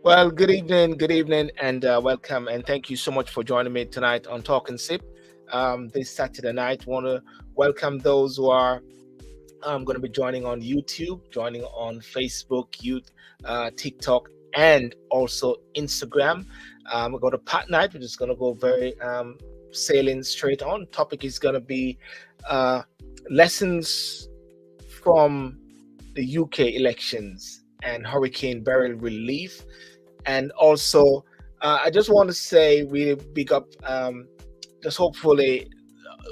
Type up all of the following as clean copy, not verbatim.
Well, good evening, and welcome, and thank you so much for joining me tonight on Talk and Sip. This Saturday night, want to welcome those who are going to be joining on YouTube, joining on Facebook, TikTok, and also Instagram. We got a part night. We're just going to go very sailing straight on. Topic is going to be uh, lessons from the UK elections and Hurricane Beryl relief. And also, I just want to say we big up just hopefully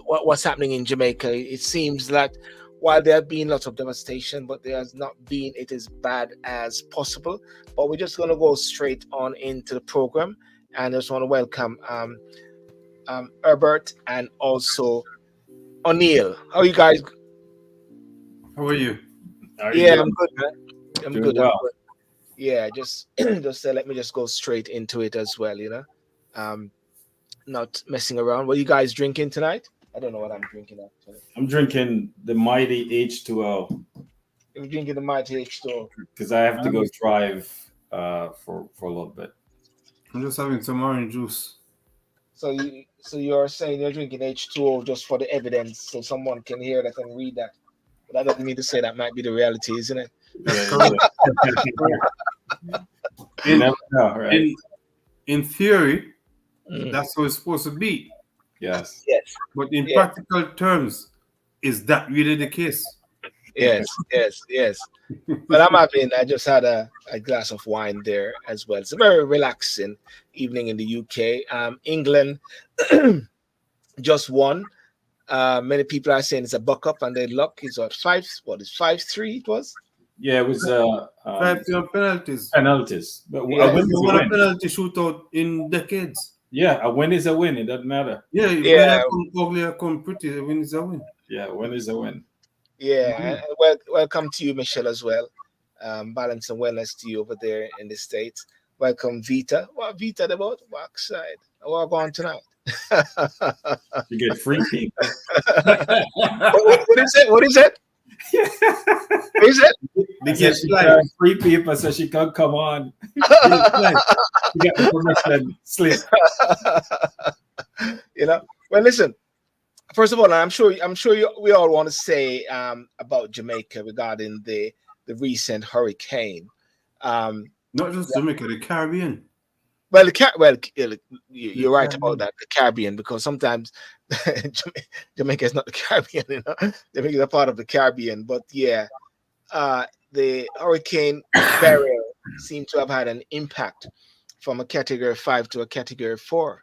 what's happening in Jamaica. It seems that while there have been lots of devastation, but there has not been it as bad as possible. But we're just going to go straight on into the program. And I just want to welcome Herbert and also O'Neill. How are you guys? How are you? How are you Yeah, doing? I'm good, man. I'm Doing good. I'm well. good. Yeah, just just let me just go straight into it as well. Um, not messing around. What are you guys drinking tonight? I don't know what I'm drinking actually. I'm drinking the mighty H2O I'm drinking the Mighty H2O. because I have to go drive for a little bit. I'm just having some orange juice. So you're saying you're drinking H2O just for the evidence, so someone can hear that and read that. But that doesn't mean to say that might be the reality, isn't it? That's Yeah, correct. you In, never know, right? in theory, Mm. that's how it's supposed to be. Yes. Yes, But in yeah, practical terms, is that really the case? yes. But I just had a glass of wine there as well. It's a very relaxing evening in the UK. England just won. Many people are saying it's a buck up and their luck is what five, what is 5-3 it was? Yeah, it was 5 penalties. penalties, but a Yeah. win You is a won a win. penalty shootout in decades. Yeah, a win is a win. It doesn't matter. Yeah, Yeah, when I come ugly, I come pretty. A win is a win. Yeah, a win is a win. yeah. Mhm. Welcome to you, Michelle, as well. Balance and wellness to you over there in the States. Welcome, Vita. What Vita about? Backside. What going tonight? You get free people. What is it? What is it? What is it? They I said get she flight. got free people so she can come on. They get flight. You get the permission slip. Well, listen. First of all, we all want to say about Jamaica regarding the recent hurricane. Um, Not just Jamaica, the Caribbean. well, The you're right about Caribbean. that, the Caribbean, because sometimes Jamaica is not the Caribbean. Jamaica is a part of the Caribbean, but yeah, the Hurricane Beryl seemed to have had an impact from a Category 5 to a Category 4.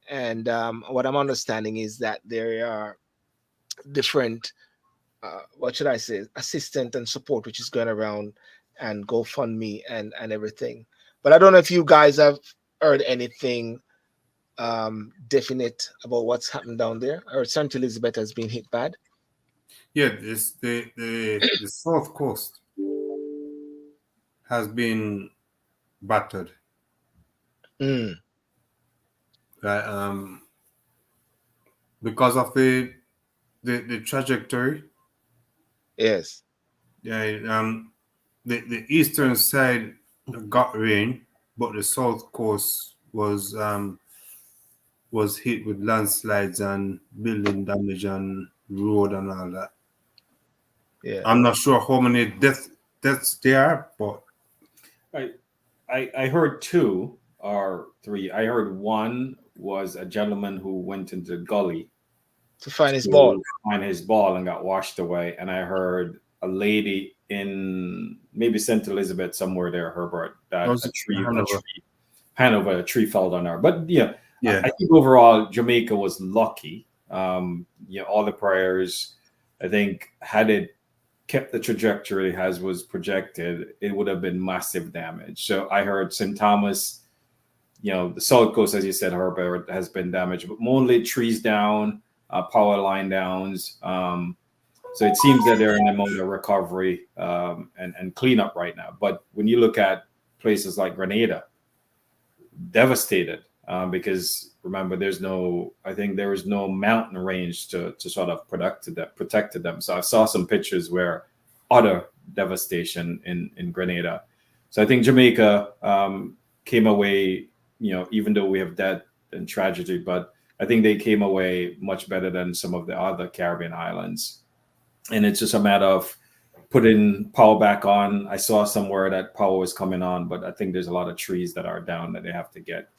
And what I'm understanding is that there are different, what should I say, assistance and support, which is going around and GoFundMe and everything. But I don't know if you guys have heard anything definite about what's happened down there. Or St. Elizabeth has been hit bad. Yeah, this the South Coast has been battered. Mm, Right, because of the trajectory. yes. Yeah, the eastern side got rain, but the south coast was hit with landslides and building damage and road and all that. Yeah. I'm not sure how many deaths there are, but I heard two or three. I heard one was a gentleman who went into the gully To find his ball. to find his ball and got washed away. And I heard a lady in maybe St. Elizabeth somewhere there, Herbert, I that was a tree, Hanover. Hanover, a tree fell on her. But yeah, Yeah, I think overall Jamaica was lucky. All the prayers. I think had it kept the trajectory as was projected, it would have been massive damage. So I heard St. Thomas, the South Coast, as you said, Herbert, has been damaged, but mainly trees down, power line downs. So it seems that they're in a mode of recovery and cleanup right now. But when you look at places like Grenada, devastated because remember, I think there was no mountain range to sort of protected them. So I saw some pictures where utter devastation in Grenada. So I think Jamaica came away, even though we have death and tragedy, but I think they came away much better than some of the other Caribbean islands. And it's just a matter of putting power back on. I saw somewhere that power was coming on, but I think there's a lot of trees that are down that they have to get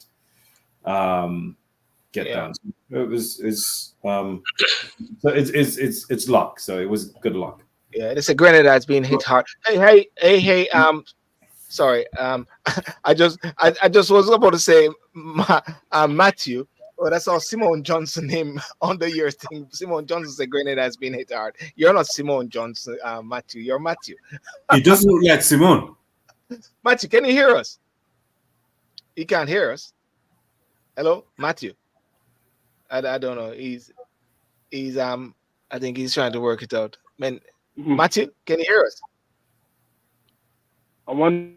down. So it's luck. So it was good luck. Yeah, it's a grenade that's been hit hard. Hey, sorry. I just was about to say Matthew. Oh, that's all Simone Johnson name on the year thing. Simone Johnson's a grenade has been hit hard. You're not Simone Johnson, Matthew. You're Matthew. He doesn't look like Simone. Matthew, can you hear us? He can't hear us. Hello, Matthew. I don't know. He's I think he's trying to work it out. Man, Matthew, can you hear us? I want.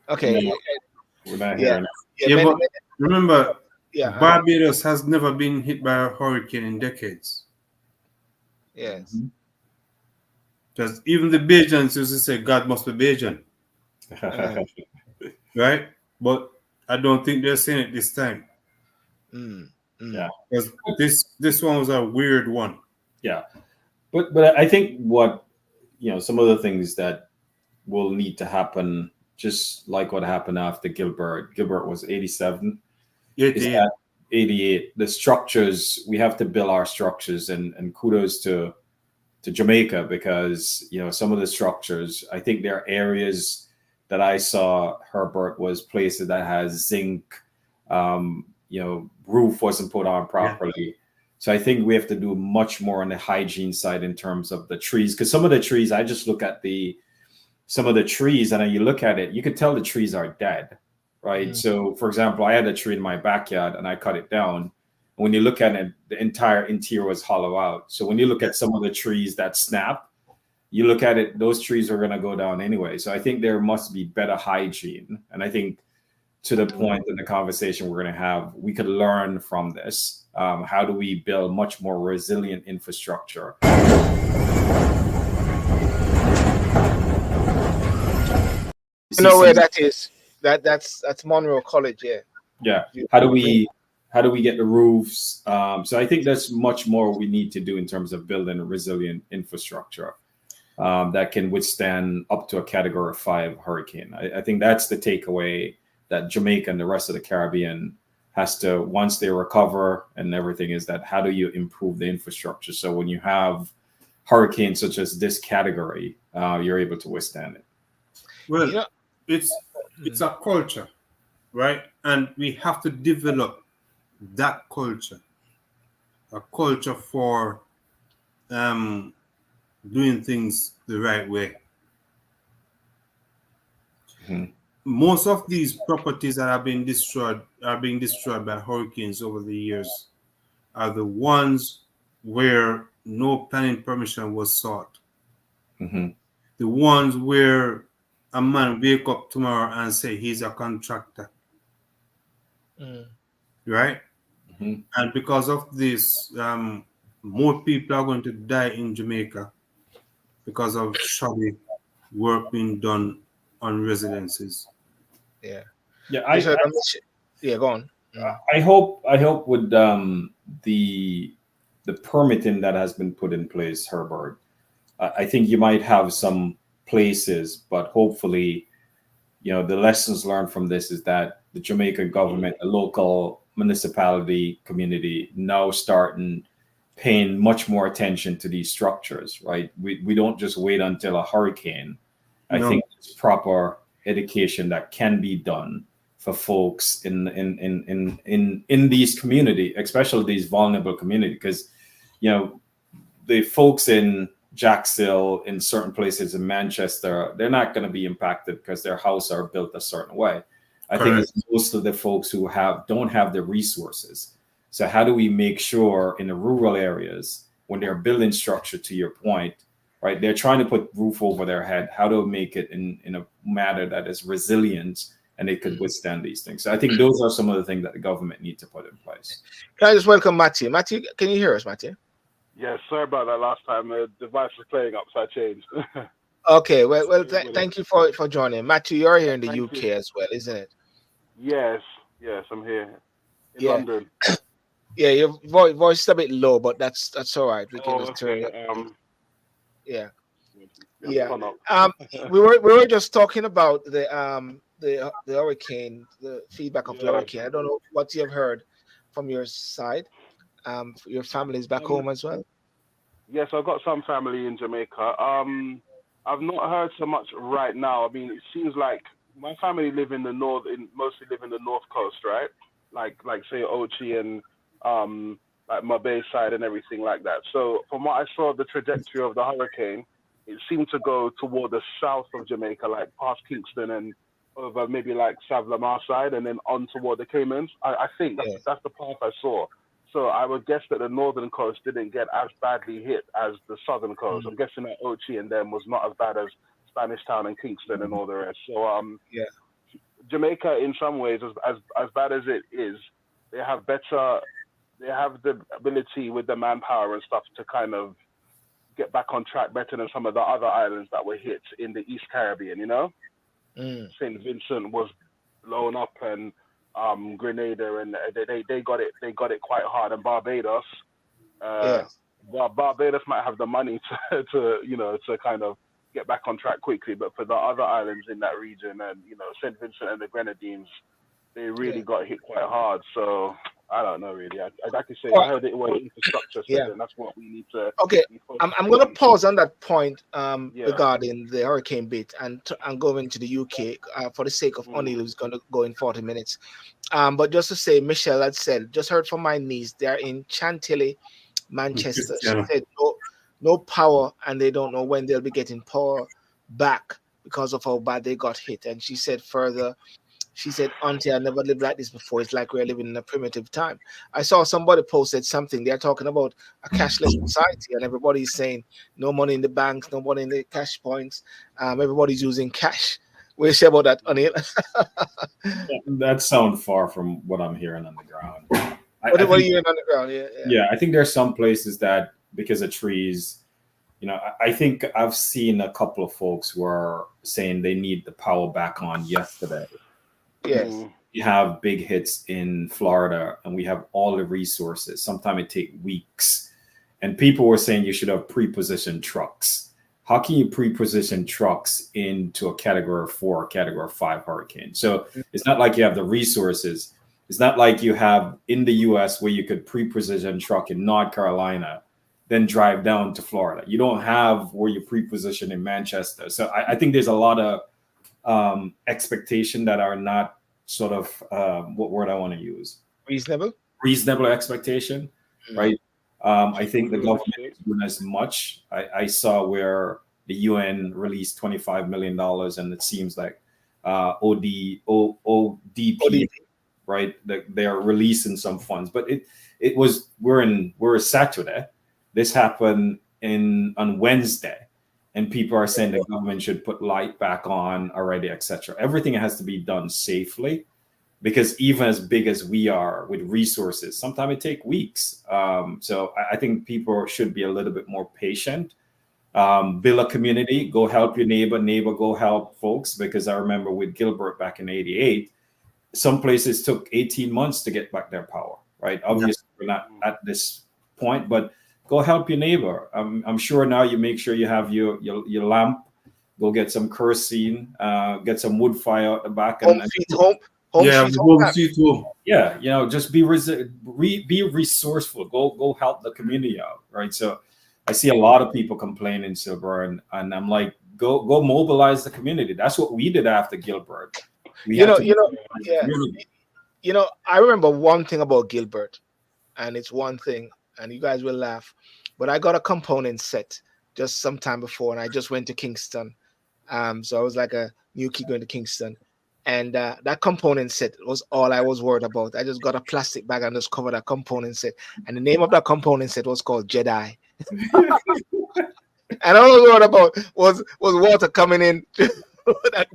Okay. No, we're not hearing. But remember, yeah, Barbados has never been hit by a hurricane in decades. Yes. Because even the Bajans used to say, God must be Bajan. Right? But I don't think they're saying it this time. Yeah. Because this one was a weird one. Yeah. But I think what, some of the things that will need to happen, just like what happened after Gilbert. Gilbert was 87. 88. The structures, we have to build our structures, and kudos to Jamaica, because some of the structures, I think there are areas that I saw Herbert was places that has zinc, roof wasn't put on properly. Yeah. So I think we have to do much more on the hygiene side in terms of the trees, because some of the trees, I just look at some of the trees, and you look at it, you can tell the trees are dead, right? So, for example, I had a tree in my backyard and I cut it down. When you look at it, the entire interior was hollow out. So when you look at some of the trees that snap, you look at it, those trees are going to go down anyway. So I think there must be better hygiene. And I think to the point in the conversation we're going to have, we could learn from this. How do we build much more resilient infrastructure? You know where that is? That's Monroe College, yeah. Yeah. How do we get the roofs? So I think there's much more we need to do in terms of building a resilient infrastructure that can withstand up to a Category 5 hurricane. I think that's the takeaway that Jamaica and the rest of the Caribbean has to, once they recover and everything, is that how do you improve the infrastructure? So when you have hurricanes such as this category, you're able to withstand it. Well, it's a culture, right? And we have to develop that culture, a culture for doing things the right way. Most of these properties that are being destroyed by hurricanes over the years are the ones where no planning permission was sought. The ones where a man wake up tomorrow and say he's a contractor, right? And because of this, more people are going to die in Jamaica because of shoddy work being done on residences. Yeah. Yeah. Go on. I hope with the permitting that has been put in place, Herbert, I think you might have some places, but hopefully, the lessons learned from this is that the Jamaican government, the local municipality community now starting paying much more attention to these structures, right? We don't just wait until a hurricane. I think it's proper education that can be done for folks in these community, especially these vulnerable community, because the folks in Jacksonville, in certain places in Manchester, they're not going to be impacted because their houses are built a certain way. I think it's most of the folks who don't have the resources. So how do we make sure in the rural areas, when they're building structure, to your point, right, they're trying to put roof over their head, how to make it in a manner that is resilient and it could withstand these things. So I think those are some of the things that the government need to put in place. Can I just welcome Matthew? Matthew, can you hear us, Matthew? Yeah, sorry about that last time. The device was playing up, so I changed. Okay, well, Very good. thank you for joining, Matthew. You're here in the Thank you. UK as well, isn't it? Yes, yes, I'm here in Yeah, London. yeah. Your voice is a bit low, but that's all right. We can Oh, just turn okay. it. Yeah, You have to yeah. turn up. Um, we were just talking about the hurricane, the feedback of the Yeah. hurricane. I don't know what you have heard from your side. Your family's back Um. home as well. Yes, I've got some family in Jamaica. I've not heard so much right now. I mean, it seems like my family live in the north, mostly live in the north coast, right? Like say Ochi and like Mabay side and everything like that. So from what I saw, the trajectory of the hurricane, it seemed to go toward the south of Jamaica, like past Kingston and over maybe like South Lamar side, and then on toward the Caymans. I think Yeah, that's the path I saw. So I would guess that the northern coast didn't get as badly hit as the southern coast. mm, I'm guessing that Ochi and them was not as bad as Spanish Town and Kingston and all the rest. So yeah, Jamaica, in some ways, as bad as it is, they have better, they have the ability with the manpower and stuff to kind of get back on track better than some of the other islands that were hit in the East Caribbean. You know, mm, Saint Vincent was blown up and Grenada and they got it quite hard and Barbados uh, yeah, Barbados might have the money to kind of get back on track quickly, but for the other islands in that region and Saint Vincent and the Grenadines, they yeah. really got hit quite hard. So I don't know really. I could say I Well, heard it was infrastructure, so yeah. then that's what we need to Okay, be I'm focusing gonna on. pause on that point Yeah. regarding the hurricane bit and go into the UK for the sake of Mm. O'Neill, who's gonna go in 40 minutes. But just to say, Michelle had said, just heard from my niece, they're in Chantilly, Manchester. She Christiana. said no power, and they don't know when they'll be getting power back because of how bad they got hit. And she said further, she said, Auntie, I never lived like this before. It's like we're living in a primitive time. I saw somebody posted something. They're talking about a cashless society, and everybody's saying no money in the banks, no money in the cash points. Everybody's using cash. What do you say about that, Anil? That sounds far from what I'm hearing on the ground. I What are think, you hearing on the ground? Yeah, yeah. yeah, I think there's some places that because of trees, I think I've seen a couple of folks who are saying they need the power back on yesterday. Yes. Mm. We have big hits in Florida and we have all the resources. Sometimes it take weeks. And people were saying you should have pre-positioned trucks. How can you pre-position trucks into a category 4, category 5 hurricane? So it's not like you have the resources. It's not like you have in the US where you could pre-position truck in North Carolina, then drive down to Florida. You don't have where you pre-position in Manchester. So I think there's a lot of expectation that are not sort of what word I want to use, Reasonable. reasonable expectation, Mm. right? I Too think the government realistic. is doing as much. I saw where the UN released $25 million, and it seems like ODP, ODP. right? They're releasing some funds, but it was we're Saturday. This happened on Wednesday, and people are saying the government should put light back on already, etc. Everything has to be done safely because even as big as we are with resources, sometimes it take weeks. So I think people should be a little bit more patient. Build a community, go help your neighbor, go help folks. Because I remember with Gilbert back in '88, some places took 18 months to get back their power, right? Obviously, we're not at this point, but go help your neighbor. I'm sure now you make sure you have your lamp. Go get some kerosene, get some wood fire out the back, Home and sweet home. Home Yeah, sweet the home. home sweet home. yeah, just be be resourceful. Go help the community out, right? So I see a lot of people complaining, Silver, and I'm like, go mobilize the community. That's what we did after Gilbert. We You had know, to you know, mobilize the yeah. community. I remember one thing about Gilbert, and it's one thing, and you guys will laugh, but I got a component set just some time before, and I just went to Kingston. So I was like a new kid going to Kingston, and that component set was all I was worried about. I just got a plastic bag and just covered that component set, and the name of that component set was called Jedi. And all I was worried about was water coming in that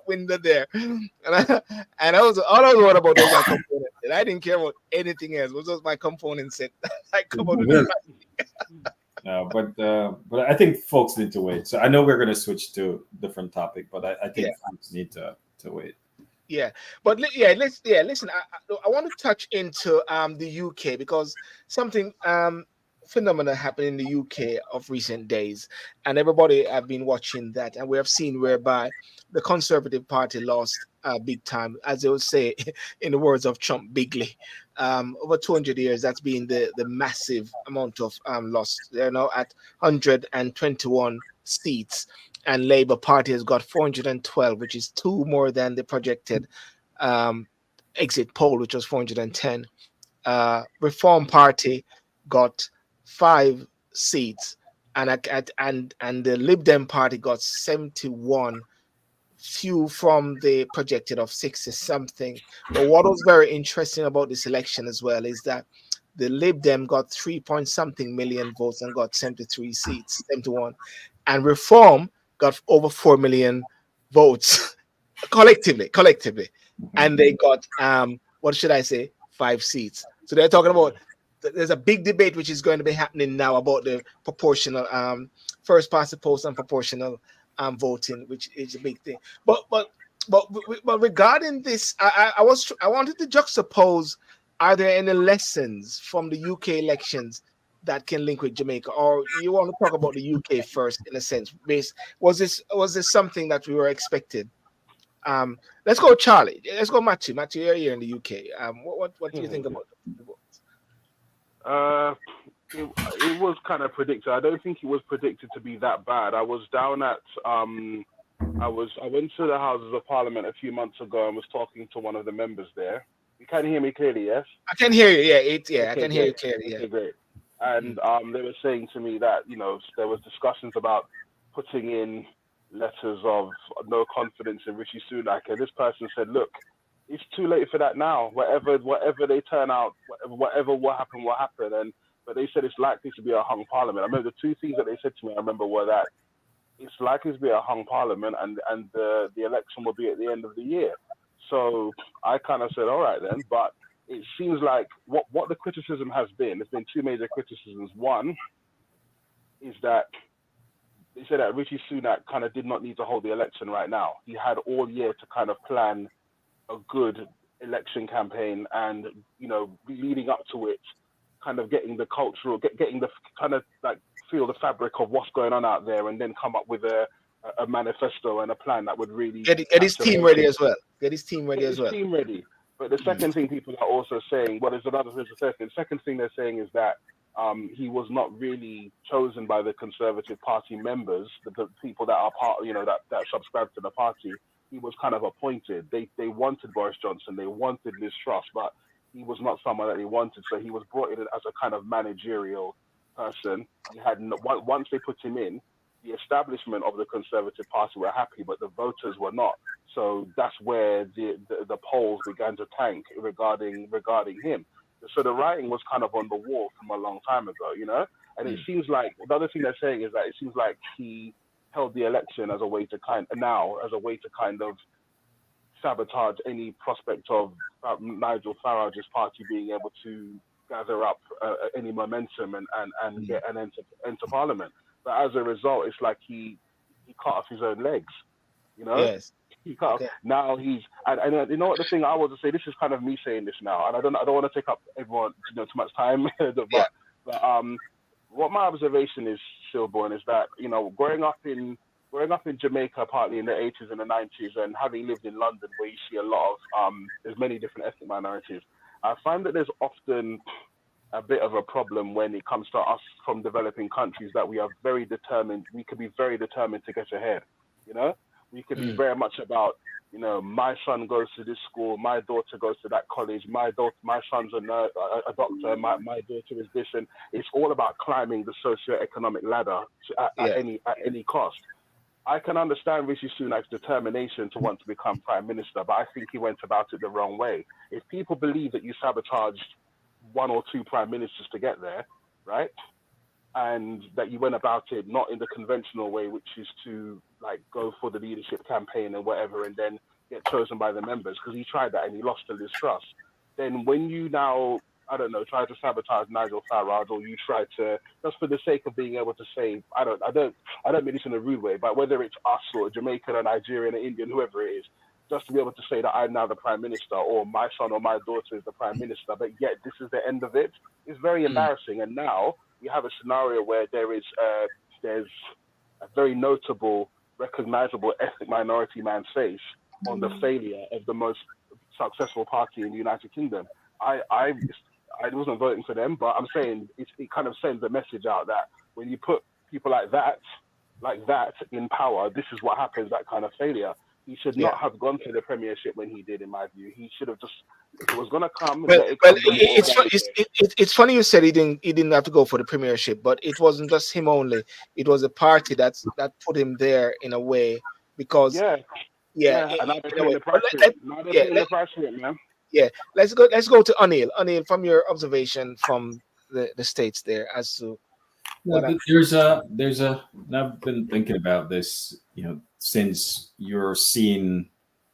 window there, and I was all I was worried about was my component set. I didn't care about anything else. It was just my component set. I covered with the Well, plastic. But I think folks need to wait. So I know we're going to switch to different topic, but I Yeah. think folks need to wait. Yeah, but yeah, listen. I want to touch into the UK because something phenomenal happened in the UK of recent days, and everybody have been watching that, and we have seen whereby the Conservative Party lost big time, as they would say, in the words of Trump, bigly. Over 200 years, that's been the massive amount of loss. They're now at 121 seats, and Labour Party has got 412, which is two more than the projected um, exit poll, which was 410. Reform Party got 5 seats, and the Lib Dem Party got 71, few from the projected of 60 something. But what was very interesting about this election as well is that the Lib Dem got 3 point something million votes and got 73 seats, 71, and Reform got over 4 million votes collectively, and they got what should I say, 5 seats. So they're talking about there's a big debate which is going to be happening now about the proportional first past the post and proportional voting, which is a big thing. But regarding this, I wanted to juxtapose: are there any lessons from the UK elections that can link with Jamaica, or you want to talk about the UK first, in a sense? Was this something that we were expected? Let's go, Charlie. Let's go, Matthew. Matthew, you're here in the UK. What do you think about the votes? It was kind of predicted. I don't think it was predicted to be that bad. I was down at I went to the Houses of Parliament a few months ago and was talking to one of the members there. You can hear me clearly, yes? I can hear you. Yeah, I Okay, can hear you great. clearly. Yeah. Okay, great. And they were saying to me that there was discussions about putting in letters of no confidence in Rishi Sunak, and this person said, "Look, it's too late for that now. Whatever they turn out, whatever will happen, will happen." But they said it's likely to be a hung parliament. I remember the two things that they said to me. I remember were that it's likely to be a hung parliament, and the election will be at the end of the year. So I kind of said, all right then, but it seems like what the criticism has been. There's been two major criticisms. One is that they said that Rishi Sunak kind of did not need to hold the election right now. He had all year to kind of plan a good election campaign, and leading up to it, kind of getting the cultural, getting the kind of like feel the fabric of what's going on out there, and then come up with a manifesto and a plan that would really Get his team ready as well. Get his team ready as well. Team ready. But the second thing people are also saying, well, there's a second. Second thing they're saying is that he was not really chosen by the Conservative Party members, the people that are part, that subscribe to the party. He was kind of appointed. They wanted Boris Johnson, they wanted Liz Truss, but he was not someone that they wanted. So he was brought in as a kind of managerial person. He had once they put him in, the establishment of the Conservative Party were happy, but the voters were not. So that's where the polls began to tank regarding him. So the writing was kind of on the wall from a long time ago, And it seems like the other thing they're saying is that it seems like he held the election as a way to kind of sabotage any prospect of Nigel Farage's party being able to gather up any momentum and get and enter Parliament. But as a result, it's like he cut off his own legs, Yes. He cut off. Now he's and you know what the thing I want to say. This is kind of me saying this now, and I don't want to take up everyone too much time. but what my observation is, Silborn, is that growing up in Jamaica, partly in the 80s and the 90s, and having lived in London, where you see a lot of there's many different ethnic minorities, I find that there's often a bit of a problem when it comes to us from developing countries, that we are very determined. We could be very determined to get ahead. We could be very much about, my son goes to this school, my daughter goes to that college, my son's a doctor, my daughter is this, and it's all about climbing the socio-economic ladder at any cost. I can understand Rishi Sunak's determination to want to become prime minister, but I think he went about it the wrong way. If people believe that you sabotaged one or two prime ministers to get there, right? And that you went about it not in the conventional way, which is to go for the leadership campaign and whatever, and then get chosen by the members, because he tried that and he lost to Liz Truss. Then when you now I don't know, try to sabotage Nigel Farage, or you try to, just for the sake of being able to say, I don't mean this in a rude way, but whether it's us or Jamaican or Nigerian or Indian, whoever it is, just to be able to say that I'm now the prime minister, or my son or my daughter is the prime minister, but yet this is the end of it, is very Mm. embarrassing. And now we have a scenario where there's a very notable, recognizable ethnic minority man's face on the failure of the most successful party in the United Kingdom. I wasn't voting for them, but I'm saying it kind of sends a message out that when you put people like that in power, this is what happens. That kind of failure. He should Yeah. not have gone to the Premiership when he did, in my view. He should have just, if it was going to come, Well, let it well, come the more organic way. it's funny you said he didn't have to go for the premiership, but it wasn't just him only. It was a party that put him there in a way because Yeah, yeah, yeah. And now they're in a paying way. the But price for it. Now they're yeah, paying the price for it, man. yeah. Let's go to Anil. Anil, from your observation from the states there as to Yeah, what happened. there's a. And I've been thinking about this, since you're seeing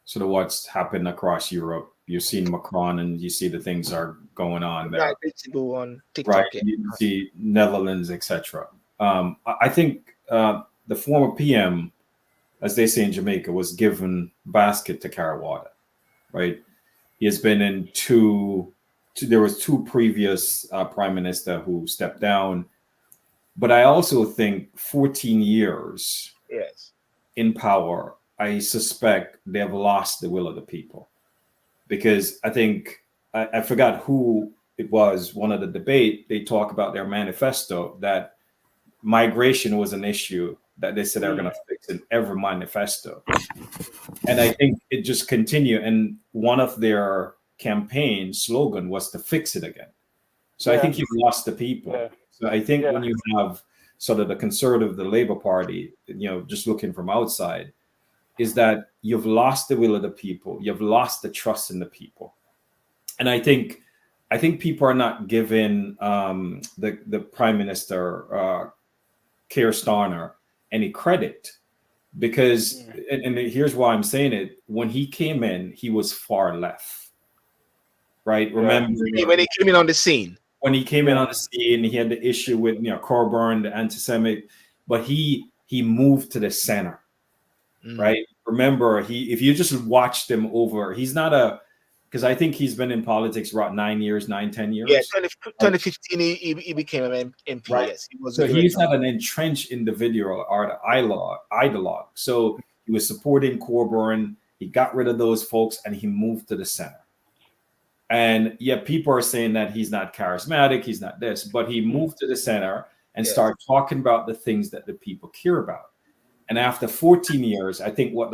sort of what's happened across Europe. You're seeing Macron, and you see the things are going on Right, there, it's do on right? TikTok. Yeah. You see Netherlands, etc. I think the former PM, as they say in Jamaica, was given basket to carry water, right? He has been in there was two previous prime minister who stepped down, but I also think 14 years Yes. in power, I suspect they have lost the will of the people, because I think I forgot who it was. One of the debate, they talk about their manifesto that migration was an issue that they said they're going to fix in every manifesto. And I think it just continued. And one of their campaign slogan was to fix it again. So I Yeah. think you've lost the people. Yeah. So I think Yeah. when you have sort of the conservative, the Labour Party, just looking from outside, is that you've lost the will of the people. You've lost the trust in the people. And I think people are not giving the Prime Minister Keir Starmer any credit, because and here's why I'm saying it. When he came in, he was far left, right? Yeah. Remember When he came in on the scene. when he came in Yeah. on the scene, he had the issue with Corbyn, the anti-Semitic, but he moved to the center, Mm. right? Remember, if you just watched him over, he's not because I think he's been in politics about 10 years. Yeah, 2015 he became an MP. Right. Yes, he was So a he's director. not an entrenched individual or an ideologue. So he was supporting Corbyn. He got rid of those folks and he moved to the center. And yet people are saying that he's not charismatic, he's not this, but he moved to the center and Yes. started talking about the things that the people care about. And after 14 years, I think what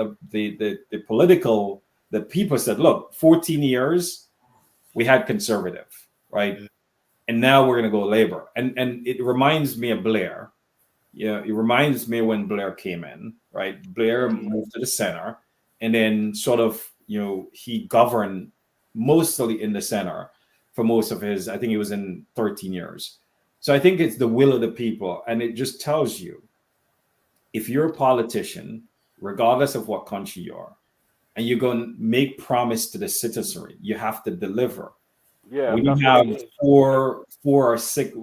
the people said, look, 14 years, we had conservative, right? And now we're going to go Labor. And it reminds me of Blair. Yeah, it reminds me when Blair came in, right? Blair moved to the center, and then sort of, he governed mostly in the center for most of his, I think he was in 13 years. So I think it's the will of the people. And it just tells you, if you're a politician, regardless of what country you are, and you're going to make promise to the citizenry, you have to deliver. Yeah. When you that's have what it is. four or six,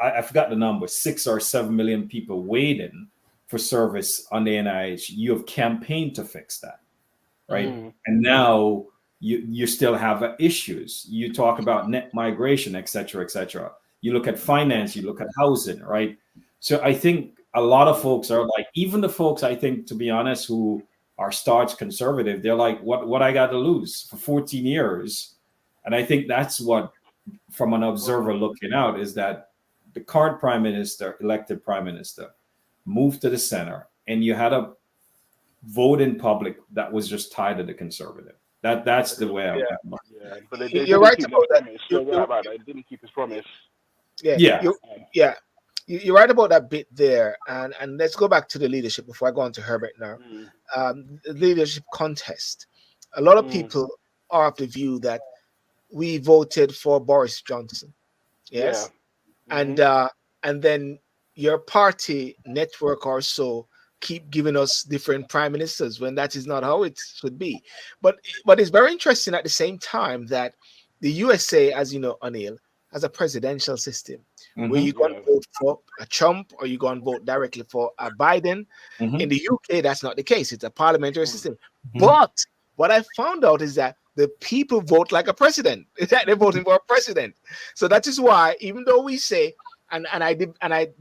I forgot the number, 6 or 7 million people waiting for service on the NIH, you have campaigned to fix that, right? And now you still have issues. You talk about net migration, et cetera, et cetera. You look at finance, you look at housing, right? So I think a lot of folks are like, even the folks, I think, to be honest, who are staunch conservative, they're like, what I got to lose for 14 years? And I think that's what, from an observer looking out, is that the current prime minister, elected prime minister, moved to the center, and you had a vote in public that was just tied to the conservative. That's the way Yeah. I'm. Yeah. But they You're didn't right keep about his that. promise. You're right about that. They didn't keep his promise. Yeah, Yeah. yeah. You're right about that bit there, and let's go back to the leadership before I go on to Herbert now. The leadership contest. A lot of people are of the view that we voted for Boris Johnson, yes, Yeah. and then your party network or so keep giving us different prime ministers when that is not how it should be. But it's very interesting at the same time that the USA, as you know, Anil, has a presidential system where Mhm. you go and vote for a Trump or you go and vote directly for a Biden. Mhm. In the UK, that's not the case. It's a parliamentary system. Mhm. But what I found out is that the people vote like a president. It's that they're voting for a president. So that is why, even though we say, and I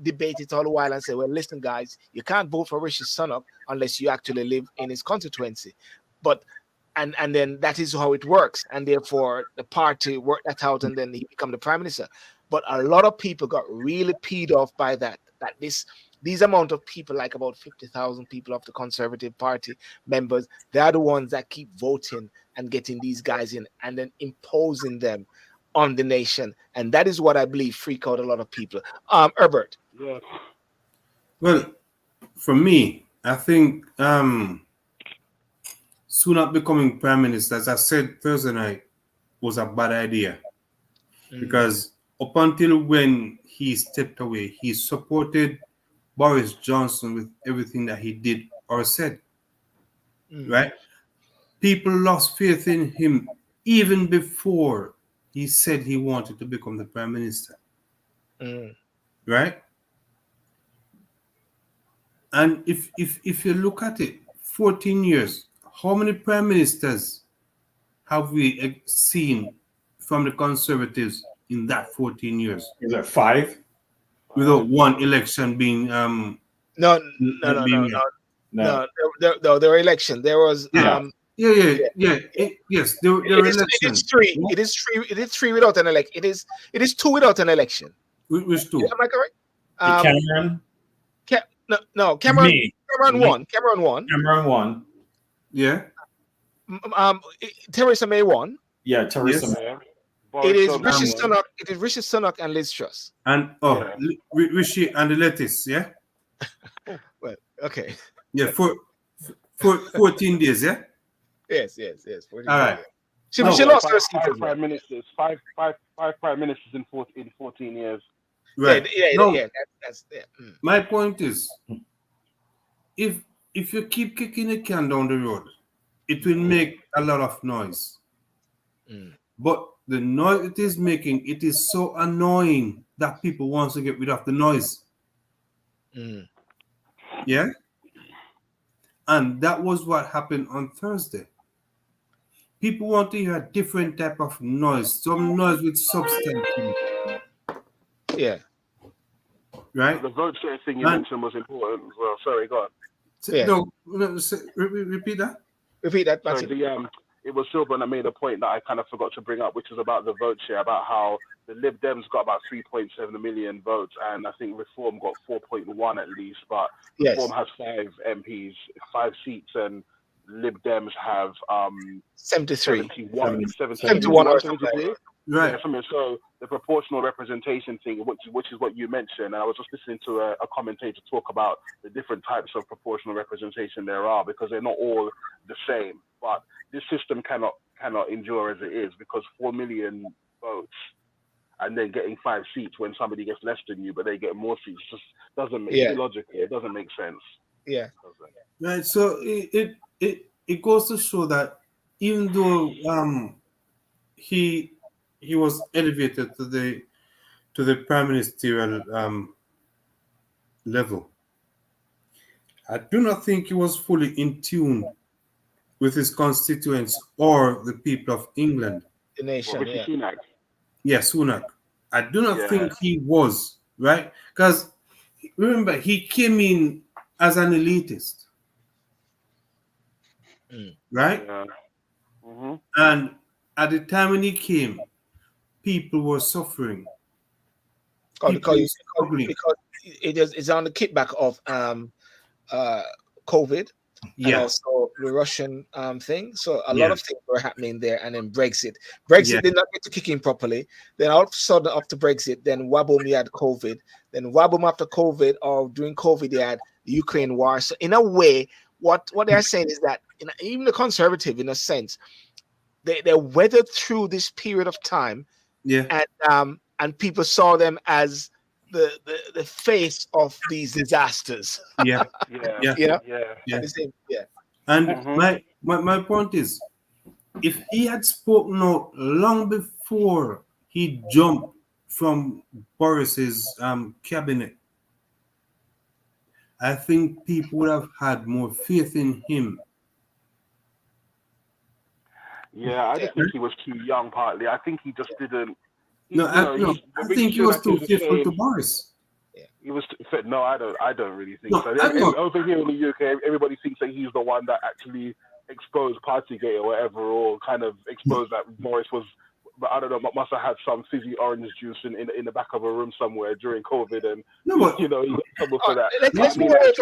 debate it all the while and say, well, listen, guys, you can't vote for Rishi Sunak unless you actually live in his constituency. But and then that is how it works, and therefore the party worked that out, and then he become the prime minister. But a lot of people got really peed off by that. That these amount of people, like about 50,000 people of the Conservative Party members, they are the ones that keep voting and getting these guys in, and then imposing them on the nation, and that is what I believe freak out a lot of people. Herbert. Yeah. Well, for me, I think Sunak becoming prime minister, as I said Thursday night, was a bad idea because up until when he stepped away, he supported Boris Johnson with everything that he did or said. Right? People lost faith in him even before he said he wanted to become the prime minister. Right? And if you look at it, 14 years, how many prime ministers have we seen from the Conservatives in that 14 years? Is that 5? Without one election being No. There were election. There was yes, there were elections. It is three without an election. It is two without an election. Which two? Am I correct? Cameron. Cameron won. Cameron won. Yeah. Theresa May won. Yeah, Theresa May. Yeah. It is Rishi Sunak. It is Rishi Sunak and Liz Truss. And Rishi and the lettuce. Yeah. Well, okay. Yeah, for 14 days. Yeah. Yes. 14 All right. days. She lost her seat. Five prime ministers. Five prime ministers in 14 years. Right. Yeah. That's. My point is, if you keep kicking the can down the road, it will make a lot of noise. But the noise it is making, it is so annoying that people want to get rid of the noise. Yeah. And that was what happened on Thursday. People want to hear a different type of noise, some noise with substance in it. Yeah. Right? The vote share thing you mentioned was important as well. Sorry, go on. Yeah. No, repeat that. Repeat that. Sorry, it was Silver that made a point that I kind of forgot to bring up, which is about the vote share, about how the Lib Dems got about 3.7 million votes, and I think Reform got 4.1 at least, but Reform has 5 MPs, 5 seats, and Lib Dems have 73. 71 or something. Right. So the proportional representation thing, which is what you mentioned, and I was just listening to a commentator talk about the different types of proportional representation there are, because they're not all the same. But this system cannot endure as it is, because 4 million votes and then getting 5 seats when somebody gets less than you, but they get more seats, just doesn't make logically. It doesn't make sense. Yeah. Right. So it goes to show that even though he was elevated to the prime ministerial level, I do not think he was fully in tune with his constituents or the people of England. The nation. Sunak. Yes, Sunak. I do not think he was, right? Because remember, he came in as an elitist, right? Yeah. And at the time when he came, people were suffering. Because it's on the kickback of COVID. And also the Russian thing. So a lot of things were happening there. And then Brexit did not get to kick in properly. Then all of a sudden after Brexit, then wabble, you had COVID. Then wabble after COVID, or during COVID, they had the Ukraine war. So in a way, what they're saying is that even the Conservative, in a sense, they weathered through this period of time. Yeah. And people saw them as the face of these disasters. Yeah. And my point is, if he had spoken out long before he jumped from Boris's cabinet, I think people would have had more faith in him. Yeah, I just think he was too young. Partly, I think he just didn't. No, I think he was too faithful to Boris. He was no, I don't really think No, so. I know. Over here in the UK, everybody thinks that he's the one that actually exposed Partygate or whatever, or kind of exposed that Morris was. But I don't know, must have had some fizzy orange juice in the back of a room somewhere during COVID, and No, but you know, he got in trouble for that. Let's move away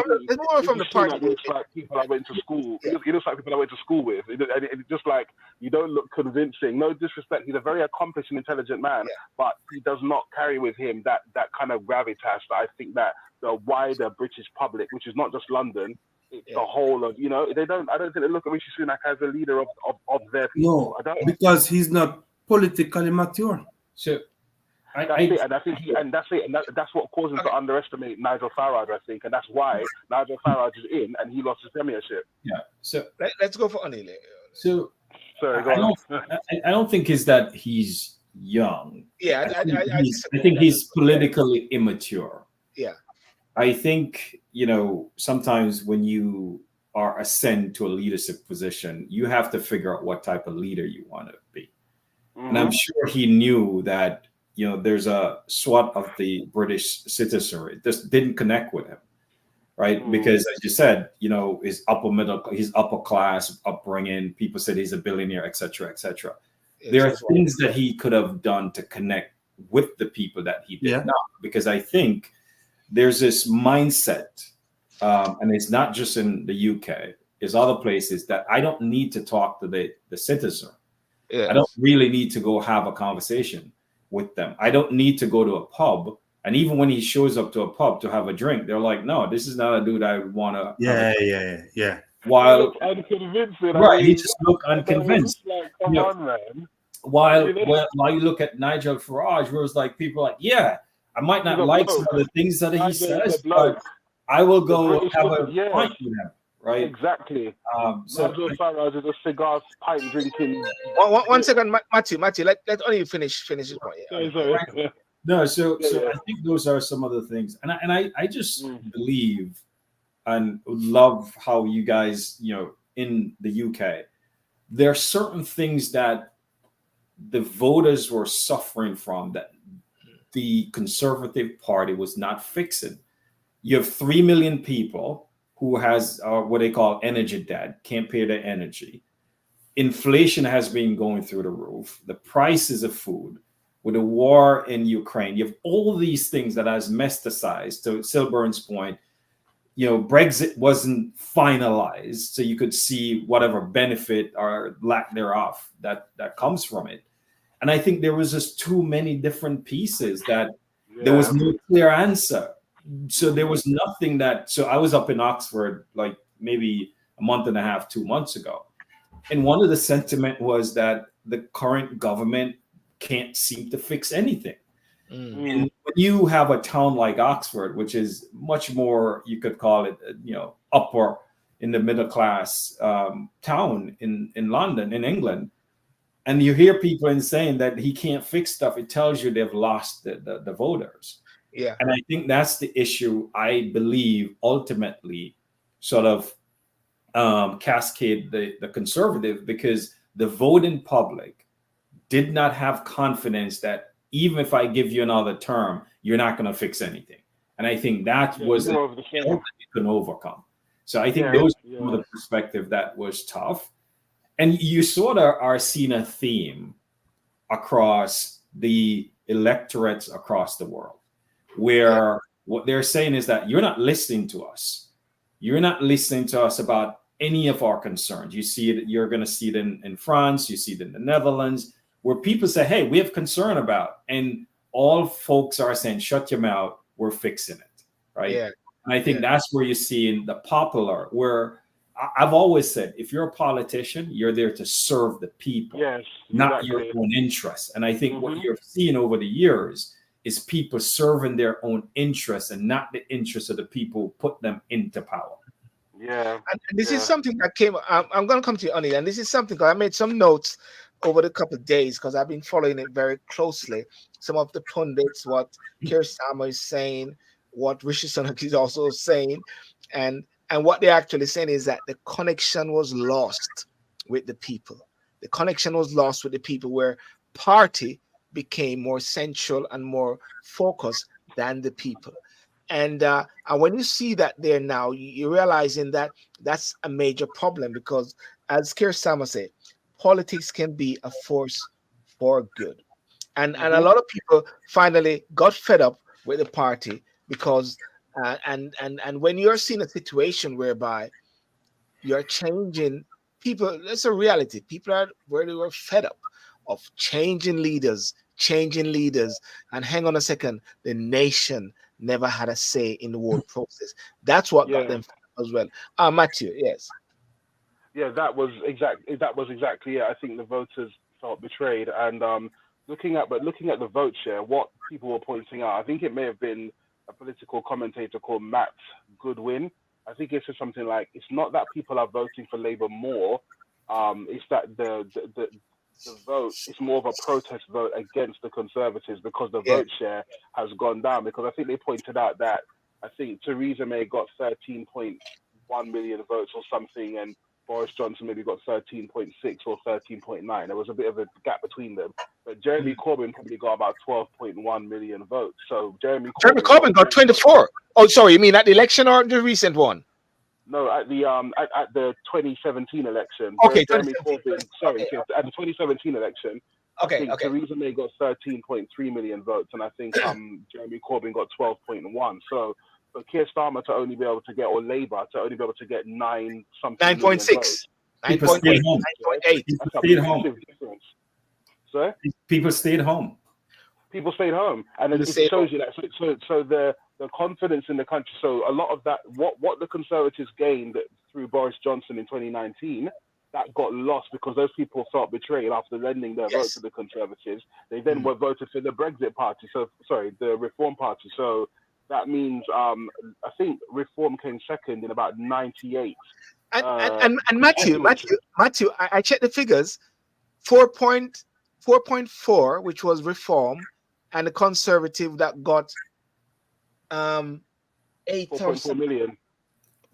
from the party. Like, looks like people I went to school. He looks like people I went to school with. And it just like, you don't look convincing. No disrespect. He's a very accomplished and intelligent man, but he does not carry with him that kind of gravitas that I think that the wider British public, which is not just London, it's the whole of, you know, I don't think they look at Rishi Sunak as a leader of their people. No, I don't. because he's not politically mature. So That's what caused him to underestimate Nigel Farage, I think, and that's why Nigel Farage is in and he lost his premiership. yeah. So Let's go for Anil. so Sorry, go I on. don't think it's that he's young. Yeah, I think he's politically immature. Yeah. I think, you know, sometimes when you are ascend to a leadership position, you have to figure out what type of leader you want to be. And I'm sure he knew that, you know, there's a swath of the British citizenry that just didn't connect with him, right? Because as you said, you know, his upper class upbringing, people said he's a billionaire, et cetera, et cetera. There are things that he could have done to connect with the people that he did not, because I think there's this mindset, and it's not just in the UK, it's other places, that I don't need to talk to the citizen. I don't really need to go have a conversation with them. I don't need to go to a pub. And even when he shows up to a pub to have a drink, they're like, no, this is not a dude I would want to. Yeah. While unconvincing, right, he just looked unconvinced. Like, come on, man. While you look at Nigel Farage, where it's like people are like, yeah, I might not like some of the things that he says, but I will go have a pint with him. Right, exactly. So Nigel Farage is a cigar pint drinking. One second, Matthew. Let only finish his point. Sorry. No, so I think those are some of the things, and I just believe and love how you guys, you know, in the UK, there are certain things that the voters were suffering from that the Conservative Party was not fixing. You have 3 million people who has what they call energy debt, can't pay their energy. Inflation has been going through the roof. The prices of food, with the war in Ukraine, you have all these things that has metastasized. To Silburn's point, you know, Brexit wasn't finalized, so you could see whatever benefit or lack thereof that comes from it. And I think there was just too many different pieces that there was no clear answer. So there was nothing that, so I was up in Oxford like maybe a month and a half, 2 months ago. And one of the sentiment was that the current government can't seem to fix anything. And when you have a town like Oxford, which is much more, you could call it, you know, upper in the middle class town in London, in England, and you hear people saying that he can't fix stuff, it tells you they've lost the voters. Yeah. And I think that's the issue, I believe, ultimately sort of cascade the Conservative, because the voting public did not have confidence that even if I give you another term, you're not going to fix anything. And I think that was the that you can overcome. So I think those were the perspective that was tough. And you sort of are seeing a theme across the electorates across the world, where what they're saying is that you're not listening to us. You're not listening to us about any of our concerns. You see it, you're going to see it in France, you see it in the Netherlands, where people say, hey, we have concern about, and all folks are saying, shut your mouth, we're fixing it, right? Yeah. And I think that's where you're seeing the popular, where I've always said, if you're a politician, you're there to serve the people, not your own interests. And I think what you're seeing over the years is people serving their own interests and not the interests of the people who put them into power. Yeah. And this is something that came, I'm going to come to you, Ani, and this is something, I made some notes over the couple of days, because I've been following it very closely, some of the pundits, what Keir Starmer is saying, what Rishi Sunak is also saying, and what they're actually saying is that the connection was lost with the people. The connection was lost with the people, where party became more central and more focused than the people. And when you see that there now, you're realizing that that's a major problem, because, as Keir Starmer said, politics can be a force for good. And a lot of people finally got fed up with the party, because and when you're seeing a situation whereby you're changing people, that's a reality. People are where they were fed up of changing leaders. And hang on a second, the nation never had a say in the whole process. That's what got Yeah. them fed up as well. Matthew, yes. Yeah, that was exactly it. I think the voters felt betrayed, and looking at the vote share, what people were pointing out, I think it may have been a political commentator called Matt Goodwin. I think it said something like, "It's not that people are voting for Labour more, it's that the vote is more of a protest vote against the Conservatives, because the Yeah. vote share has gone down." Because I think they pointed out that I think Theresa May got 13.1 million votes or something, and Boris Johnson maybe got 13.6 or 13.9. There was a bit of a gap between them. But Jeremy Corbyn probably got about 12.1 million votes. So Jeremy Corbyn got 24. Oh, sorry, you mean at the election or the recent one? No, at the 2017 election. Okay, Jeremy 2017. Corbyn. Sorry, Okay. at the 2017 election. Okay, I think okay. Theresa May got 13.3 million votes, and I think Jeremy Corbyn got 12.1. So for Keir Starmer to only be able to get, or Labour to only be able to get 9.6. 9.8. 9.8. That's a massive difference. Sorry? People stayed home. People stayed home, and it shows you that. So the confidence in the country. So a lot of that, what the Conservatives gained through Boris Johnson in 2019, that got lost because those people felt betrayed after lending their vote to the Conservatives. They then were voted for the Brexit Party. The Reform Party. So that means I think Reform came second in about 98. And Matthew, I checked the figures. 4.4, which was Reform, and the Conservative that got 4.4 million.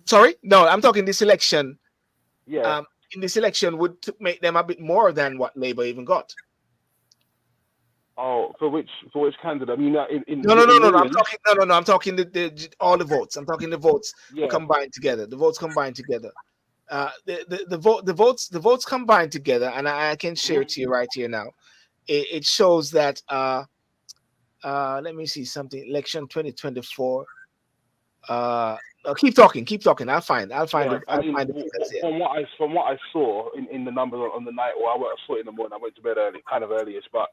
Sorry, no, I'm talking this election. Yeah. In this election would make them a bit more than what Labour even got. Oh, for which candidate? I mean, No. I'm talking all the votes. I'm talking the votes combined together. The votes combined together. The votes combined together, and I can share it to you right here now. It shows that let me see something. Election 2024. Keep talking. I'll find the figures. From what I saw in the numbers on the night, or I saw it in the morning. I went to bed early, kind of earliest, but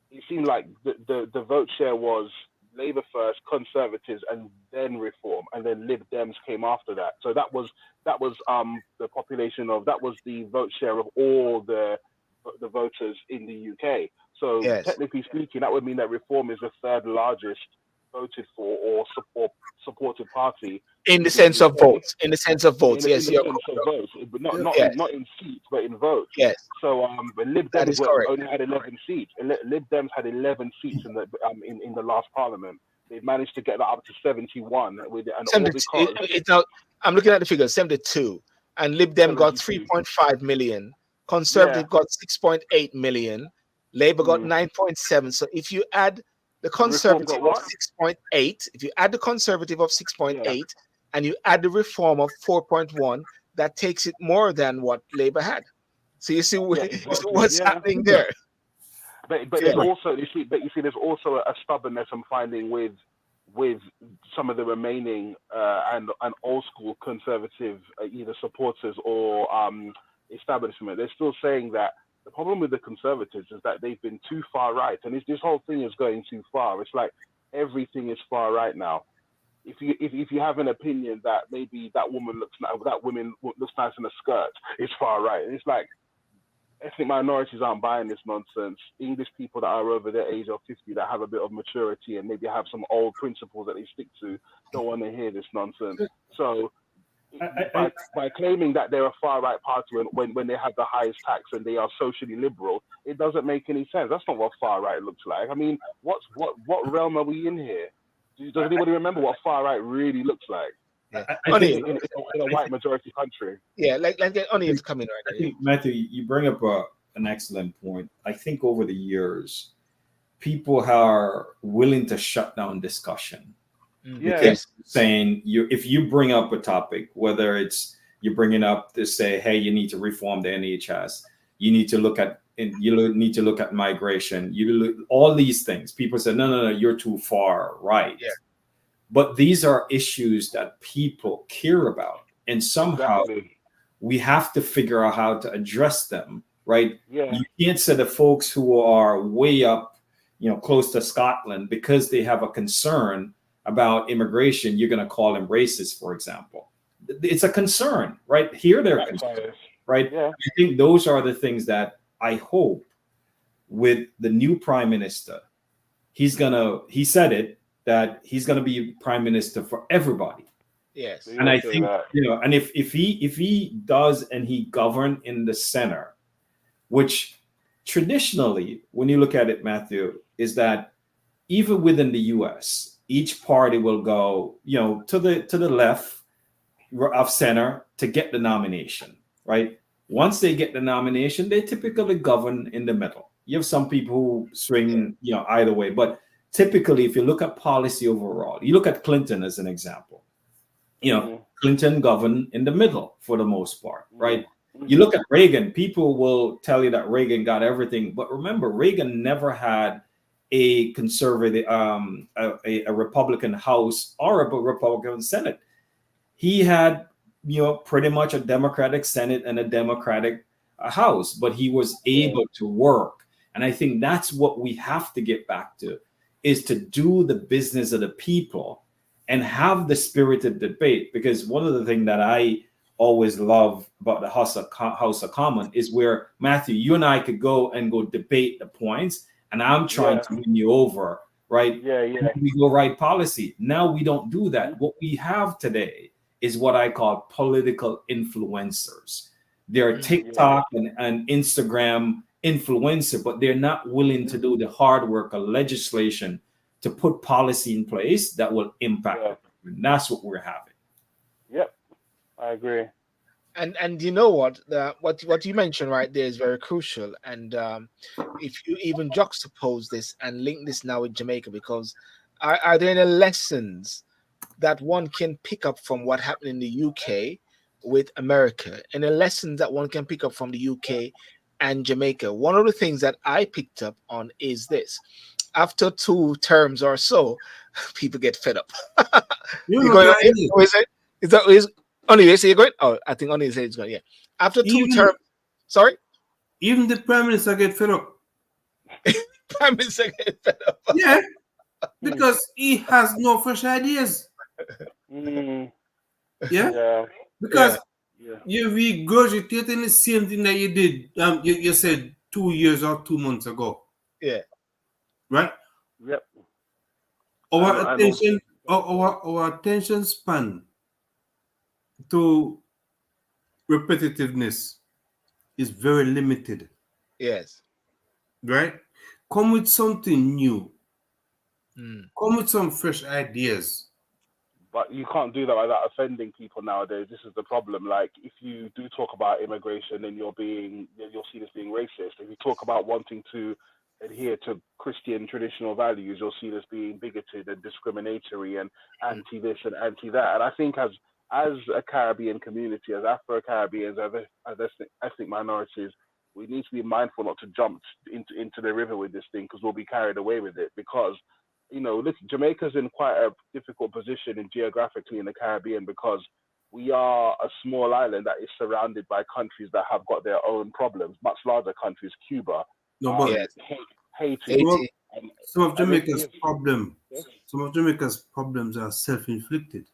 it seemed like the vote share was Labour first, Conservatives, and then Reform, and then Lib Dems came after that. So that was the population of, that was the vote share of all the voters in the UK. So technically speaking, that would mean that Reform is the third largest voted for or supported party in the sense of votes. In the sense of votes, yes, in the sense of votes, but not in seats, but in votes. Yes. So but Lib Dems only had 11 seats. Lib Dems had 11 seats in the last parliament. They've managed to get that up to 71 with it, and 72, I'm looking at the figures. 72, and Lib Dem got 3.5 million. Conservative got 6.8 million. Labour got 9.7. So if you add the Conservative of 6.8, if you add the Conservative of 6.8, and you add the Reform of 4.1, that takes it more than what Labour had. So you see, what's happening there. But there's also there's also a stubbornness I'm finding with some of the remaining and old school conservative either supporters or establishment. They're still saying that the problem with the Conservatives is that they've been too far right, and this whole thing is going too far. It's like everything is far right now. If you have an opinion that maybe that woman looks nice in a skirt, it's far right. And it's like ethnic minorities aren't buying this nonsense. English people that are over the age of 50 that have a bit of maturity and maybe have some old principles that they stick to don't want to hear this nonsense. So by claiming that they're a far right party when they have the highest tax and they are socially liberal, it doesn't make any sense. That's not what far right looks like. I mean, what realm are we in here? Does anybody remember what far right really looks like? Yeah. I think, In a white majority country. Yeah, like get Onion to come in right I now. think Matthew, you bring up an excellent point. I think over the years, people are willing to shut down discussion. Yeah. Yes. Saying if you bring up a topic, whether it's you're bringing up to say, hey, you need to reform the NHS, you need to look at migration, all these things. People say, no, you're too far right. Yeah. But these are issues that people care about, and somehow Exactly. we have to figure out how to address them, right? Yeah. You can't say the folks who are way up, close to Scotland, because they have a concern about immigration, you're going to call them racist, for example. It's a concern, right? Here they're concerned, right? Yeah. I think those are the things that I hope with the new prime minister, he said it, that he's going to be prime minister for everybody. Yes. And I think, and if he does and he govern in the center, which traditionally, when you look at it, Matthew, is that even within the US, each party will go, to the left of center to get the nomination, right? Once they get the nomination, they typically govern in the middle. You have some people who swing, either way, but typically, if you look at policy overall, you look at Clinton as an example. Clinton governed in the middle for the most part, right? You look at Reagan, people will tell you that Reagan got everything, but remember, Reagan never had a conservative, a Republican House or a Republican Senate. He had, pretty much a Democratic Senate and a Democratic House, but he was able to work. And I think that's what we have to get back to, is to do the business of the people and have the spirited debate. Because one of the things that I always love about the House of Commons is where, Matthew, you and I could go debate the points, and I'm trying to win you over, right? Yeah. We go write policy. Now we don't do that. What we have today is what I call political influencers. They're TikTok and Instagram influencer, but they're not willing to do the hard work of legislation to put policy in place that will impact. And that's what we're having. Yep, I agree. And you know what you mentioned right there is very crucial. And if you even juxtapose this and link this now with Jamaica, because are there any lessons that one can pick up from what happened in the UK with America, and the lessons that one can pick up from the UK and Jamaica? One of the things that I picked up on is this: after 2 terms or so, people get fed up. Is only say you're going? Oh, I think only say it's going. Yeah. After 2 terms, sorry. Even the prime minister get fed up. Prime minister get fed up. Yeah, because he has no fresh ideas. Yeah. Because you're regurgitating the same thing that you did. You said 2 years or 2 months ago. Yeah. Right. Yep. Our attention span to repetitiveness is very limited. Yes. Right. Come with something new. Come with some fresh ideas. But you can't do that without offending people nowadays. This is the problem. Like, if you do talk about immigration, then you'll see this being racist. If you talk about wanting to adhere to Christian traditional values, you'll see this being bigoted and discriminatory and anti this and anti that. And I think as a Caribbean community, as Afro-Caribbeans, as ethnic minorities, we need to be mindful not to jump into the river with this thing, because we'll be carried away with it. Because listen, Jamaica's in quite a difficult position geographically in the Caribbean, because we are a small island that is surrounded by countries that have got their own problems, much larger countries, Cuba, Haiti. Some of Jamaica's problems are self-inflicted.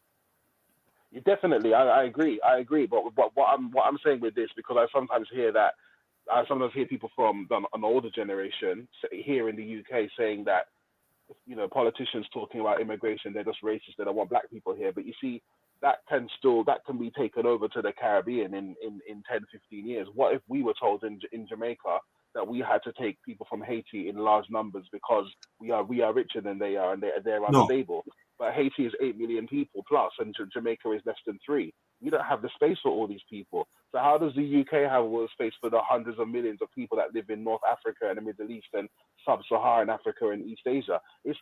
Definitely, I agree. But what I'm saying with this, because I sometimes hear people from an older generation here in the UK saying that, politicians talking about immigration, they're just racist, they don't want black people here. But you see, that can be taken over to the Caribbean in 10, 15 years. What if we were told in Jamaica that we had to take people from Haiti in large numbers because we are richer than they are and they're No, unstable? But Haiti is 8 million people plus, and Jamaica is less than 3. We don't have the space for all these people. So how does the UK have all the space for the hundreds of millions of people that live in North Africa and the Middle East and Sub-Saharan Africa and East Asia? It's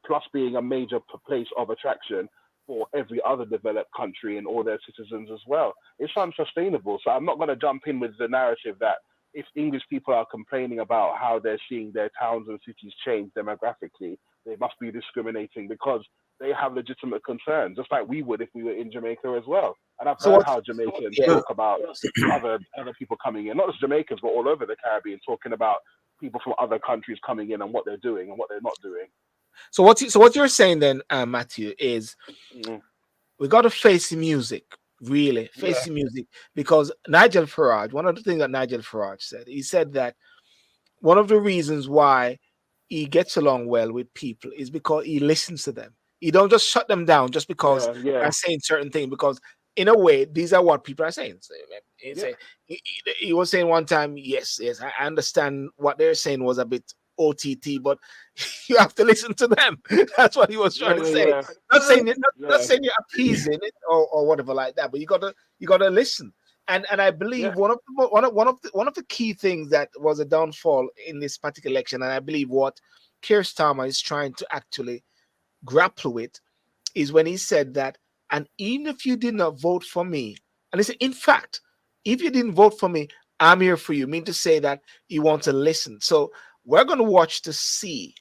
plus being a major place of attraction for every other developed country and all their citizens as well. It's unsustainable. So I'm not going to jump in with the narrative that if English people are complaining about how they're seeing their towns and cities change demographically, they must be discriminating because they have legitimate concerns, just like we would if we were in Jamaica as well. And I've So heard what? how Jamaicans Yeah. talk about other people coming in, not just Jamaicans, but all over the Caribbean, talking about people from other countries coming in and what they're doing and what they're not doing. So what you're saying then, Matthew, is Mm. we got to face the music, really face Yeah. the music, because Nigel Farage, one of the things that Nigel Farage said, he said that one of the reasons why he gets along well with people is because he listens to them. He don't just shut them down just because Yeah. they're saying certain things, because in a way, these are what people are saying. So, he was saying one time, yes, I understand what they're saying was a bit OTT, but you have to listen to them. That's what he was trying to say. Yeah. Not saying it, not Yeah. saying you're appeasing it or whatever like that, but you gotta listen. And I believe Yeah. one of the key things that was a downfall in this particular election, and I believe what Keir Starmer is trying to actually grapple with, is when he said that, and even if you did not vote for me, and he said, in fact, if you didn't vote for me, I'm here for you. Mean to say that you want to listen. So we're going to watch to see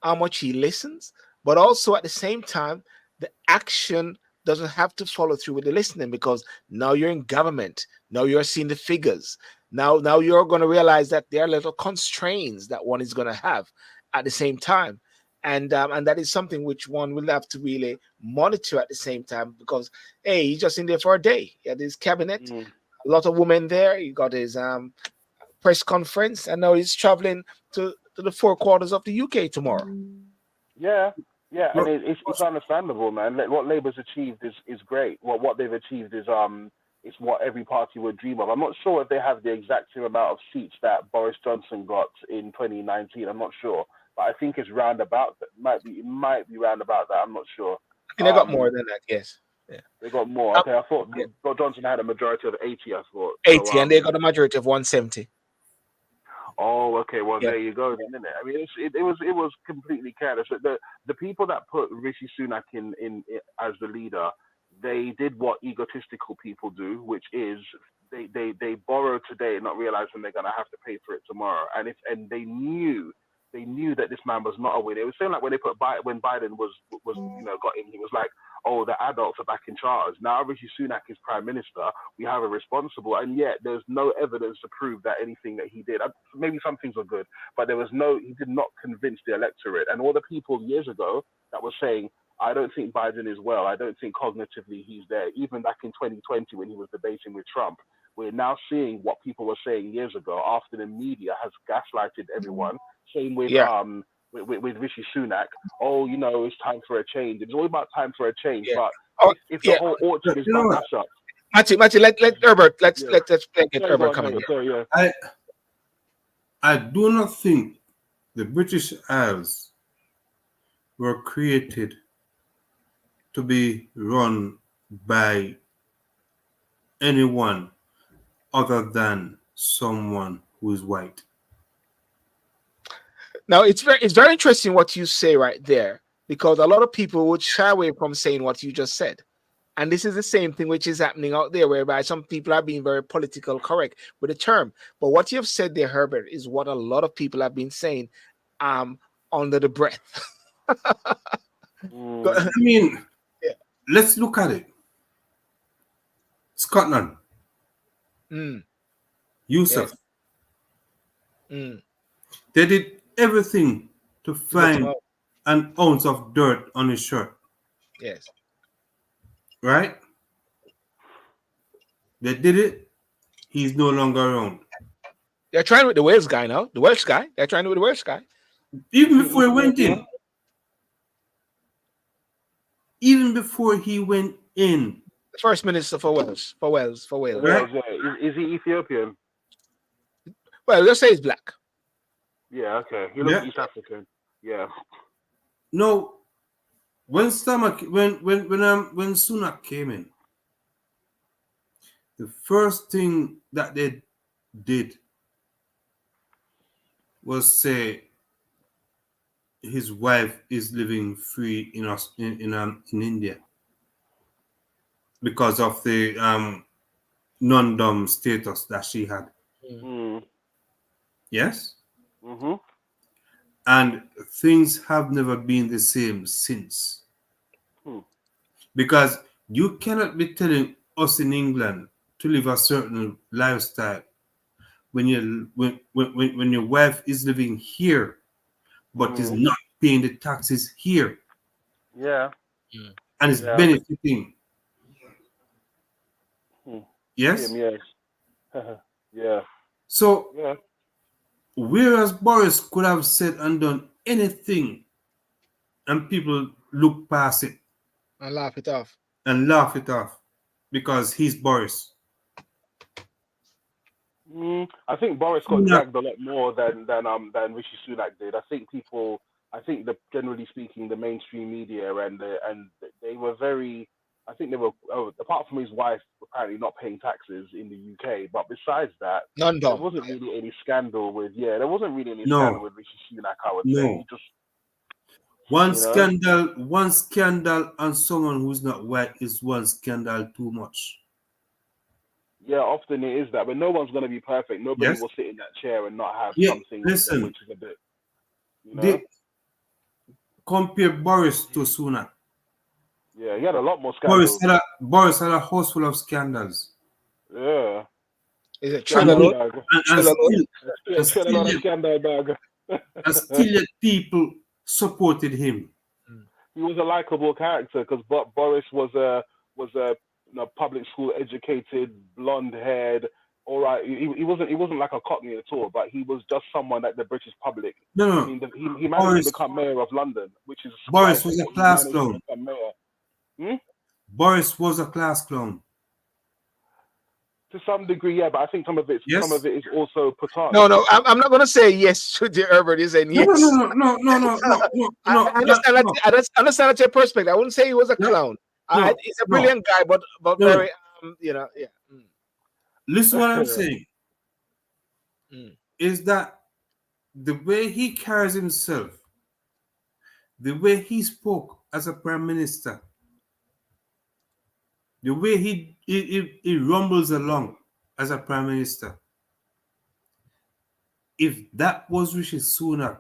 how much he listens, but also at the same time, the action doesn't have to follow through with the listening, because now you're in government. Now you're seeing the figures. Now you're going to realize that there are little constraints that one is going to have at the same time. And that is something which one will have to really monitor at the same time, because hey, he's just in there for a day. He had his cabinet, Mm. a lot of women there. He got his press conference, and now he's traveling to the four quarters of the UK tomorrow. Yeah, and look, it's understandable, man. What Labour's achieved is great. What they've achieved is it's what every party would dream of. I'm not sure if they have the exact same amount of seats that Boris Johnson got in 2019. I'm not sure, but I think it's roundabout. It might be roundabout that. I'm not sure. And they got more than that, yes. Yeah, They got more. Okay, I thought yeah. Johnson had a majority of 80. I thought 80, so, and they got a majority of 170. Oh, okay. Well, Yeah. there you go, then, isn't it? I mean, it was completely careless. The people that put Rishi Sunak in as the leader, they did what egotistical people do, which is they borrow today, not realizing they're gonna have to pay for it tomorrow. And they knew that this man was not a winner. It was saying like when when Biden was got in, he was like, oh, the adults are back in charge. Now Rishi Sunak is prime minister. We have a responsible, and yet there's no evidence to prove that anything that he did. Maybe some things were good, but he did not convince the electorate. And all the people years ago that were saying, I don't think Biden is well. I don't think cognitively he's there. Even back in 2020 when he was debating with Trump, we're now seeing what people were saying years ago after the media has gaslighted everyone. Same with with Rishi Sunak. Oh, it's time for a change. It's all about time for a change. Yeah. But if the whole orchard is done mash up. Matthew, let Herbert, let's get Sorry, Herbert coming. sorry, yeah. I do not think the British Isles were created to be run by anyone other than someone who is white. Now it's very interesting what you say right there, because a lot of people would shy away from saying what you just said. And this is the same thing which is happening out there, whereby some people are being very political correct with the term. But what you have said there, Herbert, is what a lot of people have been saying under the breath. I mean, let's look at it. Scotland. Yusuf. Yes. They did everything to find an ounce of dirt on his shirt. Yes. Right? They did it. He's no longer around. They're trying with the Wales guy now. The Welsh guy. They're trying with the Welsh guy. Even before he went in. Even before he went in. The first minister for Wales. For Wales. Right. Wales, yeah. Is he Ethiopian? Well, let's say he's black. Yeah, okay. He looks Yeah. East African. Yeah. No, when Sunak came in, the first thing that they did was say his wife is living free in India because of the non-dom status that she had. Mm. Yes, Mhm. and things have never been the same since. Hmm. Because you cannot be telling us in England to live a certain lifestyle when when your wife is living here but is not paying the taxes here Yeah. and is Yeah. benefiting. Hmm. Yes? Yes. Yeah. So Yeah. whereas Boris could have said and done anything and people look past it And laugh it off. and laugh it off because he's Boris. I think Boris got Sunak, dragged a lot more than Rishi Sunak did. I think the generally speaking, the mainstream media and they were very. I think they were apart from his wife apparently not paying taxes in the UK, but besides that, None there done. wasn't really any scandal with there wasn't really any scandal no, with Rishi Sunak. I would say no. he just One you know scandal on someone who's not white is one scandal too much. yeah often it is that, but no one's gonna be perfect. Nobody Yes? will sit in that chair and not have Yeah, something with them, listen, which is a bit you know they compare Boris to Sunak. yeah he had a lot more scandals. Boris had a house full of scandals. Yeah. Is it And, Trello? pe- Scandal bag. and Trello? still and Still a lot still of yet, scandal bag. yet people supported him. He was a likable character because Boris was a public school educated, blonde haired. All right, he wasn't like a cockney at all, but he was just someone that the British public. No, I no. mean, he managed to Boris become mayor of London, which is Boris surprising was a that he class managed to clown. become mayor. Hmm? Boris was a class clown. To some degree, yeah, but I think some of Yes? it is also put on. No, no. I'm not going to say yes to the Herbert. He's saying No, no, no, yes. no, no, no, no, no, no, I no, understand that. no, I understand that your perspective. I wouldn't say he was a no, clown. no, He's a no, brilliant guy, but no. very yeah. Listen what I'm saying Mm. is that the way he carries himself, the way he spoke as a prime minister, the way he rumbles along as a prime minister. If that was Rishi Sunak,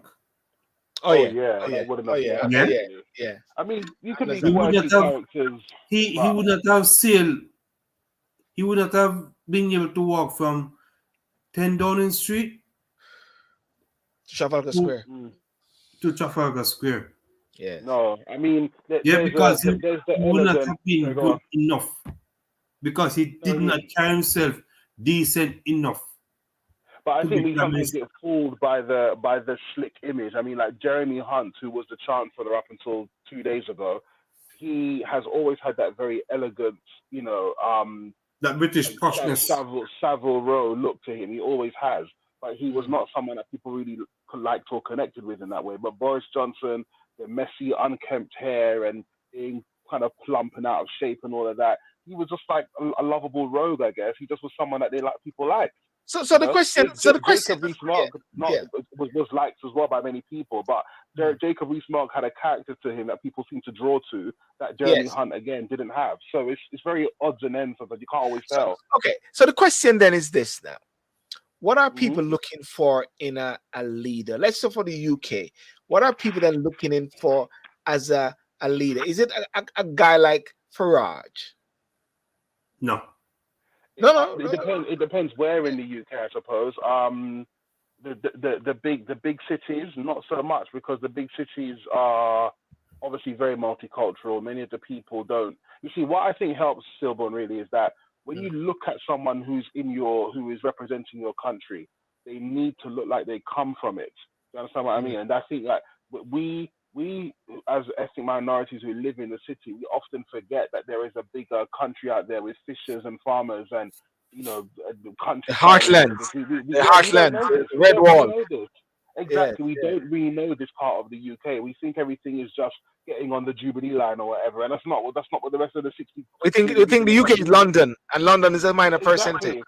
Oh Oh yeah. yeah, Oh yeah. that wouldn't Oh have. yeah. Yeah, Oh yeah, yeah. definitely. Yeah. I mean, you could be he Understand. would not quirky have characters, he but would not have sailed. He would not have been able to walk from 10 Downing Street Trafalgar to, Square. to Trafalgar Square. Yes. no, I mean, Yeah, because there's the he would not elegant. have been Sorry, go good on. enough because he did not carry himself decent enough But I to think be we prime sometimes minister. get fooled by the slick image. I mean, like Jeremy Hunt, who was the Chancellor up until 2 days ago, he has always had that very elegant, That British poshness. Savile Row look to him. He always has. But he was not someone that people really liked or connected with in that way. But Boris Johnson, the messy, unkempt hair and being kind of plump and out of shape and all of that, he was just like a lovable rogue, I guess. He just was someone that people liked. So You the know, question. So the question. Jacob Rees-Mogg Yeah. was liked as well by many people, but Jacob Rees-Mogg had a character to him that people seem to draw to that Jeremy Yes. Hunt again didn't have. So it's very odds and ends of it. You can't always So tell. okay. So the question then is this now. What are people Mhm. looking for in a leader? Let's say for the UK. What are people then looking in for as a leader? Is it a guy like Farage? No. No. It depends. It depends where in the UK, I suppose. The big cities, not so much because the big cities are obviously very multicultural. Many of the people don't. You see, what I think helps Silborn really is that when you look at someone who is representing your country, they need to look like they come from it. Do you understand what I mean? And I think like we we, as ethnic minorities who live in the city, we often forget that there is a bigger country out there with fishers and farmers and the The countryside and all of heartlands, this. the Yeah, we don't heartlands, know the this. We red don't really wall. know this. Yes, Exactly, we yes. don't really know this part of the UK. We think everything is just getting on the Jubilee line or whatever, and that's not what the rest of the 60 We think the million UK is population. London, and London is a minor percentage.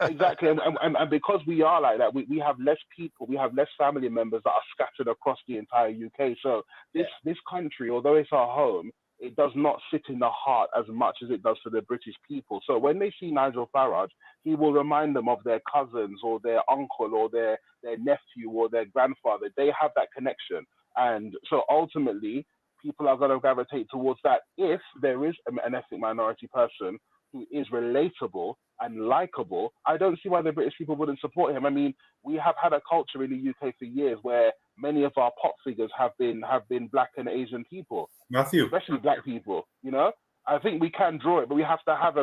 Exactly. Exactly. And because we are like that, we have less people, we have less family members that are scattered across the entire UK. So Yeah. this country, although it's our home, it does not sit in the heart as much as it does for the British people. So when they see Nigel Farage, he will remind them of their cousins or their uncle or their nephew or their grandfather. They have that connection. And so ultimately, people are going to gravitate towards that if there is an ethnic minority person who is relatable and likable. I don't see why the British people wouldn't support him. I mean, we have had a culture in the UK for years where many of our pop figures have been black and Asian people, Matthew. especially black people. I think we can draw it, but we have to have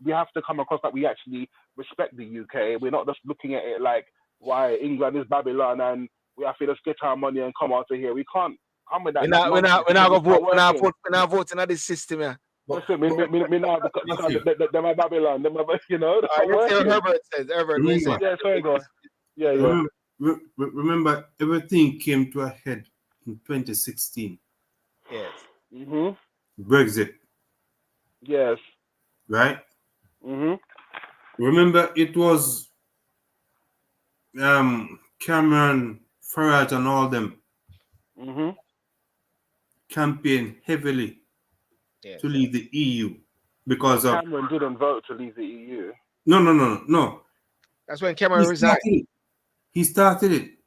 we have to come across that we actually respect the UK. We're not just looking at it like why England is Babylon and we have to just get our money and come out of here. We can't come with We're that not, we're nonsense not, we're because not gonna it's not vote. working. We're not voting on this system, yeah. Listen, me now because Matthew, them are Babylon, them are, that's not Let's see what working. Herbert says. Herbert, we say. remember, Yeah, sorry, go on. Yeah. remember, everything came to a head in 2016. Yes. Brexit, Yes. right? Mhm. Remember, it was Cameron, Farage, and all them Mhm. campaign heavily Yes. to leave the EU because of Cameron didn't vote to leave the EU. no. That's when He Cameron resigned. started it. He started it.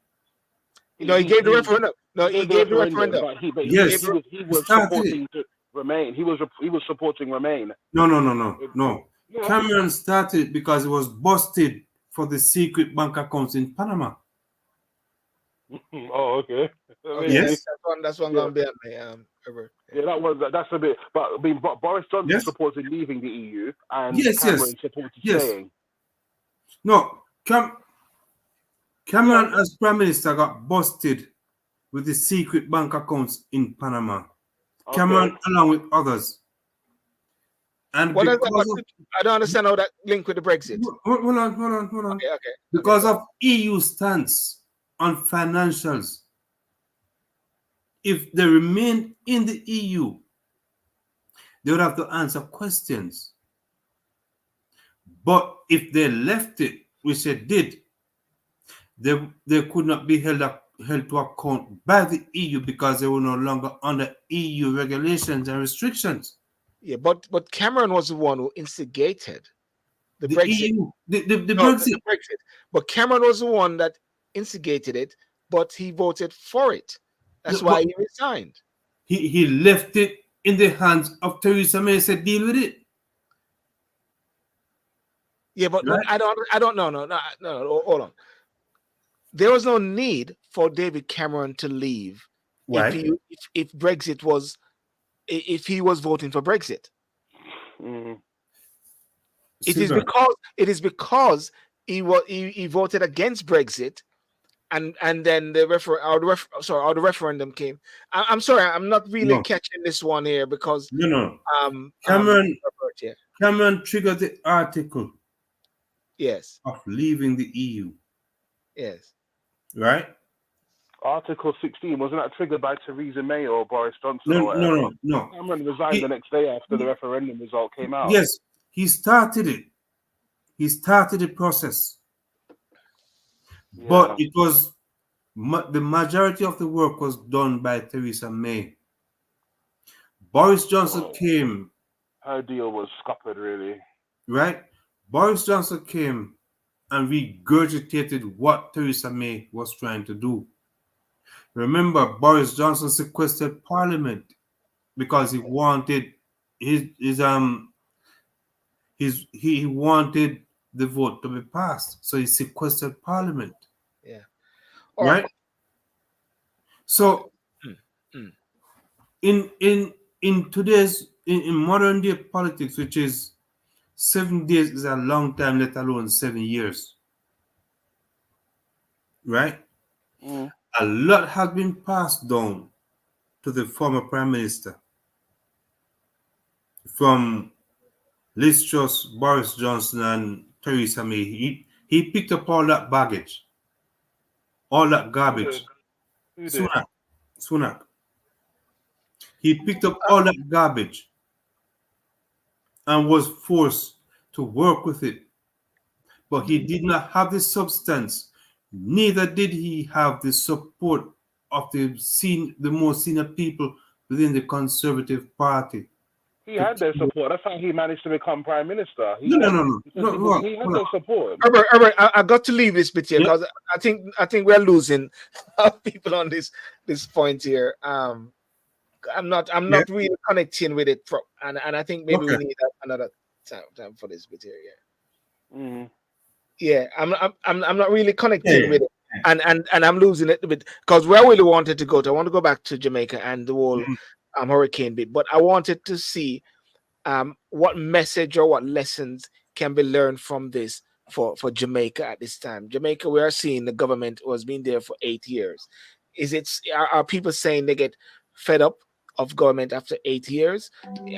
He gave the referendum. No, He he gave the gave the referendum, referendum. but he Yes, he he was started it. supporting to Remain. He was supporting Remain. No. Yeah. Cameron started it because he was busted for the secret bank accounts in Panama. Oh, okay. Okay, Yes. that's one Yeah. gonna be on me, Herbert. Yeah, that's a bit. But I mean, Boris Johnson Yes. supported leaving the EU, and Yes, Cameron supported yes. staying. No, Cameron Yeah. as Prime Minister got busted with the secret bank accounts in Panama. Okay. Cameron along with others. And What does because that? I don't understand how that link with the Brexit. hold on. Okay. Because of EU stance on financials, if they remain in the EU, they would have to answer questions. But if they left it, which they did, they could not be held to account by the EU because they were no longer under EU regulations and restrictions. Yeah, but Cameron was the one who instigated the The Brexit. EU, the No, Brexit. the Brexit. But Cameron was the one that instigated it, but he voted for it. That's why he resigned. He left it in the hands of Theresa May and said, deal with it. Yeah, but Right? I don't know. No, hold on. There was no need for David Cameron to leave Why? if Brexit was if he was voting for Brexit. Mhm. It is because he voted against Brexit, and then the referendum came. I'm sorry, I'm not really catching this one here because Cameron triggered the article yes of leaving the EU, yes right? Article 16 wasn't that triggered by Theresa May or Boris Johnson or whatever? No. Cameron resigned the next day after the referendum result came out. Yes, he started it. He started the process, but it was the majority of the work was done by Theresa May. Boris Johnson came. Her deal was scuppered, really. Right? Boris Johnson came and regurgitated what Theresa May was trying to do. Remember, Boris Johnson sequestered Parliament because he wanted he wanted the vote to be passed, so he sequestered Parliament. Yeah. Right. So, in today's in modern day politics, which is 7 days is a long time, let alone 7 years. Right? Mm. A lot has been passed down to the former Prime Minister, from Liz Truss, Boris Johnson, and Theresa May. He picked up all that baggage, all that Who did? garbage. Who did? Sunak. He picked up all that garbage and was forced to work with it. But he did not have the substance. Neither did he have the support of the more senior people within the Conservative Party. He had their support. That's how he managed to become prime minister. He No. he had their support. Herbert, I got to leave this bit here Yeah. because I think we're losing people on this point here. I'm not really connecting with it, and I think maybe we need another time for this bit here. Yeah. Mm. Yeah, I'm not really connecting with it, and I'm losing it a bit because where I really wanted to go to, I want to go back to Jamaica and the whole hurricane bit, but I wanted to see what message or what lessons can be learned from this for Jamaica at this time. Jamaica, we are seeing the government was been there for 8 years. Are people saying they get fed up of government after 8 years?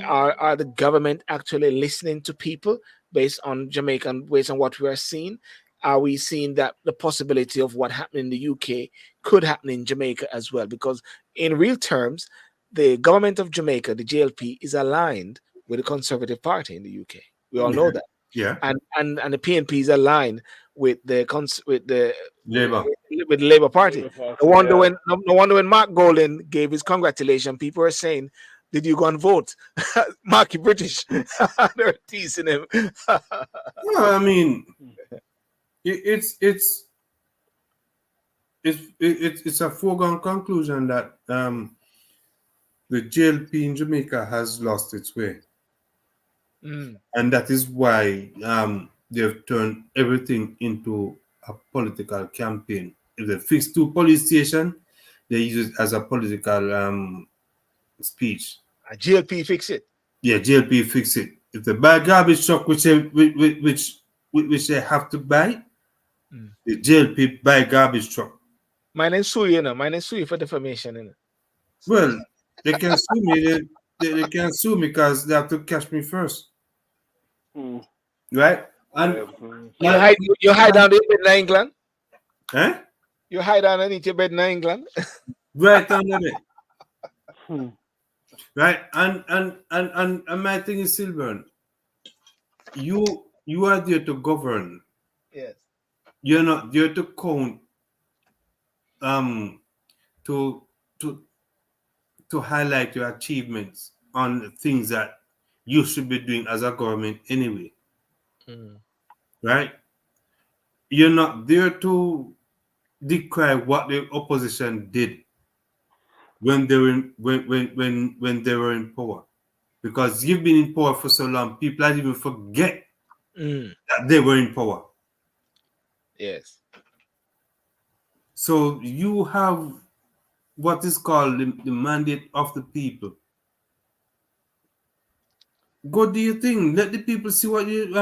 Are the government actually listening to people based on Jamaica and based on what we are seeing? Are we seeing that the possibility of what happened in the UK could happen in Jamaica as well? Because in real terms, the government of Jamaica, the JLP, is aligned with the Conservative Party in the UK. We all know that. Yeah. And the PNP is aligned with the Labour. with the Labour Party. Labour Party, No wonder when Mark Golding gave his congratulations, people were saying, "Did you go and vote?" Marky British. They're teasing him. No, I mean, it's a foregone conclusion that the JLP in Jamaica has lost its way. And that is why they've turned everything into a political campaign. If they fix 2 police stations, they use it as a political speech. A JLP fix it. Yeah, JLP fix it. If they buy garbage truck, which they have to buy, the JLP buy garbage truck. Mine and sue you, know. Mine and sue you for defamation, you know. Well, they can sue me. They can sue me because they have to catch me first. Right? And you hide down the bed in England? Eh? You hide underneath your bed in England? Right under it. Right? And my thing is, Silver, you are there to govern. Yes. You're not there to count to highlight your achievements on things that you should be doing as a government anyway. Right? You're not there to decry what the opposition did when they were when they were in power, because you've been in power for so long, people might even forget that they were in power. Yes. So you have what is called the mandate of the people. Go do your thing. Let the people see what you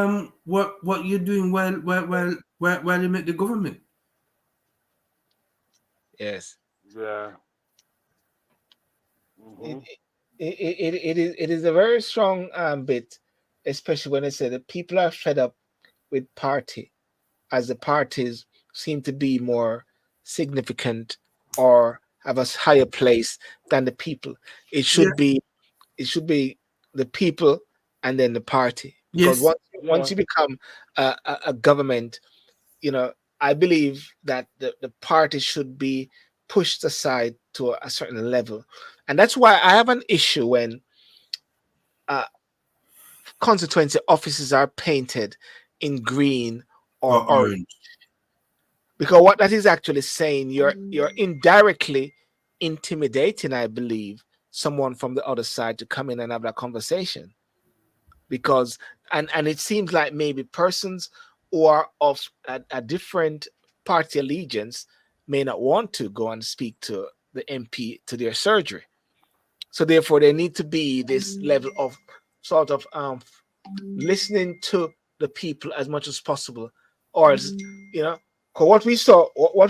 what you're doing while you make the government. Yes. Yeah. It is a very strong bit, especially when they say that people are fed up with party, as the parties seem to be more significant or have a higher place than the people. It should be the people and then the party. Because once you become a government, I believe that the party should be pushed aside to a certain level. And that's why I have an issue when constituency offices are painted in green or orange. Because what that is actually saying, you're indirectly intimidating, I believe, someone from the other side to come in and have that conversation. Because and it seems like maybe persons who are of a different party allegiance may not want to go and speak to the MP to their surgery. So therefore, there need to be this level of sort of listening to the people as much as possible, or because what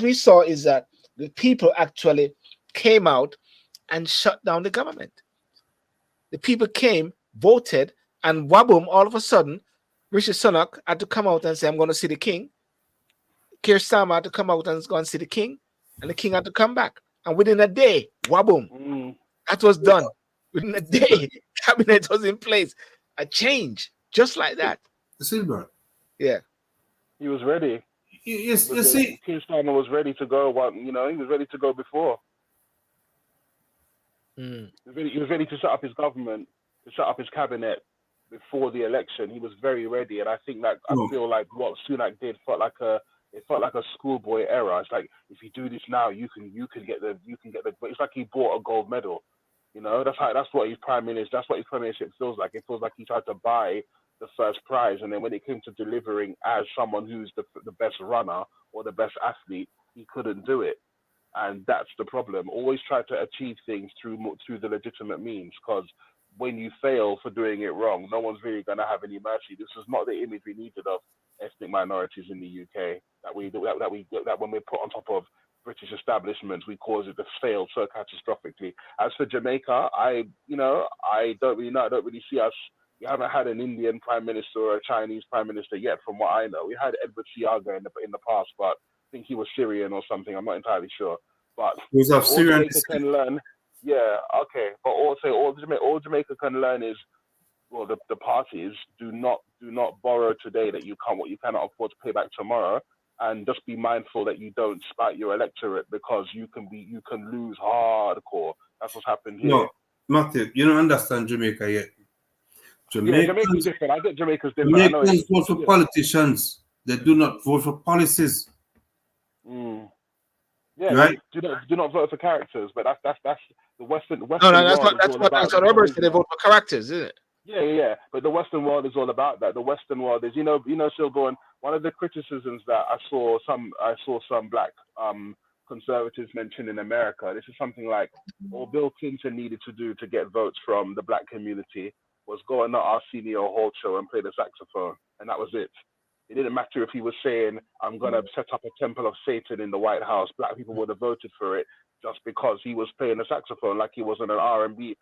we saw is that the people actually came out and shut down the government. The people came, voted, and waboom, all of a sudden, Richard Sunak had to come out and say, I'm going to see the king. Keir Starmer had to come out and go and see the king, and the king had to come back. And within a day, waboom, that was done. Within a day, cabinet was in place. A change, just like that. Silver. Yeah. He was ready. You see, Keir Starmer was ready to go. He was ready to go before. He was ready to set up his government, to set up his cabinet before the election. He was very ready, and I think that I feel like what Sunak did felt like a schoolboy error. It's like, if you do this now, you can get the. But it's like he bought a gold medal. That's what his prime minister. That's what his premiership feels like. It feels like he tried to buy the first prize, and then when it came to delivering as someone who's the best runner or the best athlete, he couldn't do it. And that's the problem. Always try to achieve things through the legitimate means, because when you fail for doing it wrong, no one's really going to have any mercy. This is not the image we needed of ethnic minorities in the UK. That when we're put on top of British establishments, we cause it to fail so catastrophically. As for Jamaica, I don't really know. I don't really see us. We haven't had an Indian prime minister or a Chinese prime minister yet, from what I know. We had Edward Siaga in the past, but I think he was Syrian or something. I'm not entirely sure. But he was of Syrian. Jamaica can learn. Yeah, okay. But also, all Jamaica can learn is, well, the parties do not borrow today that you cannot afford to pay back tomorrow, and just be mindful that you don't spite your electorate, because you can lose hardcore. That's what's happened here. No, Matthew, you don't understand Jamaica yet. Jamaica's different. I get Jamaica's different. Jamaicans vote for politicians. They do not vote for policies. Yeah, right. Do not vote for characters, but that's the Western No, world. that's what Robert said. They vote for characters, isn't it? Yeah. But the Western world is all about that. The Western world is, still going. One of the criticisms that I saw some black conservatives mention in America. This is something like, all Bill Clinton needed to do to get votes from the black community was go on the Arsenio Hall show and play the saxophone, and that was it. It didn't matter if he was saying, I'm going to set up a temple of Satan in the White House. Black people would have voted for it just because he was playing the saxophone like he was on an R&B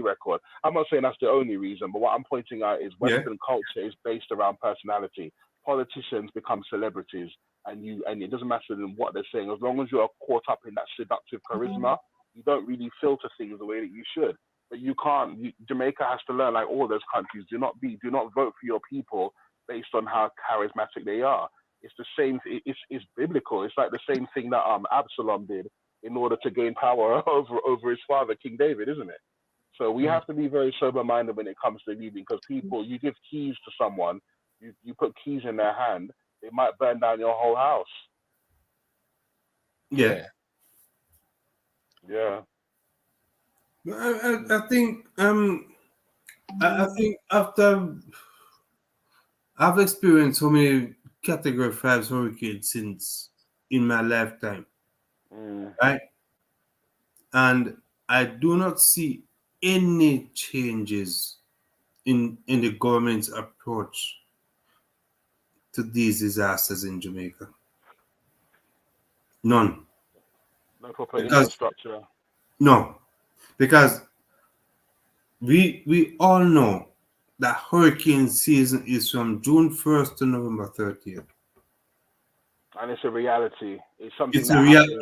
record. I'm not saying that's the only reason, but what I'm pointing out is Western culture is based around personality. Politicians become celebrities, and it doesn't matter what they're saying. As long as you're caught up in that seductive charisma, you don't really filter things the way that you should. But you can't. Jamaica has to learn, like all those countries, do not vote for your people based on how charismatic they are. It's the same. It's biblical. It's like the same thing that Absalom did in order to gain power over his father, King David, isn't it? So we have to be very sober-minded when it comes to leading, because people, you give keys to someone, you put keys in their hand, they might burn down your whole house. Yeah. I think after I've experienced so many Category 5 hurricanes since in my lifetime, right? And I do not see any changes in the government's approach to these disasters in Jamaica. None. No proper infrastructure. No, because we all know that hurricane season is from June 1st to November 30th. And it's a reality. It's something It's a reality.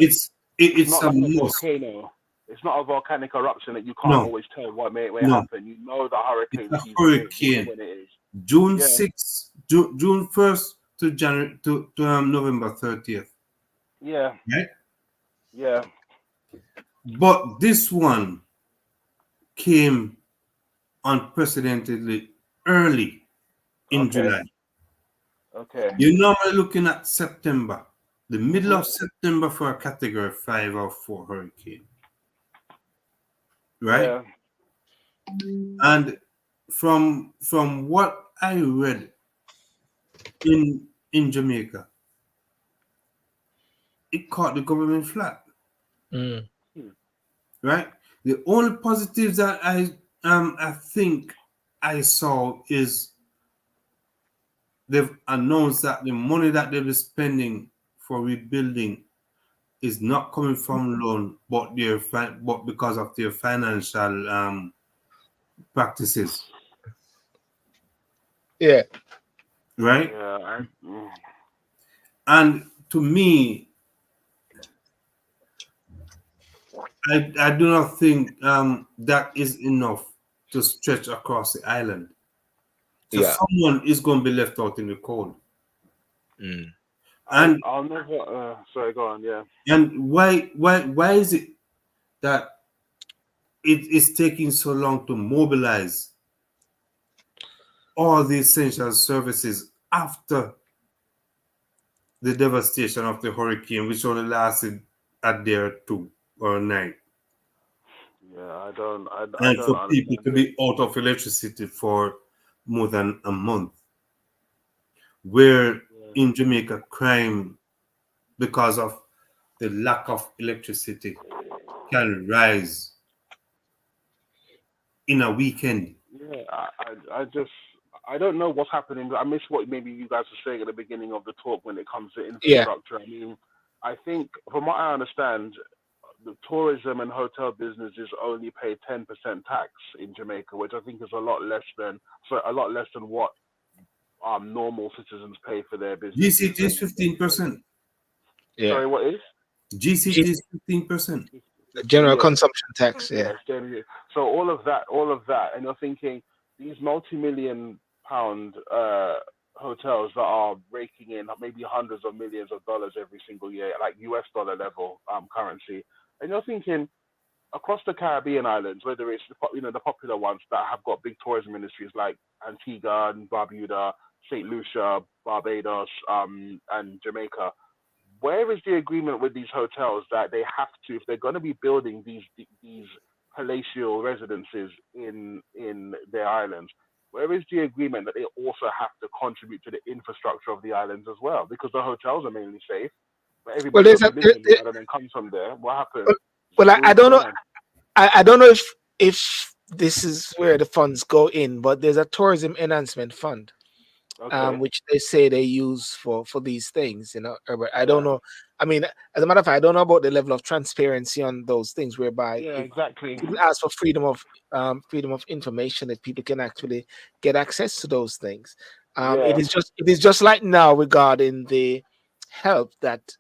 It's not like a volcano. It's not a volcanic eruption that you can't always tell what may happen. You know the hurricane season. Hurricane. When it is. June 6th, June 1st to January to November 30th. Yeah. Right? Yeah. But this one came unprecedentedly early in July. Okay. You're normally looking at September, the middle of September for a Category 5 or 4 hurricane. Right? Yeah. And from what I read in Jamaica, it caught the government flat. Right? The only positives that I think I saw is they've announced that the money that they'll be spending for rebuilding is not coming from loan, but but because of their financial practices, Yeah. right? Yeah. And to me, I do not think that is enough to stretch across the island. So Yeah. someone is going to be left out in the cold. Mm. And I'll never. Sorry, go on. Yeah. why is it that it is taking so long to mobilize all the essential services after the devastation of the hurricane, which only lasted a day or two or a night, Yeah. I and don't for people understand to it. be out of electricity for more than a month, where Yeah. in Jamaica crime because of the lack of electricity can rise in a weekend. Yeah. I just. I don't know what's happening. I miss what maybe you guys were saying at the beginning of the talk when it comes to Yeah. infrastructure. I mean, I think from what I understand, the tourism and hotel businesses only pay 10% tax in Jamaica, which I think is a lot less than what normal citizens pay for their businesses. GCT is 15%. Yeah. Sorry, what is? G- GCT is 15%. General Yeah, consumption tax. yeah, Yeah. it's generally. So all of that, and you're thinking these multi-million pound hotels that are raking in maybe hundreds of millions of dollars every single year, like US dollar level currency, and you're thinking across the Caribbean islands, whether it's the popular ones that have got big tourism industries like Antigua and Barbuda, Saint Lucia, Barbados, and Jamaica. Where is the agreement with these hotels that they have to, if they're going to be building these palatial residences in their islands? Where is the agreement that they also have to contribute to the infrastructure of the islands as well? Because the hotels are mainly safe, but Well, everybody there's else a who lives on the island and comes from there, what happens? well, I Zero don't know. time. I don't know if this is where the funds go in, but there's a tourism enhancement fund, Okay. which they say they use for these things. But I don't Yeah. know. I mean, as a matter of fact, I don't know about the level of transparency on those things, whereby Yeah, if exactly. people ask for freedom of information, that people can actually get access to those things. Yeah. It is just like now regarding the help that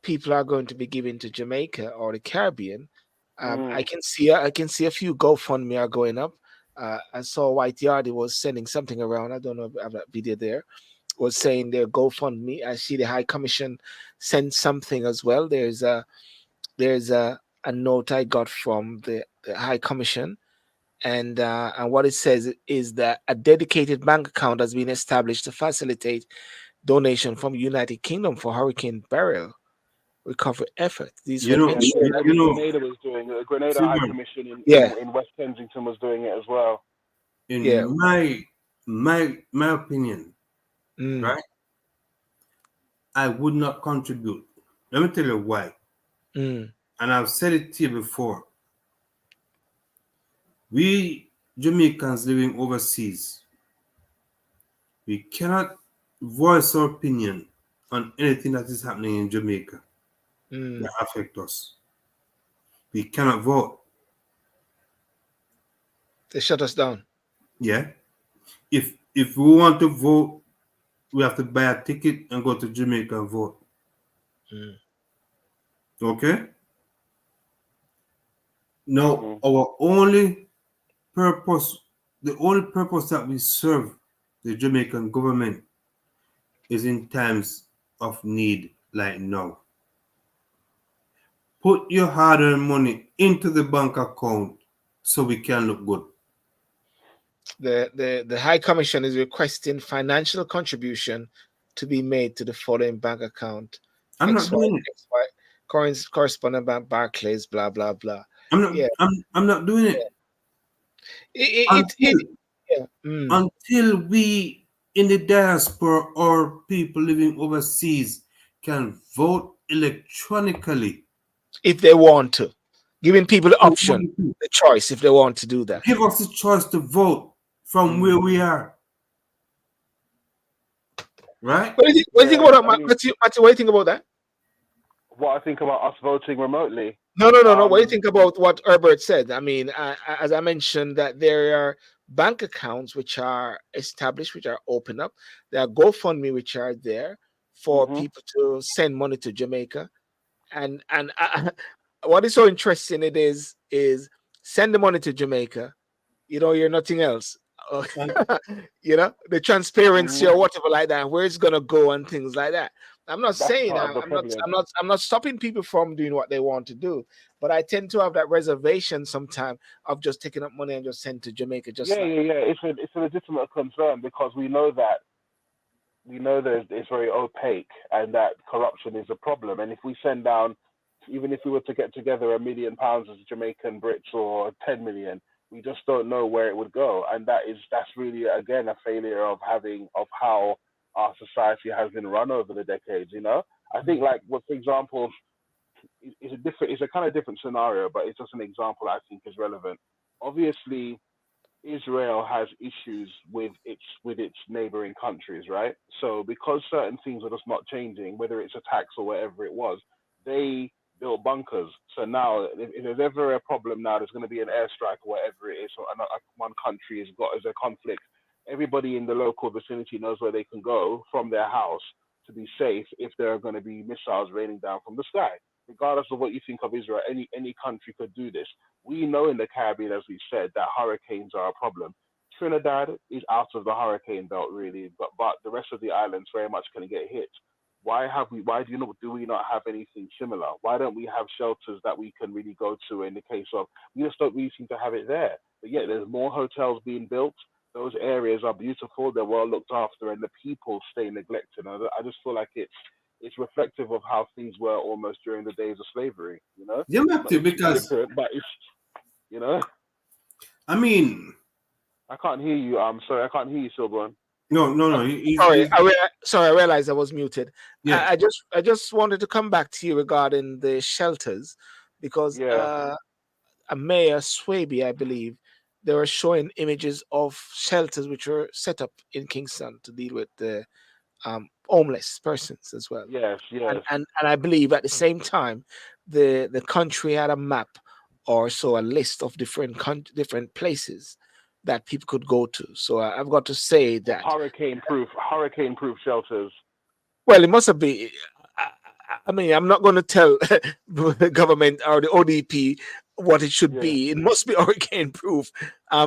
people are going to be giving to Jamaica or the Caribbean. Mm. I can see a few GoFundMe are going up. I saw White Yardy was sending something around. I don't know if I have that video there. Was saying their GoFundMe. I see the High Commission sent something as well. There's a note I got from the High Commission, and what it says is that a dedicated bank account has been established to facilitate donation from United Kingdom for Hurricane Beryl recovery effort. These You will know, ensure you, that. you know, Grenada was doing it. Grenada High Simon, Commission Yeah, in West Kensington was doing it as well. yeah. in my opinion, Mm, right? I would not contribute. Let me tell you why. mm. And I've said it to you before. We Jamaicans living overseas, we cannot voice our opinion on anything that is happening in Jamaica that Mm. affect us. We cannot vote. They shut us down. Yeah. If we want to vote, we have to buy a ticket and go to Jamaica and vote. Mm. Okay? Now, Mm. our only purpose, the only purpose that we serve the Jamaican government is in times of need like now. Put your hard-earned money into the bank account so we can look good. The High Commission is requesting financial contribution to be made to the following bank account: I'm not XY doing it. correspondent bank Barclays, blah blah blah. I'm not. Yeah, I'm not doing yeah. it It until yeah. Mm. until we in the diaspora or people living overseas can vote electronically. If they want to, giving people the option, the choice, if they want to do that. Give us the choice to vote from Mm. where we are, right? What do you think Yeah, about that, I mean, Matthew? Matthew, what do you think about that? What I think about us voting remotely. No, no, no, no. What do you Um, think about what Herbert said? I mean, as I mentioned, that there are bank accounts which are established, which are open up. There are GoFundMe which are there for mhm. people to send money to Jamaica. And what is so interesting it is send the money to Jamaica. You know, you're nothing else. Uh, And you know, the transparency Mhm. or whatever like that, where it's gonna go and things like that. I'm not That's saying part of the problem. I'm not stopping people from doing what they want to do, but I tend to have that reservation sometimes of just taking up money and just send to Jamaica, just Yeah, like yeah, yeah. It's a legitimate concern because we know that it's very opaque and that corruption is a problem. And if we send down, even if we were to get together £1 million as Jamaican Brits or 10 million, we just don't know where it would go. And that's really again a failure of how our society has been run over the decades. I think like what for example it's a kind of different scenario, but it's just an example I think is relevant. Obviously, Israel has issues with its neighboring countries, right? So because certain things are just not changing, whether it's a tax or whatever it was, they built bunkers. So now, if there's ever a problem, now there's going to be an airstrike or whatever it is, or one country has a conflict. Everybody in the local vicinity knows where they can go from their house to be safe if there are going to be missiles raining down from the sky. Regardless of what you think of Israel, any country could do this. We know in the Caribbean, as we said, that hurricanes are a problem. Trinidad is out of the hurricane belt, really, but the rest of the islands very much can get hit. Why do we not have anything similar? Why don't we have shelters that we can really go to in the case of we just don't really seem to have it there? But yet there's more hotels being built. Those areas are beautiful, they're well looked after, and the people stay neglected. And I just feel like it's reflective of how things were almost during the days of slavery. yeah, Matthew, It's because different, but it's you know. I mean, I can't hear you. I'm sorry, I can't hear you, Silburn. no, no, no. sorry, sorry, I realized I was muted. Yeah, I just wanted to come back to you regarding the shelters because Yeah. a mayor Swaby, I believe, they were showing images of shelters which were set up in Kingston to deal with the homeless persons as well. Yes. Yes. And I believe at the same time, the country had a map or so a list of different places that people could go to. So I've got to say Of that hurricane proof shelters. well, it must have been. I, I mean, I'm not going to tell the government or the ODP what it should Yeah. be. It must be hurricane proof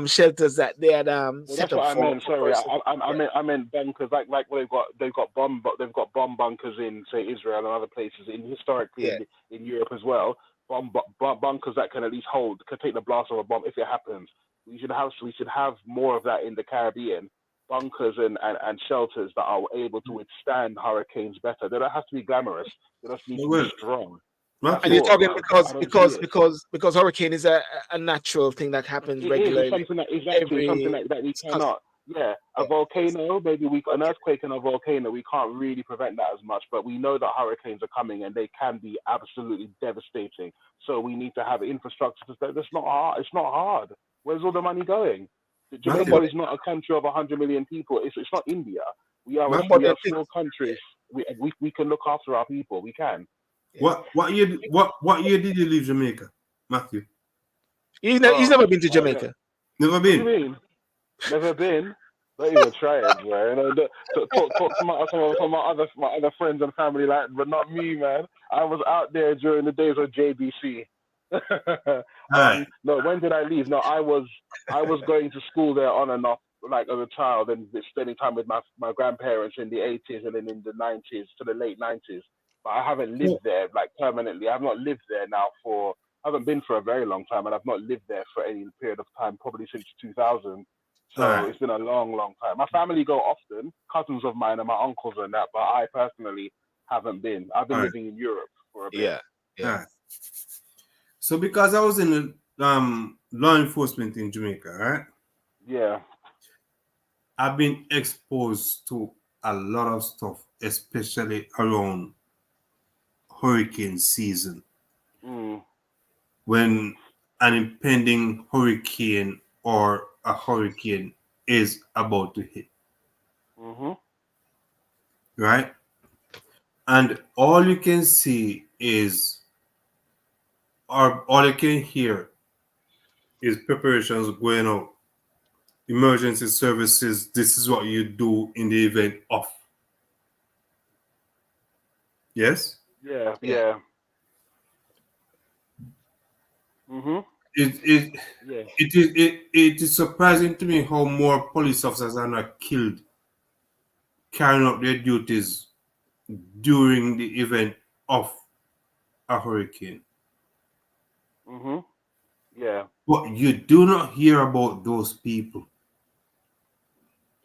shelters that they had Well, set that's up what I meant. for Sorry, persons. I Yeah, meant bunkers. Like what they've got bomb bunkers in say Israel and other places in historically yeah. in Europe as well. Bunkers that can at least can take the blast of a bomb if it happens. We should have more of that in the Caribbean. Bunkers and shelters that are able to withstand hurricanes better. They don't have to be glamorous. They just need to be well, strong. That's And you're Matthew, all. talking But I because don't see it. hurricane is a natural thing that happens It is. It's regularly something that exactly. It's something every. that we It's cons- cannot. Yeah, a yeah, volcano. Maybe an earthquake and a volcano. We can't really prevent that as much, but we know that hurricanes are coming and they can be absolutely devastating. So we need to have infrastructure. That's not hard. It's not hard. Where's all the money going? no, Matthew, Jamaica is not a country of 100 million people. It's not India. We are a, no, Matthew. but we the are thing, small countries. We can look after our people. We can. yeah. What year did you leave Jamaica, Matthew? He's Oh, never been to yeah. Jamaica. Never What do you been. mean? Never been. Don't even try it, bro. Talk to some of my other friends and family, like, but not me, man. I was out there during the days of JBC. All right. No, when did I leave? No, I was going to school there on and off, like as a child, and spending time with my grandparents in the 80s and then in the 90s to the late 90s. But I haven't lived there like permanently. I've not lived there now for. I haven't been for a very long time, and I've not lived there for any period of time, probably since 2000. All So right. it's been a long, long time. My family go often, cousins of mine and my uncles and that, but I personally haven't been. I've All been right. living in Europe for a bit. Yeah, All yeah. right. So because I was in the law enforcement in Jamaica, right? Yeah. I've been exposed to a lot of stuff, especially around hurricane season, Mm. when an impending hurricane or a hurricane is about to hit, Mhm. right? And all you can see is, or all you can hear is preparations going out. Emergency services, this is what you do in the event of. Yes? Yeah, Yeah. yeah. Mhm. It it Yeah. it is surprising to me how more police officers are not killed carrying out their duties during the event of a hurricane. Mhm. Yeah. But you do not hear about those people.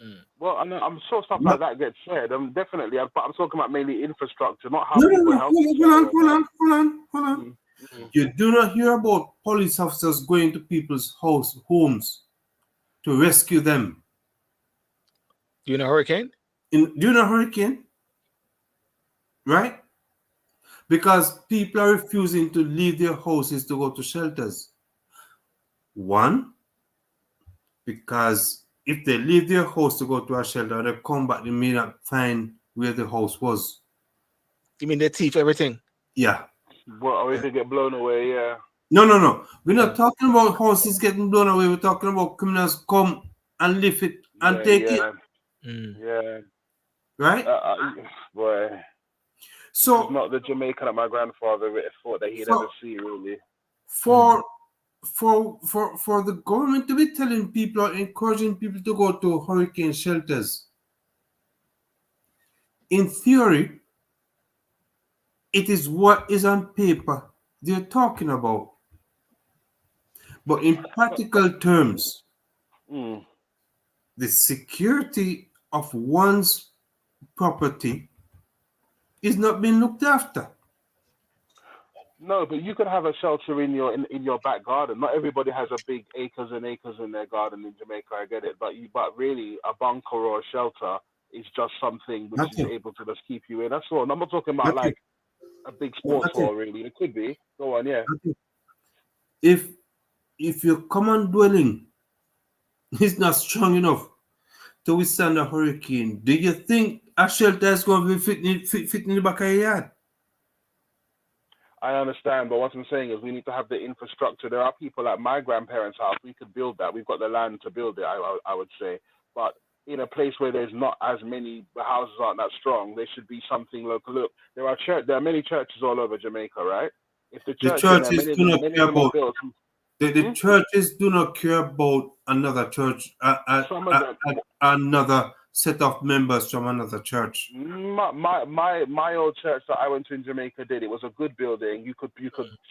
Mm. Well, I'm sure stuff No, like that gets said. Definitely, but I'm talking about mainly infrastructure, not how no, no, people no. help each Hold on, other and hold that. on, hold on, hold on. Mm. Mm. You do not hear about police officers going to people's homes to rescue them During a hurricane? during a hurricane, right? Because people are refusing to leave their houses to go to shelters. One, because if they leave their house to go to a shelter, they come back, they may not find where the house was. You mean they thief everything? Yeah. Well, or if they get blown away, yeah. No, no, no. We're Yeah. not talking about houses getting blown away. We're talking about criminals come and lift it and Yeah, take it, yeah, Mm. yeah. right? Boy, this is So, not the Jamaica that my grandfather thought that he'd ever for see, really. for for the government to be telling people or encouraging people to go to hurricane shelters, in theory, it is what is on paper they're talking about. But in practical terms, Mm. the security of one's property is not being looked after. No, but you could have a shelter in your back garden. Not everybody has a big acres and acres in their garden in Jamaica. I get it, but really a bunker or a shelter is just something which is Matthew, able to just keep you in. That's all. And I'm not talking about Matthew, like a big sports Matthew, hall. Really, it could be. Go on, yeah. Matthew. If your common dwelling is not strong enough to withstand a hurricane, do you think a shelter is going to be fit in the back of your yard? I understand, but what I'm saying is we need to have the infrastructure. There are people at my grandparents' house. We could build that. We've got the land to build it. I would say, but in a place where there's not as many, the houses aren't that strong. There should be something local. Look, there are many churches all over Jamaica, right? If the The church in there, churches do not many of care them are about built. the churches do not care about another church, Some of them, another set of members from another church. my old church that I went to in Jamaica did. It was a good building. You could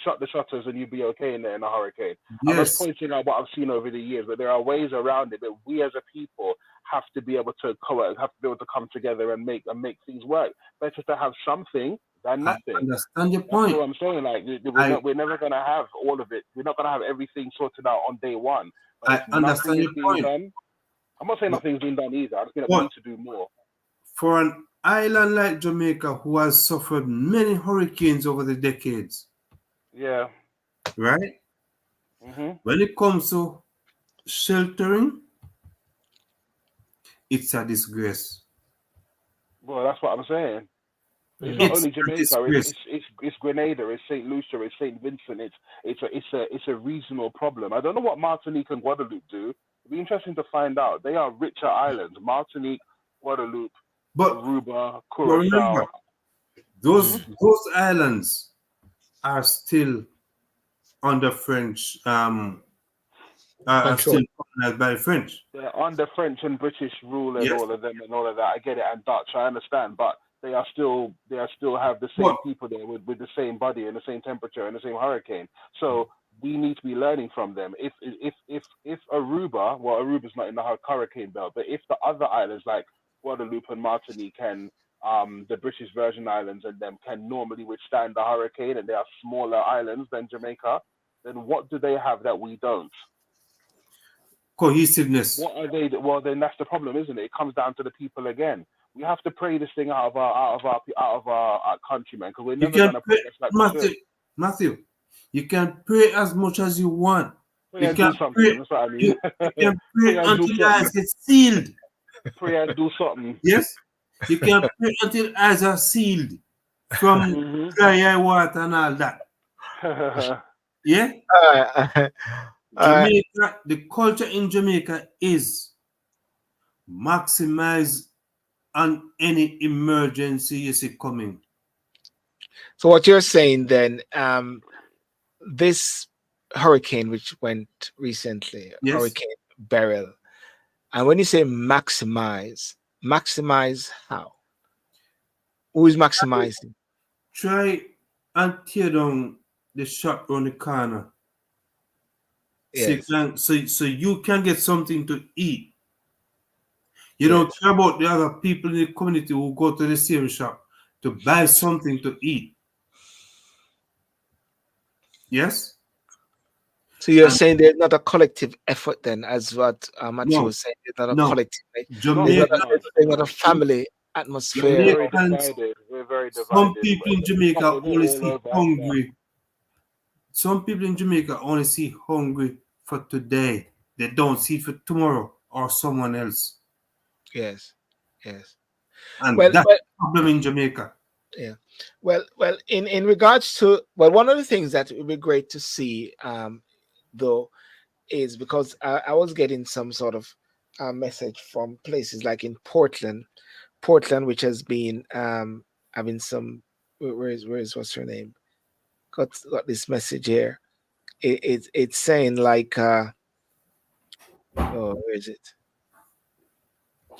shut the shutters and you'd be okay in there in a hurricane. I'm just Yes, pointing out what I've seen over the years, but there are ways around it that we as a people have to be able to have to be able to come together and make things work. Better to have something than I nothing. understand your That's point. all I'm saying. Like I we're never gonna have all of it. We're not gonna have everything sorted out on day one. But if I nothing understand is your being point. done, I'm not saying But, nothing's being done either. I'm just saying that we but need to do more. for an island like Jamaica, who has suffered many hurricanes over the decades, Yeah. right? Mhm. When it comes to sheltering, it's a disgrace. Well, that's what I'm saying. It's Mm. not It's only a Jamaica. disgrace. It's Grenada. It's Saint Lucia. It's Saint Vincent. It's a regional problem. I don't know what Martinique and Guadeloupe do. It'd be interesting to find out. They are richer islands. Martinique, Guadeloupe, But Aruba, but remember, Curacao. those Mhm. islands are still under French are still Control. colonized by the French. They're under French and British rule and Yes, all of them and all of that. I get it, and Dutch. I understand, but they are still have the but same people there with the same body and the same temperature and the same hurricane. So we need to be learning from them. If Aruba, well, Aruba's not in the hurricane belt, but if the other islands like Guadeloupe and Martinique can the British Virgin Islands and them can normally withstand the hurricane, and they are smaller islands than Jamaica, then what do they have that we don't? cohesiveness. What are they? Well, then that's the problem, isn't it? It comes down to the people again. We have to pray this thing out of our countrymen because we're You never can gonna pray, progress like we Matthew. should. Matthew, you can pray as much as you want. Pray You and can do something. pray. That's what I mean. You can pray Pray and do until your eyes something. get sealed. Pray and do something. Yes, you can pray until eyes are sealed. from Mhm. dry water and all that. Yeah, Uh, uh, Jamaica. The culture in Jamaica is maximize on any emergency you see coming. so what you're saying then, this hurricane which went recently, Yes, Hurricane Beryl, and when you say maximize, maximize how? Who is maximizing? try and tear down the shop on the corner Yes, so you can get something to eat. You don't yes. care about the other people in the community who go to the same shop to buy something to eat. Yes? So you're And saying there's not a collective effort then, as what Matthew no, was saying. There's not a no. collective. Right? Not There's not as a, Jamaica, much. there's not a family We're atmosphere. very Jamaicans, divided. We're very some divided. people in It's Jamaica happening only all see over Africa. hungry. Some people in Jamaica only see hungry for today. They don't see it for tomorrow or someone else. Yes, yes. And Well, that's well, the problem in Jamaica. yeah. Well. In regards to, well, one of the things that would be great to see, though, is because I was getting some sort of message from places like in Portland, which has been having some. Where is what's her name? Got this message here. It's saying like, oh, where is it?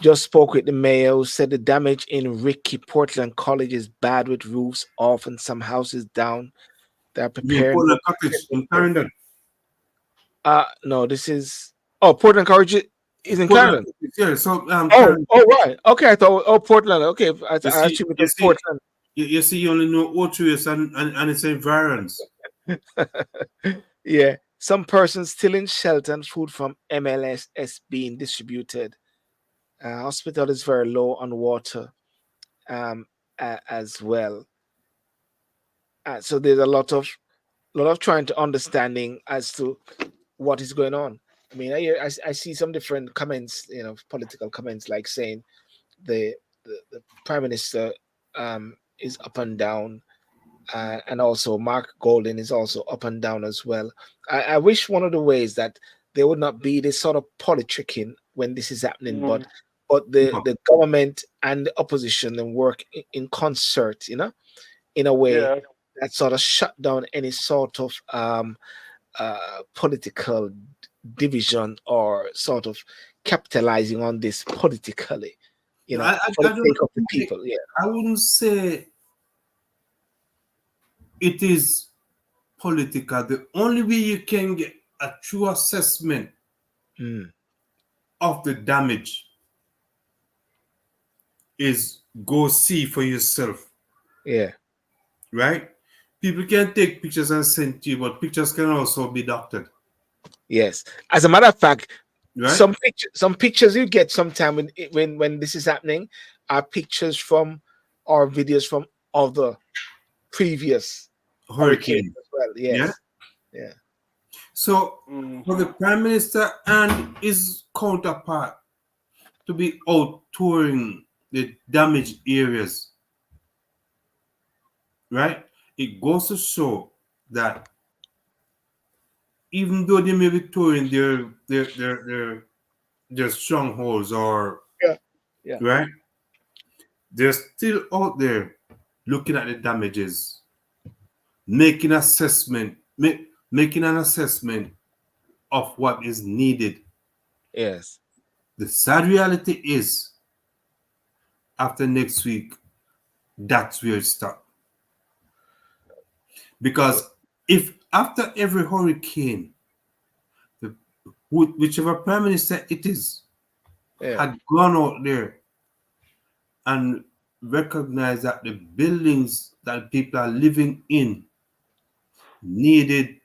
Just spoke with the mayor who said the damage in Ricky Portland College is bad with roofs off and some houses down. They're You preparing call a for cottage in for- Clarendon. no, this is, oh, Portland College is in Call a Clarendon. cottage, yeah. So Oh, Clarendon, oh, right. Okay, I thought, oh, Portland. Okay, you I see, assume it you was see, Portland. you only know Otrius and its environs. Yeah, some persons still in shelter and food from MLS being distributed. Hospital is very low on water um, as well. So there's a lot of trying to understanding as to what is going on. I mean, I see some different comments, political comments, like saying the prime minister is up and down, and also Mark Golden is also up and down as well. I wish one of the ways that there would not be this sort of politicking when this is happening, but Mm. the government and the opposition and work in concert, in a way Yeah. that sort of shut down any sort of political division or sort of capitalizing on this politically, for the I don't sake of the say, people. Yeah. I wouldn't say it is political. The only way you can get a true assessment Mm, of the damage is go see for yourself, yeah. right? People can take pictures and send to you, but pictures can also be doctored, Yes. As a matter of fact, right? some pictures you get sometime when this is happening are pictures from or videos from other previous hurricanes Hurricane, as well. yeah. Yes. Yeah. So Mm. for the prime minister and his counterpart to be out touring the damaged areas, right? It goes to show that even though they may be touring their strongholds or Yeah. Yeah. right, they're still out there looking at the damages, making assessment, making an assessment of what is needed. Yes. The sad reality is, after next week, that's where it stops. Because if after every hurricane, the, whichever prime minister it is Yeah. had gone out there and recognized that the buildings that people are living in needed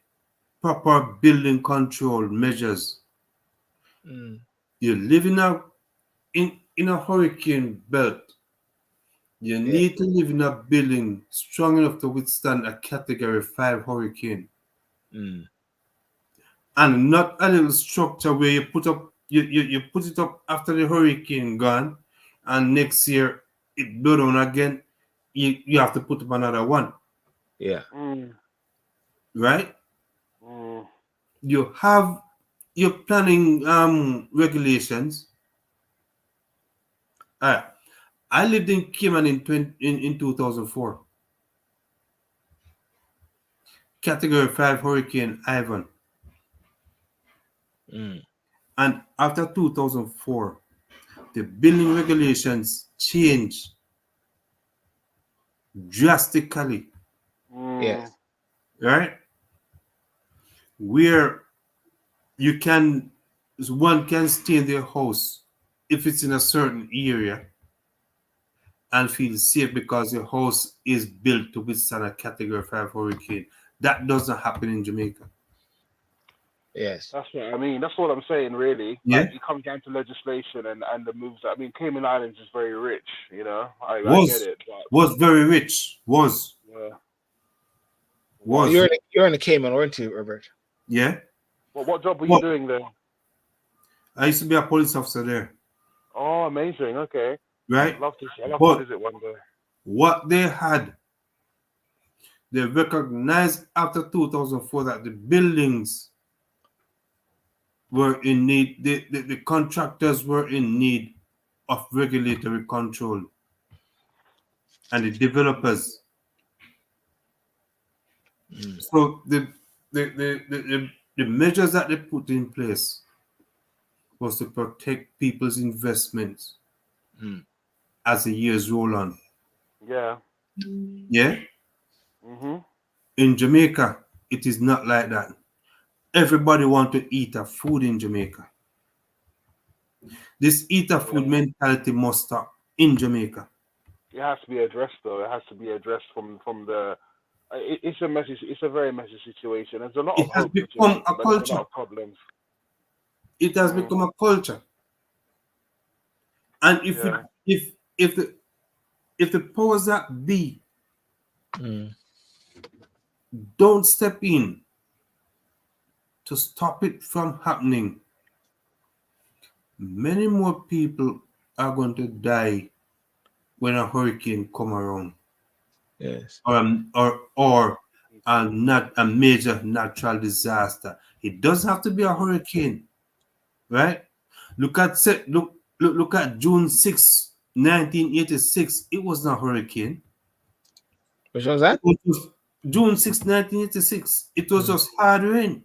proper building control measures. Mm, You live in a hurricane belt. You yeah. need to live in a building strong enough to withstand a category 5 hurricane. Mm, And not a little structure where you put it up after the hurricane gone and next year it blow down again. you have to put up another one, Yeah. right? You have your planning regulations. I lived in Cayman in 2004. Category 5 Hurricane Ivan. And after 2004, the building regulations changed drastically, Yes. right? Where one can stay in their house if it's in a certain area and feel safe because your house is built to withstand a Category 5 hurricane. That doesn't happen in Jamaica. Yes. That's what I mean. That's what I'm saying, really. Yeah. Like, it comes down to legislation and the moves. I mean, Cayman Islands is very rich, you know. I get it, but Was very rich. Was. yeah. Was. You're in the Cayman, weren't you, Robert? Yeah. What job were you doing there? I used to be a police officer there. Oh, amazing. Okay. Right? I'd love to visit one day. What they recognized after 2004 that the buildings were in need, the contractors were in need of regulatory control, and the developers. So the measures that they put in place was to protect people's investments as the years roll on. Yeah. Yeah? In Jamaica, it is not like that. Everybody want to eat a food in Jamaica. This eat a food mentality must stop in Jamaica. It has to be addressed, though. It has to be addressed from the. It's a messy. It's a very messy situation. There's a lot of It has hope for become Jamaica, a but there's a culture. lot of problems. It has become a culture. And if the powers that be don't step in to stop it from happening, many more people are going to die when a hurricane come around. Yes. Or not a major natural disaster. It doesn't have to be a hurricane, right? Look at June 6, 1986. It was not a hurricane. Which was that? It was June 6, 1986. It was just hard rain.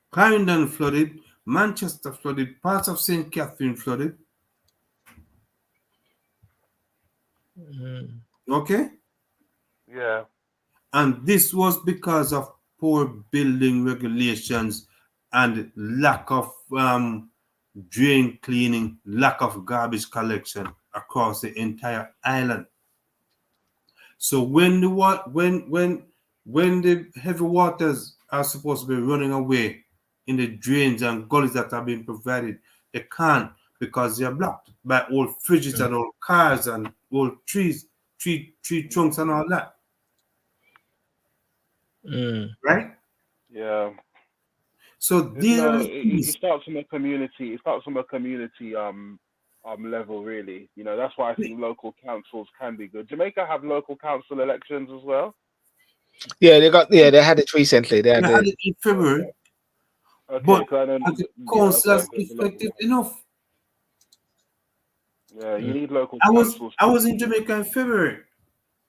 Clarendon flooded, Manchester flooded, parts of St. Catherine flooded. Okay? Yeah. And this was because of poor building regulations and lack of drain cleaning, lack of garbage collection across the entire island. So when the heavy waters are supposed to be running away in the drains and gullies that are being provided, they can't because they are blocked by old fridges and old cars and old trees, tree trunks and all that. Right? Yeah. So these are the it things. starts from a community. It starts from a community level, really. You know, that's why I think local councils can be good. Jamaica have local council elections as well. Yeah, they had it recently. They had it in February. Okay, but so I don't, as a council is effective enough. Yeah, you need local councils. councils. I was in Jamaica in February,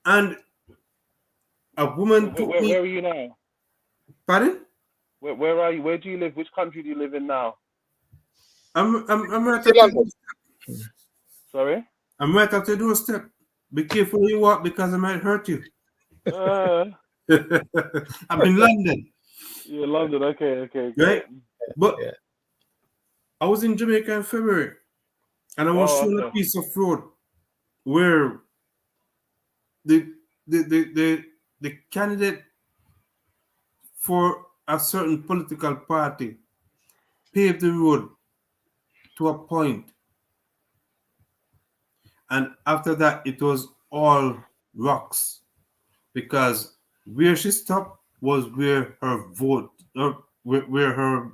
and a woman took me. Where are you now? Pardon? Where are you? Where do you live? Which country do you live in now? I'm right at the doorstep. Sorry? I'm right at the doorstep. Be careful where you walk because I might hurt you. I'm in London. You're in London, okay. Right? But I was in Jamaica in February, and I was showing a piece of road where the candidate for a certain political party paved the road to a point, and after that it was all rocks because where she stopped was where her vote or where her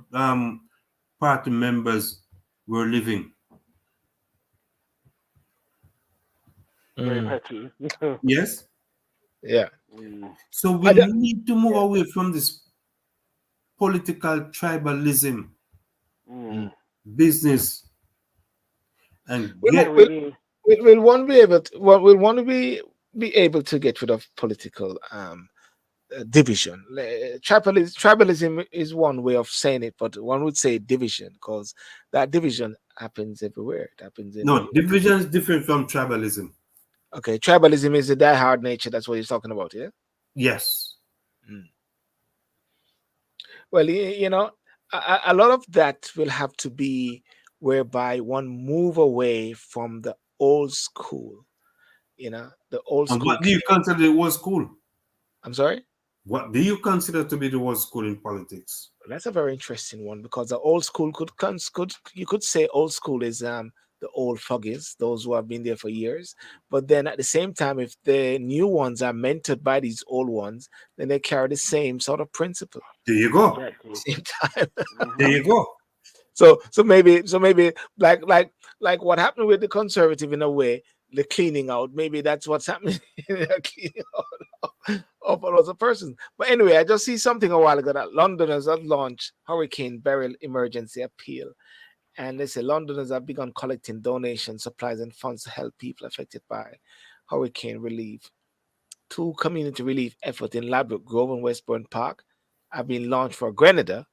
party members were living. Very Mm. petty. Yes. Yeah. Mm. So we I don't- need to move away from this political tribalism Mm. business and will, Yeah, get we will, do. will one be able to, will one be able to get rid of political division? Tribalism is one way of saying it, but one would say division because that division happens everywhere. It happens in no division is different from tribalism. okay. Tribalism is the diehard nature. That's what he's talking about. Yeah. Yes. Mm. Well, you know, a lot of that will have to be whereby one move away from the old school. You know, the old And school. what do you consider the worst school? I'm sorry. What do you consider to be the worst school in politics? That's a very interesting one because the old school could you could say old school is the old foggies, those who have been there for years. But then at the same time, if the new ones are mentored by these old ones, then they carry the same sort of principle. There you go. Exactly. Same time. There Hmm. you go. So maybe like what happened with the conservative in a way, the cleaning out. Maybe that's what's happening. They're cleaning out of a lot of persons. But anyway, I just see something a while ago that Londoners have launched Hurricane Beryl emergency appeal, and they say Londoners have begun collecting donations, supplies, and funds to help people affected by hurricane relief. Two community relief efforts in Ladbroke Grove and Westbourne Park have been launched for Grenada,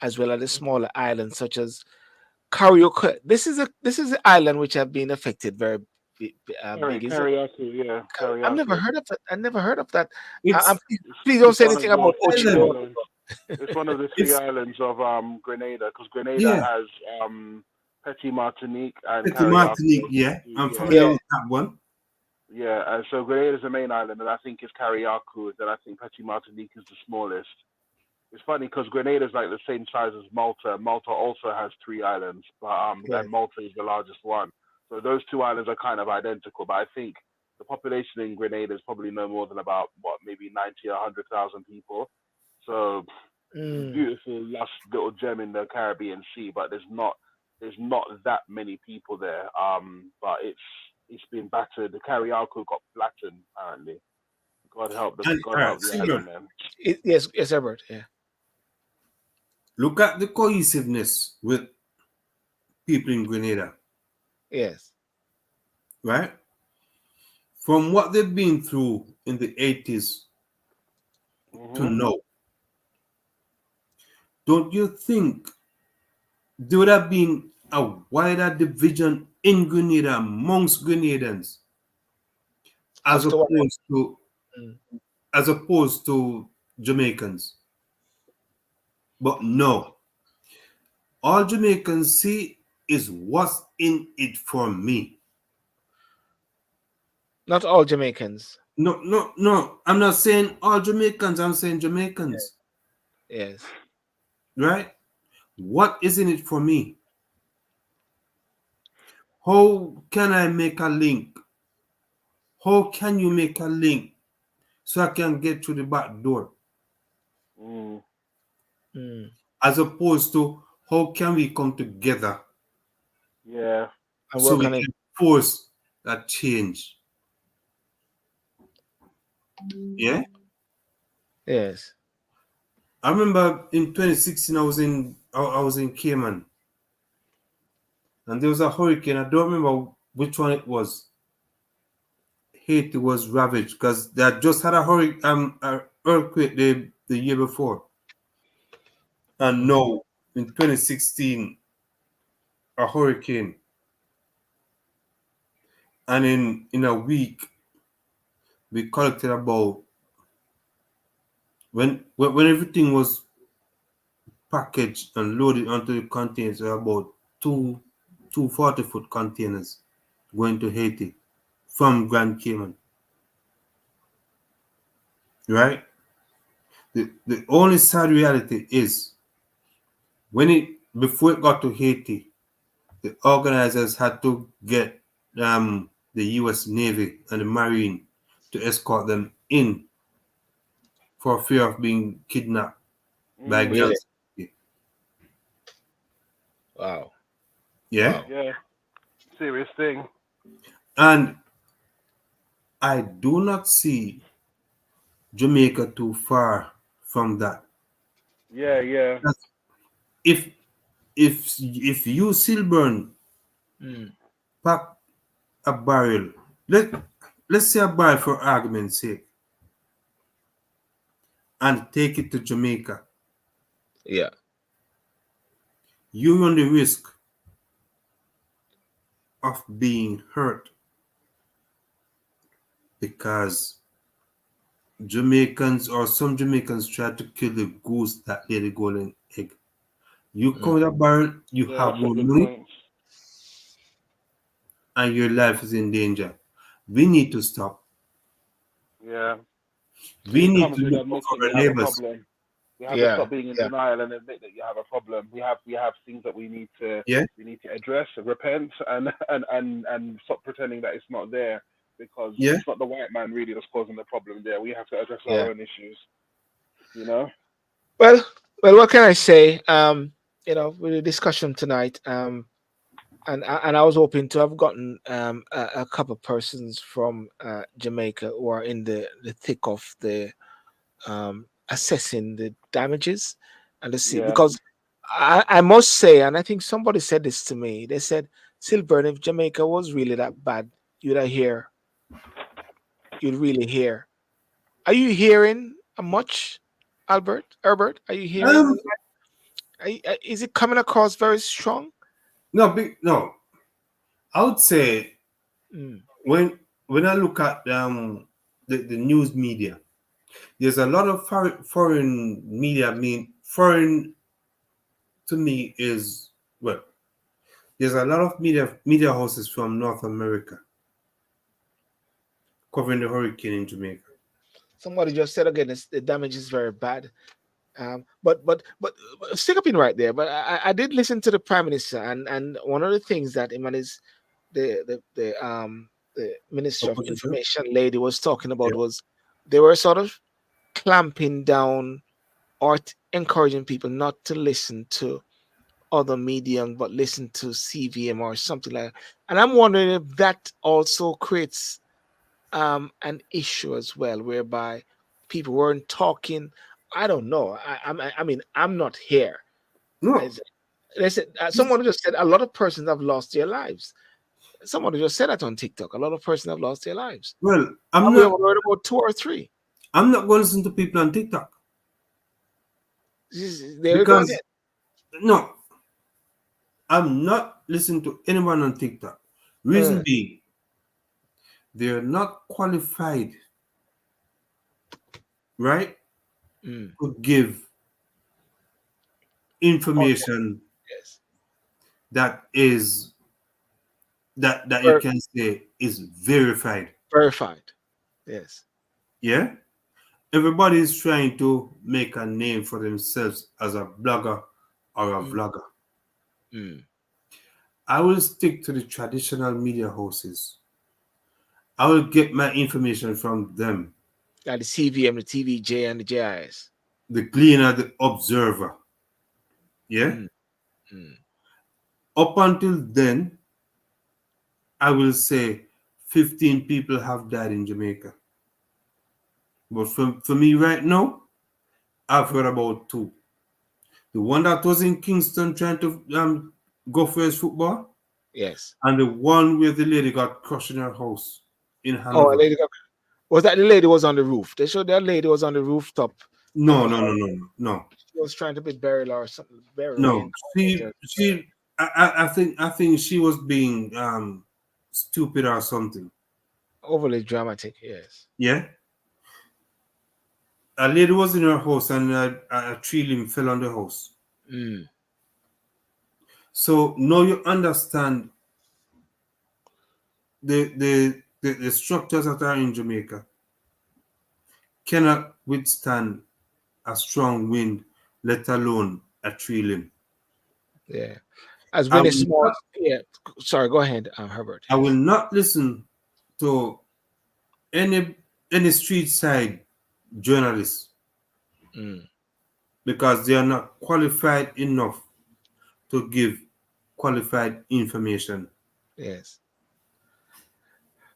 as well as the smaller islands such as Karaoke. This is an island which have been affected very big. Is it? Karaoke, yeah, I've never karaoke. heard of that. I never heard of that. It's Please, It's please don't it's say one of anything the about three island. Ochilo. islands. It's one of the three It's islands of Grenada, because Grenada yeah. has Petit Martinique and Petit Karaoke Martinique, as the yeah. two. I'm Yeah, Yeah. familiar with that one. yeah. And so Grenada is the main island, and I think it's Karaoke. Then I think Petit Martinique is the smallest. It's funny because Grenada is like the same size as Malta. Malta also has three islands, but Yeah. and Malta is the largest one. So those two islands are kind of identical. But I think the population in Grenada is probably no more than about what, maybe 90 or 100,000 people. So it's a Mm, beautiful, lush little gem in the Caribbean Sea, but there's not that many people there. But it's been battered. The Karaoke got flattened apparently. And God all help right, the Silver, island, man. yes, yes, Albert. Yeah. look at the cohesiveness with people in Grenada, Yes. right? From what they've been through in the 80s to Mhm. now, don't you think there would have been a wider division in Grenada amongst Grenadans as As to what? opposed to Mm. Jamaicans? But no, all Jamaicans see is what's in it for me. Not all Jamaicans. No, no, no. I'm not saying all Jamaicans. I'm saying Jamaicans, Yes. right? What is in it for me? How can I make a link? How can you make a link so I can get through the back door? Mm. Mm. As opposed to how can we come together Yeah. And so work we on it. can force that change? Yeah. Yes. I remember in 2016 I was in Cayman and there was a hurricane. I don't remember which one it was. Haiti was ravaged because they had just had a earthquake the year before, and Mhm. now in 2016 a hurricane, and in a week we collected about when everything was packaged and loaded onto the containers, there were about two 40-foot containers going to Haiti from Grand Cayman, right? The only sad reality is when it before it got to Haiti, the organizers had to get the U.S. Navy and the Marine to escort them in for fear of being kidnapped by Mm. Really? gangs. Wow. Yeah, Wow. Yeah. Serious thing. and I do not see Jamaica too far from that. Yeah, yeah, That's- If if you Silburn Mm. pack a barrel, let let's say a barrel for argument's sake, and take it to Jamaica, Yeah. you run the risk of being hurt because Jamaicans or some Jamaicans try to kill the goose that laid the golden egg. You Mm. come with a barrel, you yeah. have That's a more good money, point. and your life is in danger. We need to stop. Yeah, We it need comes to with look out for admitting you our have a neighbors. problem. We have to Yeah. stop being in Yeah. denial and admit that you have a problem. We have things that Yeah, we need to address, repent, and stop pretending that it's not there, because yeah. it's not the white man really that's causing the problem there. We have to address Yeah. our own issues. You know? Well, well, what can I say? With the discussion tonight, and I was hoping to have gotten a couple persons from Jamaica who are in the thick of the assessing the damages and to see, Yeah, because I must say, and I think somebody said this to me. They said, Silburn, if Jamaica was really that bad, you'd hear, you'd really hear. Are you hearing much, Herbert? Are you hearing? Um, Is it coming across very strong? no, no. I would say Mm, when I look at the news media, there's a lot of foreign media. I mean, foreign to me is well. There's a lot of media houses from North America covering the hurricane in Jamaica. somebody just said again, the damage is very bad. But stick up in right there. But I did listen to the prime minister, and one of the things that him and his the Minister of Opposition. Information lady was talking Yeah. about was they were sort of clamping down or encouraging people not to listen to other medium but listen to CVM or something like that. And I'm wondering if that also creates an issue as well, whereby people weren't talking. I don't know. I mean, I'm not here. No. As- They said, someone just said a lot of persons have lost their lives. Someone just said that on TikTok. A lot of persons have lost their lives. Well, And we have heard about two or three. I'm not going to listen to people on TikTok There we go again. because no, I'm not listening to anyone on TikTok. Reason Uh, being, they're not qualified, right, mm. to give Okay. information Yes. that is that you Ver- can say is verified. Verified. Yes. Yeah, everybody is trying to make a name for themselves as a blogger or a Mm, vlogger. mm. I will stick to the traditional media houses. I will get my information from them. Like the CVM, the TVJ, and the JIS. The Gleaner, the Observer. Yeah. Mm, mm. Up until then, I will say 15 people have died in Jamaica. But for me right now, I've heard about two. The one that was in Kingston trying to go for his football, Yes. and the one where the lady got crushed in her house in Oh, a Hanover. lady was that the lady was on the roof? They showed that lady was on the rooftop of No, a no, no, house. no, no, She was trying to be Beryl or something. Beryl no. reincarnated. I think she was being stupid or something. Overly dramatic. Yes. Yeah. A lady was in her house and a tree limb fell on the house. Mm, So now you understand the structures that are in Jamaica cannot withstand a strong wind, let alone a tree limb. yeah. As I Vinny will Small. not, Yeah. Sorry. Go ahead, Herbert. I will Yes. not listen to any any street side journalists Mm, because they are not qualified enough to give qualified information. yes.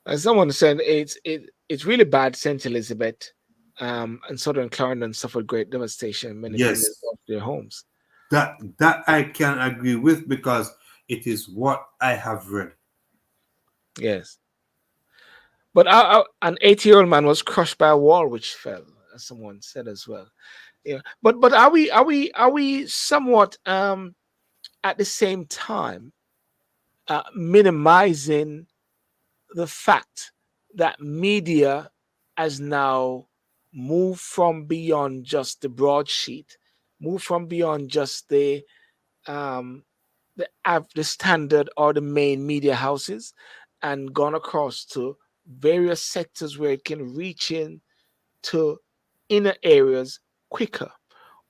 As someone said, it's really bad. Saint Elizabeth, and southern Clarendon suffered great devastation. Many families Yes, lost their homes. that I can agree with because it is what I have read. Yes, but an 80-year-old man was crushed by a wall which fell, as someone said as well. Yeah, but are we somewhat at the same time minimizing the fact that media has now moved from beyond just the broadsheet, moved from beyond just um, the standard or the main media houses, and gone across to various sectors where it can reach in to inner areas quicker?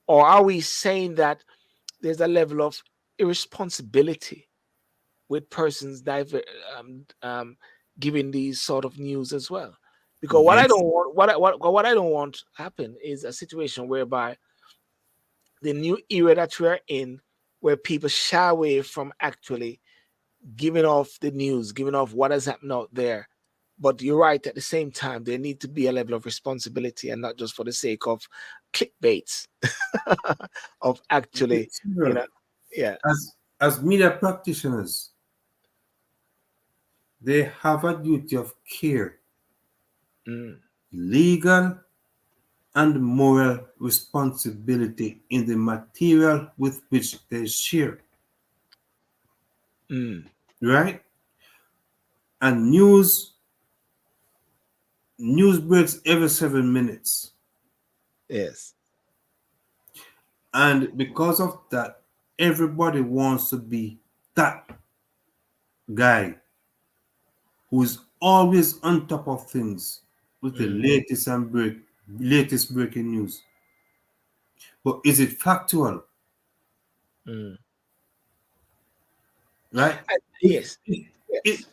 Or are we saying that there's a level of irresponsibility with persons um, um, giving these sort of news as well? Because what I Yes, don't want, what I don't want to happen is a situation whereby the new era that we're in, where people shy away from actually giving off the news, giving off what has happened out there. But you're right. At the same time, there need to be a level of responsibility, and not just for the sake of clickbaits, of actually, you sir. know, yeah. As media practitioners, they have a duty of care, Mm, legal and moral responsibility in the material with which they share, mm, right? And news breaks every 7 minutes. yes. And because of that, everybody wants to be that guy who is always on top of things with the Mm, latest breaking news. But is it factual? mm. Right? If Yes. if, if Yes.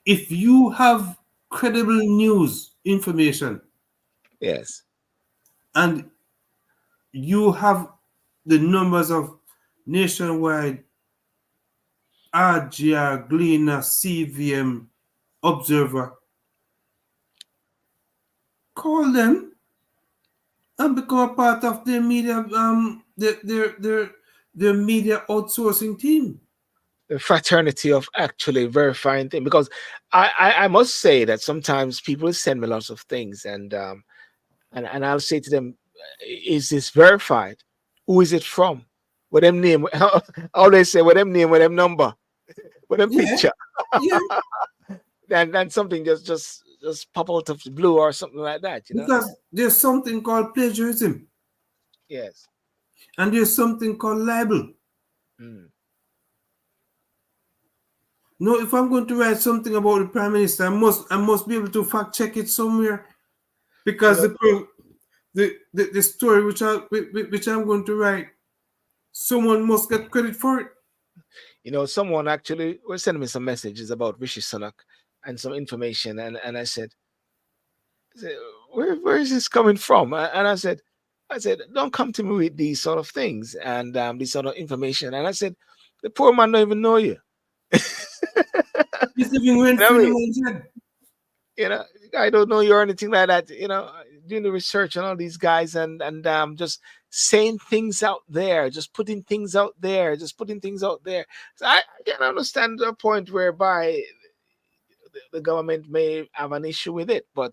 if you have credible news information Yes. and you have the numbers of nationwide RGR, Gleaner, CVM, Observer, call them and become a part of their media their media outsourcing team. The fraternity of actually verifying things, because I must say that sometimes people send me lots of things, and I'll say to them, is this verified? Who is it from? What them name? I always say, what them name, what them number, what them Yeah, picture. yeah, Then something just pop out of the blue or something like that, you know? because there's something called plagiarism Yes. and there's something called libel. Mm. No, if I'm going to write something about the prime minister, I must be able to fact check it somewhere You because know, the story which I'm going to write, someone must get credit for it. someone actually was sending me some messages about Rishi Sunak and some information, and I said, where is this coming from? And I said, don't come to me with these sort of things and this sort of information. And I said, the poor man don't even know you. You He's living rent know free what I in mean? the man's head. I don't know you or anything like that. Doing the research on all these guys and just saying things out there, just putting things out there, just putting things out there. So I can understand the point whereby the government may have an issue with it, but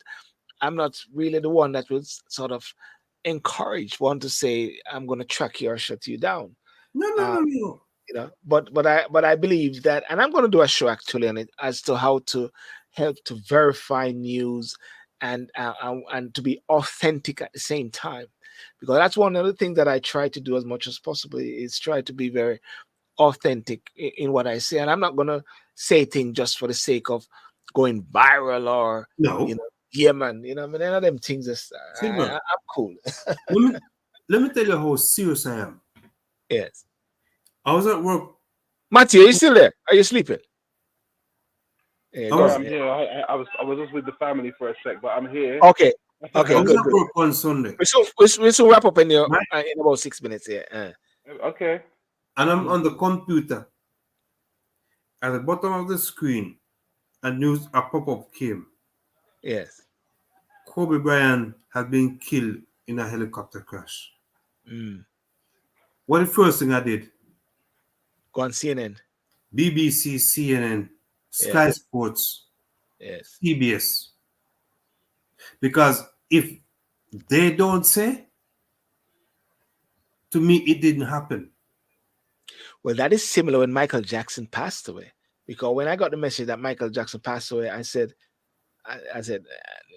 I'm not really the one that would sort of encourage one to say I'm going to track you or shut you down. No, no, Uh, no, no. but I believe that, and I'm going to do a show actually on it as to how to help to verify news and to be authentic at the same time, because that's one of the things that I try to do as much as possible is try to be very authentic in what I say, and I'm not going to say things just for the sake of going viral or you No. know yeah man, I mean, none of them things is Silver, I'm cool. let me let me tell you how serious I am. Yes. I was at work. Matthew, are you still there? Are you sleeping? Yeah, I go Sorry, was on. I'm Yeah. here. I was just with the family for a sec, but I'm here. Okay. I Okay. was Good. at Good. work on Sunday, We should wrap up right? in about 6 minutes. Yeah. Okay. And I'm on the computer. At the bottom of the screen, a pop-up came. Yes. Kobe Bryant had been killed in a helicopter crash. Mm. What the first thing I did? Go on CNN. BBC, CNN, Sky Yes. Sports, Yes. CBS. Because if they don't say, to me, it didn't happen. Well, that is similar when Michael Jackson passed away. Because when I got the message that Michael Jackson passed away, I said,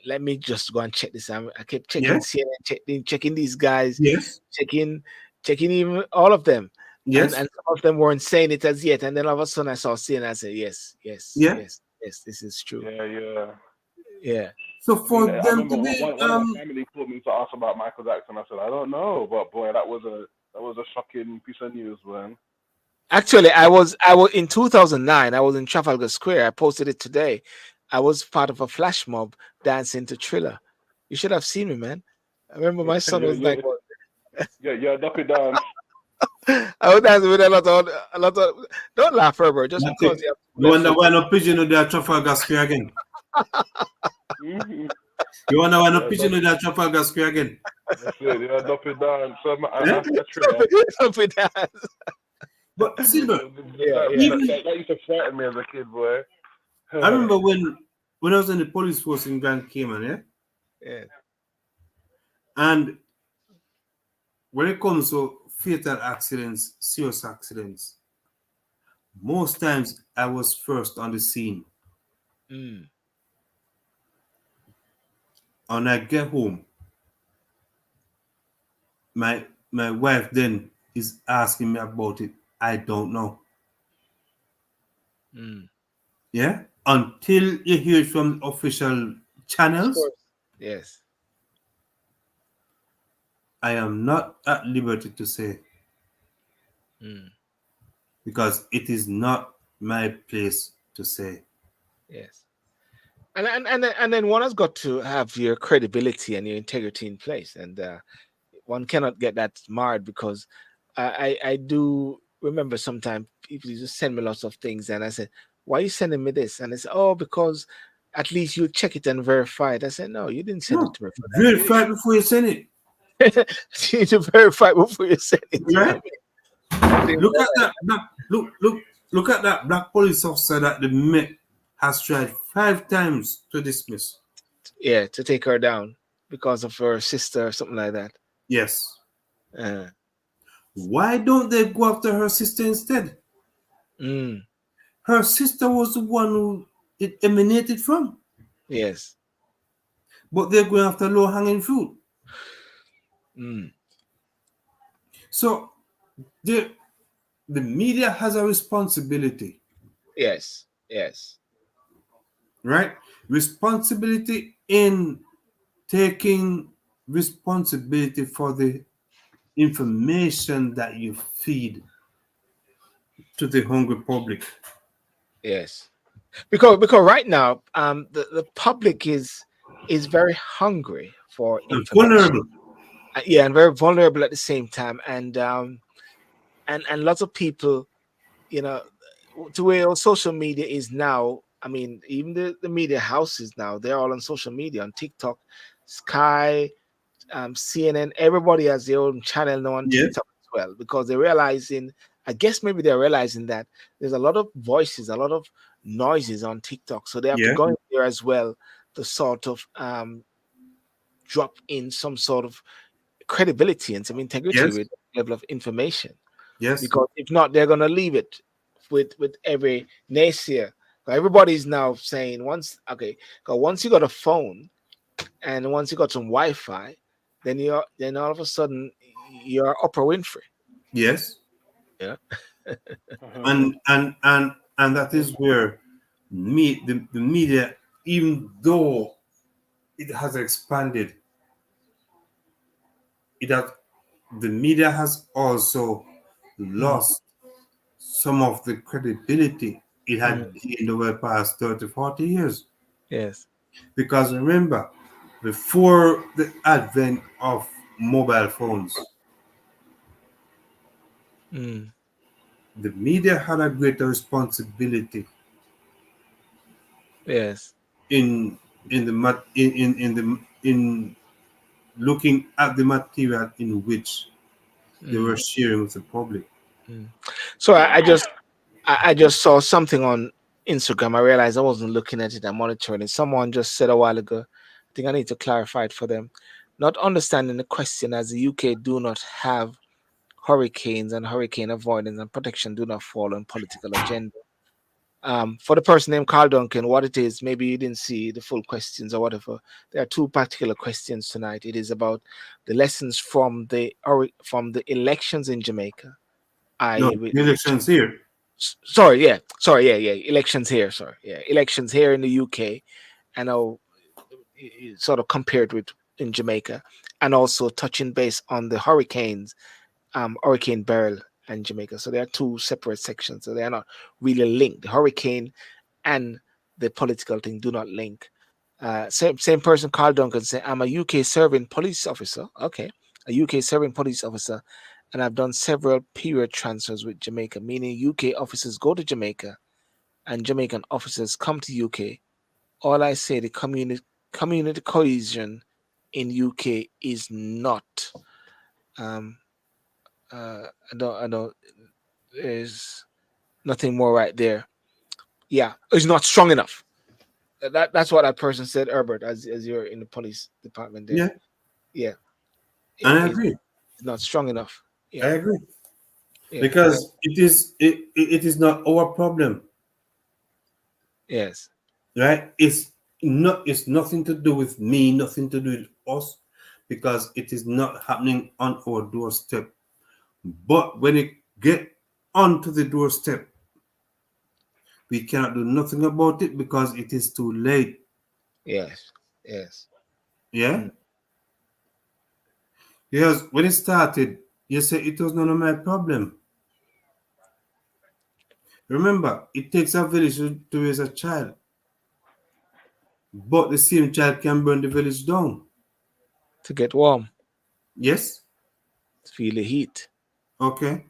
let me just go and check this out. I kept checking Yes, CNN, checking these guys, yes, checking, checking even all of them, and yes, some of them weren't saying it as yet. And then all of a sudden, I saw CNN. I said, yes, yes, yeah. yes, yes, this is true. Yeah, yeah. Yeah, So I mean, for I them remember to be, one of my family called me to ask about Michael Jackson. I said, I don't know, but boy, that was a shocking piece of news, man. actually, I was in 2009. I was in Trafalgar Square. I posted it today. I was part of a flash mob dancing to Thriller. You should have seen me, man. I remember my son Yeah, was like, yeah, yeah, duck it down. I was dancing with a lot of. Don't laugh, Herbert, just that's because it. you have You left wonder foot. why no pigeon with that Trafalgar Square again? Mm-hmm. You wonder why no Yeah, pigeon with that Trafalgar Square again? that's it. Yeah, duck it down. So Yeah? after Thriller, Don't be dance. But Silver, Yeah, yeah, even that used to frighten me as a kid, boy. I remember when I was in the police force in Grand Cayman, yeah? yeah. And when it comes to fatal accidents, serious accidents, most times I was first on the scene. Mm, And I get home, my wife then is asking me about it. I don't know. mm. Yeah? Until you hear it from official Of channels, course. Yes. I am not at liberty to say Mm, because it is not my place to say. yes. And then one has got to have your credibility and your integrity in place, and one cannot get that marred because I do remember sometimes people used to send me lots of things, and I said, "Why are you sending me this?" And they said, "Oh, because at least you check it and verify it." I said, "No, you didn't send it No, to me for that. verify before you send it. You need to verify before you send it. You know what Right? I mean? Look at that black look at that black police officer that the Met has tried 5 times to dismiss. Yeah, to take her down because of her sister or something like that. Yes. Uh, Why don't they go after her sister instead? mm, Her sister was the one who it emanated from. yes. But they're going after low hanging fruit. Mm, So the the media has a responsibility, yes. Yes. right? Responsibility in taking responsibility for the information that you feed to the hungry public. Yes. Because right now, the public is very hungry for And information. vulnerable. Yeah, and very vulnerable at the same time, and lots of people, you know, to where social media is now. I mean, even the media houses now, they're all on social media, on TikTok, Sky, CNN. Everybody has their own channel now on Yes, TikTok as well because they're realizing. I guess maybe they're realizing that there's a lot of voices, a lot of noises on TikTok, so they have to yeah, go in there as well to sort of drop in some sort of credibility and some integrity yes, with level of information. yes, Because if not, they're gonna leave it with every naysayer. Everybody's now saying once, okay, because once you got a phone and once you got some Wi-Fi, then all of a sudden you're Oprah Winfrey. yes. Yeah. And that is where the media, even though it has expanded, it has the media has also Mm, lost some of the credibility it mm, had gained over the past 30, 40 years. yes. Because remember, before the advent of mobile phones, Mm, the media had a greater responsibility yes. in in the in looking at the material in which they were sharing with the public. Mm. So I just saw something on Instagram. I realized I wasn't looking at it and monitoring it. Someone just said a while ago. I think I need to clarify it for them. Not understanding the question, as the UK do not have hurricanes, and hurricane avoidance and protection do not fall on political agenda. For the person named Carl Duncan, what it is, maybe you didn't see the full questions or whatever. There are two particular questions tonight. It is about the lessons from the elections in Jamaica. No, I with the elections here. sorry, yeah, elections here, sorry, yeah, elections here in the UK. I know, sort of compared with in Jamaica, and also touching base on the hurricanes, Hurricane Beryl and Jamaica. So they are two separate sections. So they are not really linked. The hurricane and the political thing do not link. Same person, Carl Duncan, say, I'm a UK serving police officer. Okay, a UK serving police officer, and I've done several period transfers with Jamaica, meaning UK officers go to Jamaica and Jamaican officers come to UK. All I say, the community cohesion in UK is not. Um, I don't. There's nothing more right there. Yeah, it's not strong enough. That's what that person said, Herbert, as you're in the police department there. Yeah, Yeah, and I it's agree. not strong enough. I Yeah, agree yeah, because it is not our problem, yes, right? It's nothing to do with me, nothing to do with us, because it is not happening on our doorstep. But when it get onto the doorstep, we cannot do nothing about it because it is too late. yes, yes. Yeah. Mm, Because when it started, you said it was none of my problem. Remember, it takes a village to raise a child, but the same child can burn the village down. to get warm, Yes? to feel the heat. Okay.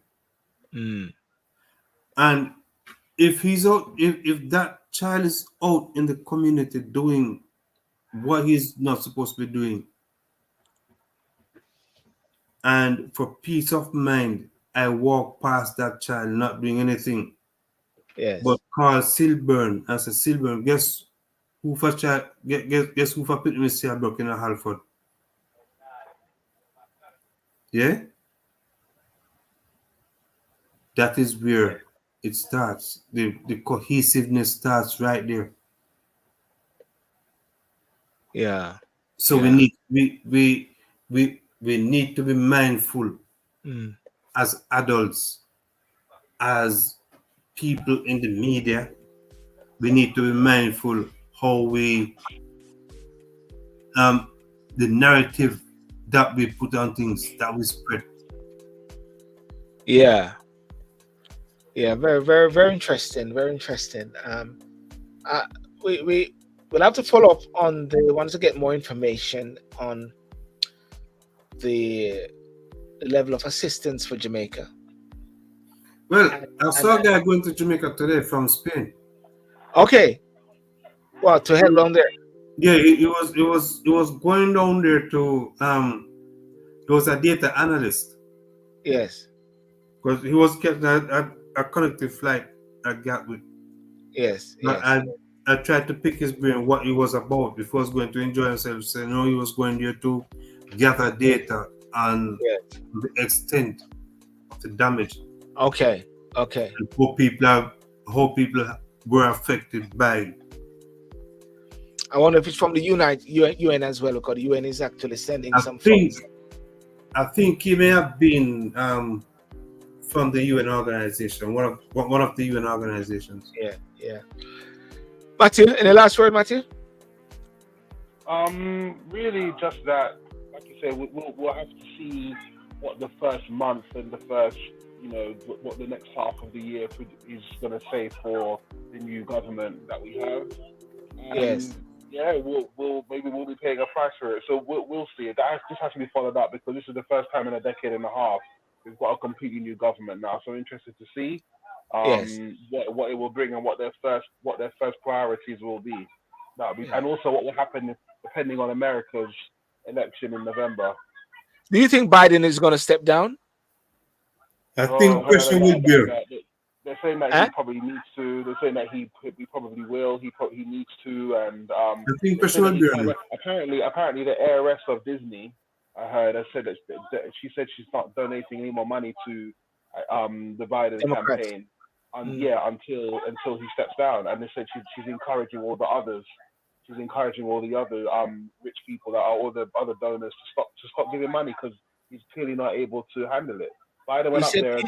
Mm, And if he's out, if that child is out in the community doing what he's not supposed to be doing, and for peace of mind, I walk past that child not doing anything, but yes, call Silburn and say, Silburn, who for child, guess who for put me see a broken in a Halford? Yeah? That is where it starts. The cohesiveness starts right there. yeah, So yeah. we need to be mindful Mm, as adults, as people in the media. We need to be mindful how we um the narrative that we put on things that we spread. yeah, yeah. Very, very, very interesting. Very interesting. Uh, we will have to follow up on the ones to get more information on the level of assistance for Jamaica. Well, And, I and saw a guy going to Jamaica today from Spain. okay, well, to head down there. Yeah, he was going down there to there was a data analyst Yes, because he was getting a connected flight at Gatwick. yes, But yes, I tried to pick his brain what he was about before he was going to enjoy himself. So no, he was going there to gather data on yes. the extent of the damage Okay, okay. and how people were affected by it. I wonder if it's from the UN as well, because the UN is actually sending I some think funds. I think he may have been from the UN organization, one of the UN organizations. Yeah, yeah. Matthew, any last word, Matthew? Really, just that. Like you say, we'll have to see what the first month and the first, what the next half of the year is going to say for the new government that we have. Yes, And yeah, maybe we'll be paying a price for it. So we'll see. This has to be followed up because this is the first time in a decade and a half we've got a completely new government now. So I'm interested to see yes. what it will bring and what their first priorities will be. And also what will happen depending on America's election in November. Do you think Biden is going to step down? I think pressure will bear. They're saying that he probably needs to. They're saying that he probably will. He needs to. And I think pressure will bear. Apparently, the heiress of Disney, I heard, said that she said she's not donating any more money to the Biden campaign. Until he steps down. And they said she's encouraging all the others. She's encouraging all the other rich people that are all the other donors to stop giving money because he's clearly not able to handle it. Biden went up there.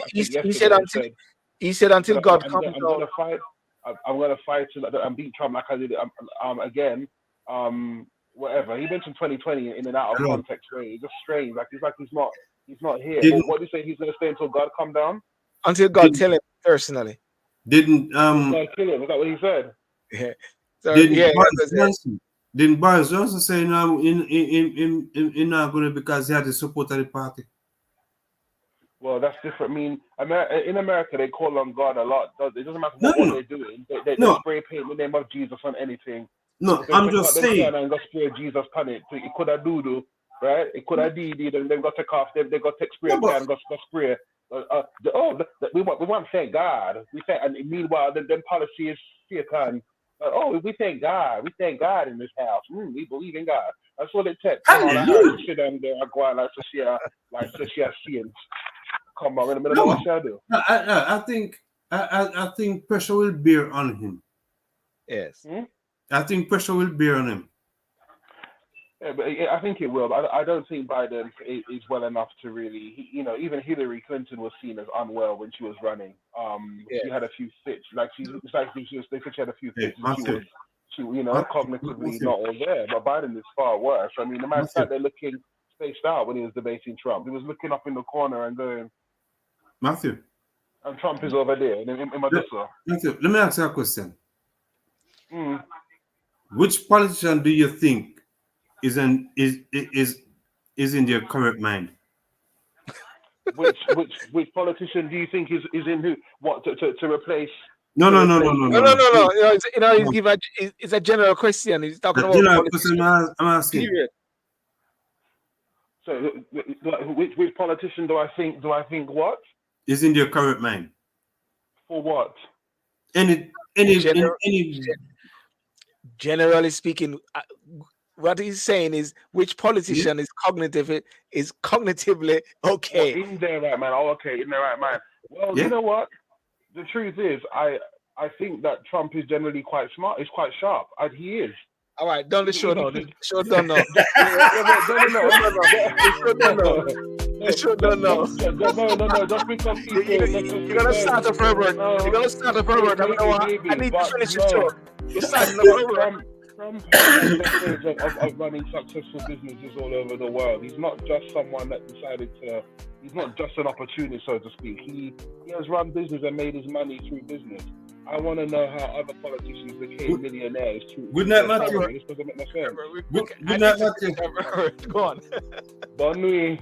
He said until God comes I'm going to fight. I'm going to fight and beat Trump like I did again. Whatever. He mentioned 2020 in an out of context way. It's just strange. He's not here. What do you say? He's going to stay until God come down? Until God tell him personally. Didn't God kill him? Is that what he said? Yeah. So, didn't Boris Johnson say now in not going to because he had the support of the party? Well, that's different. I mean, in America, they call on God a lot. It doesn't matter what they're doing. They spray paint the name of Jesus on anything. No, I'm just saying. And got spray Jesus on it. It could have do, right? It could have did. They've got to take off. They've got to spray and got spray. We want to thank God. We thank, and meanwhile, then policy is Satan. We thank God. We thank God in this house. We believe in God. That's what it takes. Sit down there and go out like to share sins. Come on, in the middle of what I do. I think pressure will bear on him. Yes. I think pressure will bear on him. Yeah, but I think it will. I don't think Biden is well enough to really. Even Hillary Clinton was seen as unwell when she was running. She had a few fits. They said she had a few fits. She cognitively not all there. But Biden is far worse. I mean, the man sat there looking spaced out when he was debating Trump. He was looking up in the corner and going, Matthew. And Trump is over there in Medusa. Matthew, let me ask you a question. Which politician do you think is in your current mind? Which politician do you think is in who? What to replace? No. It's a general question. He's talking about general question. I'm asking. Period. So, which politician do I think what is in your current mind? For what? Generally speaking, what he's saying is which politician is cognitively okay. In their right mind. Okay, in their right mind. Well, you know what? The truth is, I think that Trump is generally quite smart. He's quite sharp. He is. All right, don't the show now. The show don't know. The show don't know. No. Just because you're gonna start a pervert. I need to finish the show. You're starting a pervert. Trump of running successful businesses all over the world. He's not just someone that decided to. He's not just an opportunist, so to speak. He has run business and made his money through business. I want to know how other politicians became millionaires through. Good night, Matthew. This doesn't make no sense. Good night, Matthew. Go on. Bonne nuit.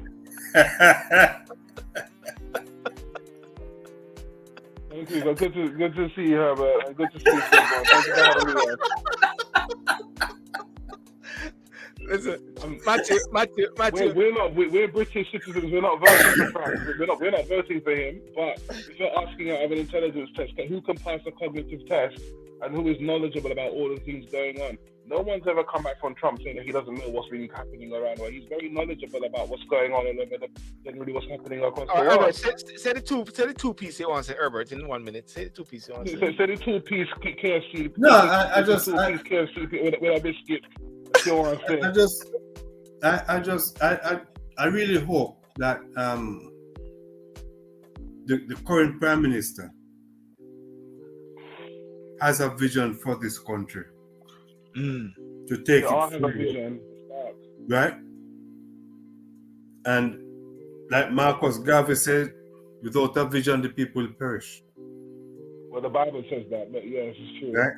Thank you. Good to see you, Herbert. And good to see you, Thank you for having me on. Listen, Matthew. We're British citizens. We're not voting for France. We're not voting for him. But if you're asking out of an intelligence test, who can pass a cognitive test and who is knowledgeable about all the things going on? No one's ever come back from Trump saying that he doesn't know what's really happening around. Well, he's very knowledgeable about what's going on and generally what's happening across the world. Herbert, say the two piece you want to say, Herbert, in 1 minute. Say the two piece you want to say. Say the two piece KFC. No, I just KFC with a biscuit. I really hope that the current prime minister has a vision for this country to take it forward, right? And like Marcus Garvey said, without a vision, the people will perish. Well, the Bible says that, but yes, it's true. Right?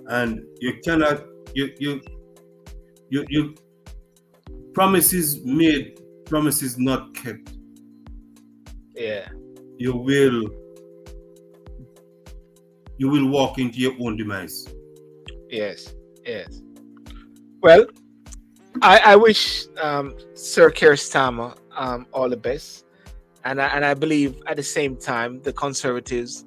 And you cannot, you promises made, promises not kept. Yeah. You will walk into your own demise. Yes. Yes. Well, I wish Sir Keir Starmer all the best, and I believe at the same time the Conservatives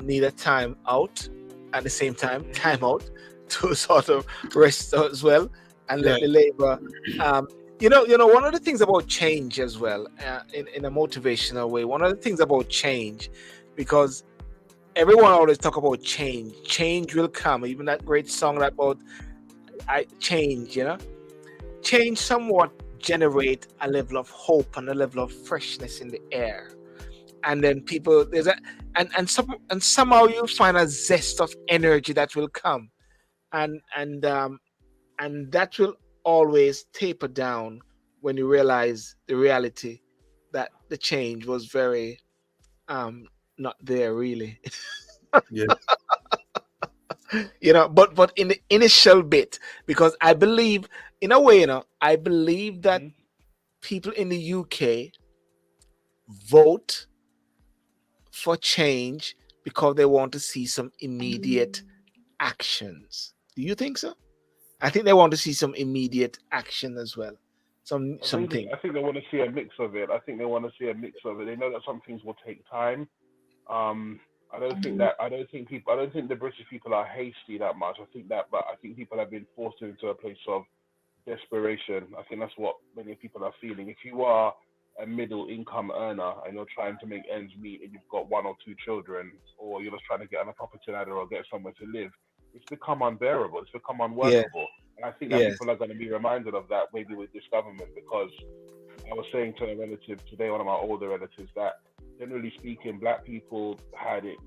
need a time out. At the same time, time out to sort of rest as well, and Yeah, let the Labour. Um, one of the things about change as well, in a motivational way. One of the things about change, because everyone always talk about change. Change will come. Even that great song about I change. Change somewhat generate a level of hope and a level of freshness in the air, and then people there's a and somehow you'll find a zest of energy that will come, and that will always taper down when you realize the reality that the change was very um not there really. yeah, But in the initial bit, because I believe, in a way, I believe that Hmm. people in the UK vote for change because they want to see some immediate actions. Do you think so? I think they want to see some immediate action as well. Something. I think they want to see a mix of it. I think they want to see a mix of it. They know that some things will take time. Um, I don't think the British people are hasty that much. But I think people have been forced into a place of desperation. I think that's what many people are feeling. If you are a middle income earner and you're trying to make ends meet and you've got one or two children, or you're just trying to get on a property ladder or get somewhere to live, it's become unbearable. It's become Yeah. unworkable. And I think that Yes. people are going to be reminded of that maybe with this government, because I was saying to a relative today, one of my older relatives, that generally speaking, black people had it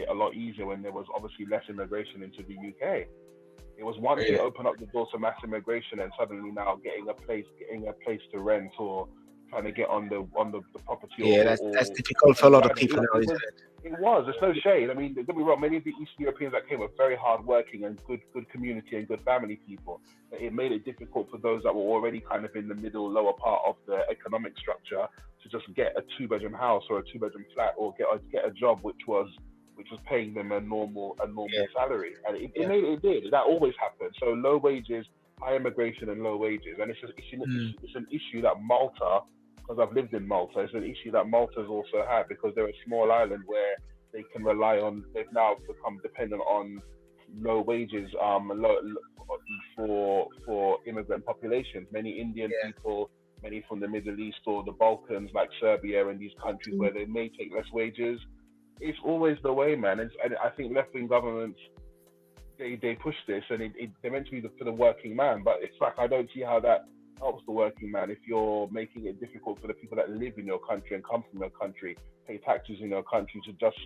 a lot easier when there was obviously less immigration into the UK. It was once they Yeah. opened up the doors to mass immigration, and suddenly now getting a place to rent, or trying to get on the property, Yeah. That's or difficult for a on the lot of ladder. people now, isn't it? It was. There's no shade. I mean, don't get me wrong. Many of the Eastern Europeans that came were very hardworking and good community and good family people. But it made it difficult for those that were already kind of in the middle, lower part of the economic structure to just get a two-bedroom house or a two-bedroom flat, or get a job which was paying them a normal Yeah. salary. And Yeah. it did. That always happened. So low wages, high immigration, and low wages. And Mm. it's an issue that Malta, because I've lived in Malta, it's an issue that Malta's also had, because they're a small island where they can rely on. They've now become dependent on low wages, for immigrant populations. Many Indian Yeah. people, many from the Middle East or the Balkans, like Serbia and these countries where they may take less wages. It's always the way, man. And I think left wing governments, they push this, and they're meant to be for the working man, but it's like I don't see how that helps the working man if you're making it difficult for the people that live in your country and come from your country, pay taxes in your country to just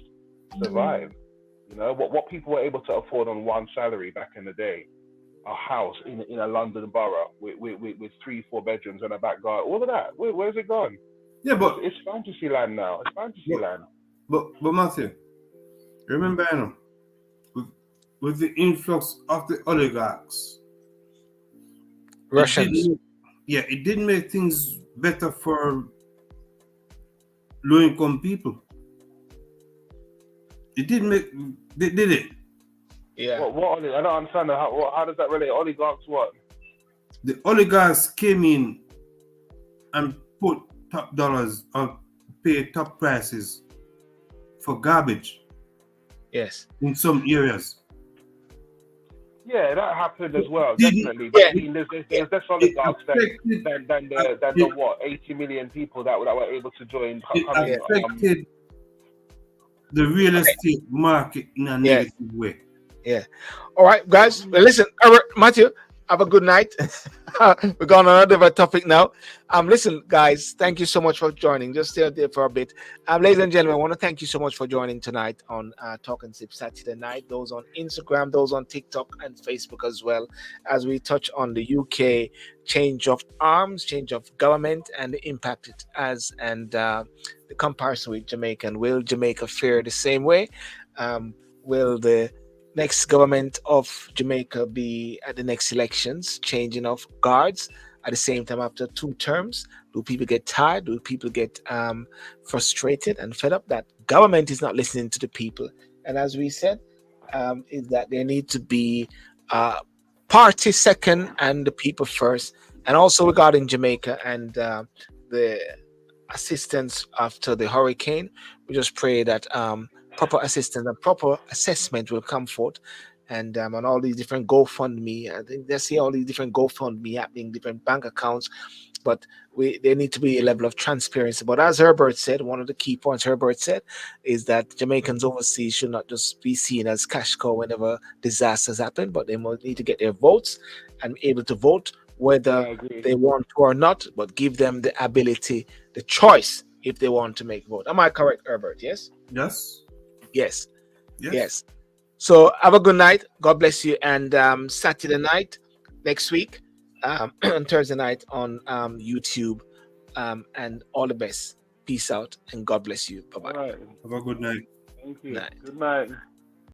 survive. What people were able to afford on one salary back in the day, a house in a London borough with three, four bedrooms and a back garden, all of that. Where's it gone? yeah. It's fantasy land now. It's fantasy But land. but Matthew, remember, with, with the influx of the oligarchs, it Russians. didn't. Yeah, it didn't make things better for low-income people. It didn't make. Did it? Yeah. I don't understand that. How does that relate? Oligarchs what? The oligarchs came in and put top dollars or paid top prices for garbage Yes. in some areas. Yeah, that happened as well, Didn't definitely. But Yeah. I mean, Yeah. there's less it oligarchs affected than the it, what 80 million people that were able to join it coming. affected the real Okay. estate market in a Yes. negative way. Yeah. All right, guys. Well, listen, all right, Matthew, have a good night. We're going on another topic now. Listen, guys, thank you so much for joining. Just stay out there for a bit. Ladies and gentlemen, I want to thank you so much for joining tonight on Talk and Sip Saturday night. Those on Instagram, those on TikTok and Facebook as well, as we touch on the UK change of arms, change of government, and the impact it has, and the comparison with Jamaica. And will Jamaica fare the same way? Will the next government of Jamaica be at the next elections, changing of guards at the same time after 2 terms? Do people get tired? Do people get frustrated and fed up that government is not listening to the people? And as we said, is that there need to be party second and the people first. And also regarding Jamaica and the assistance after the hurricane, we just pray that proper assistance and proper assessment will come forth. And on all these different GoFundMe, I think they see all these different GoFundMe happening, different bank accounts, but there need to be a level of transparency. But as Herbert said, one of the key points Herbert said is that Jamaicans overseas should not just be seen as cash cow whenever disasters happen, but they must need to get their votes and be able to vote whether they want to or not, but give them the ability, the choice if they want to make vote. Am I correct, Herbert? Yes? Yes. Yes. Yes. So have a good night. God bless you. And Saturday night next week, and Thursday night on YouTube. And all the best. Peace out and God bless you. Bye bye. All right. Have a good night. Thank you. Night. Good night.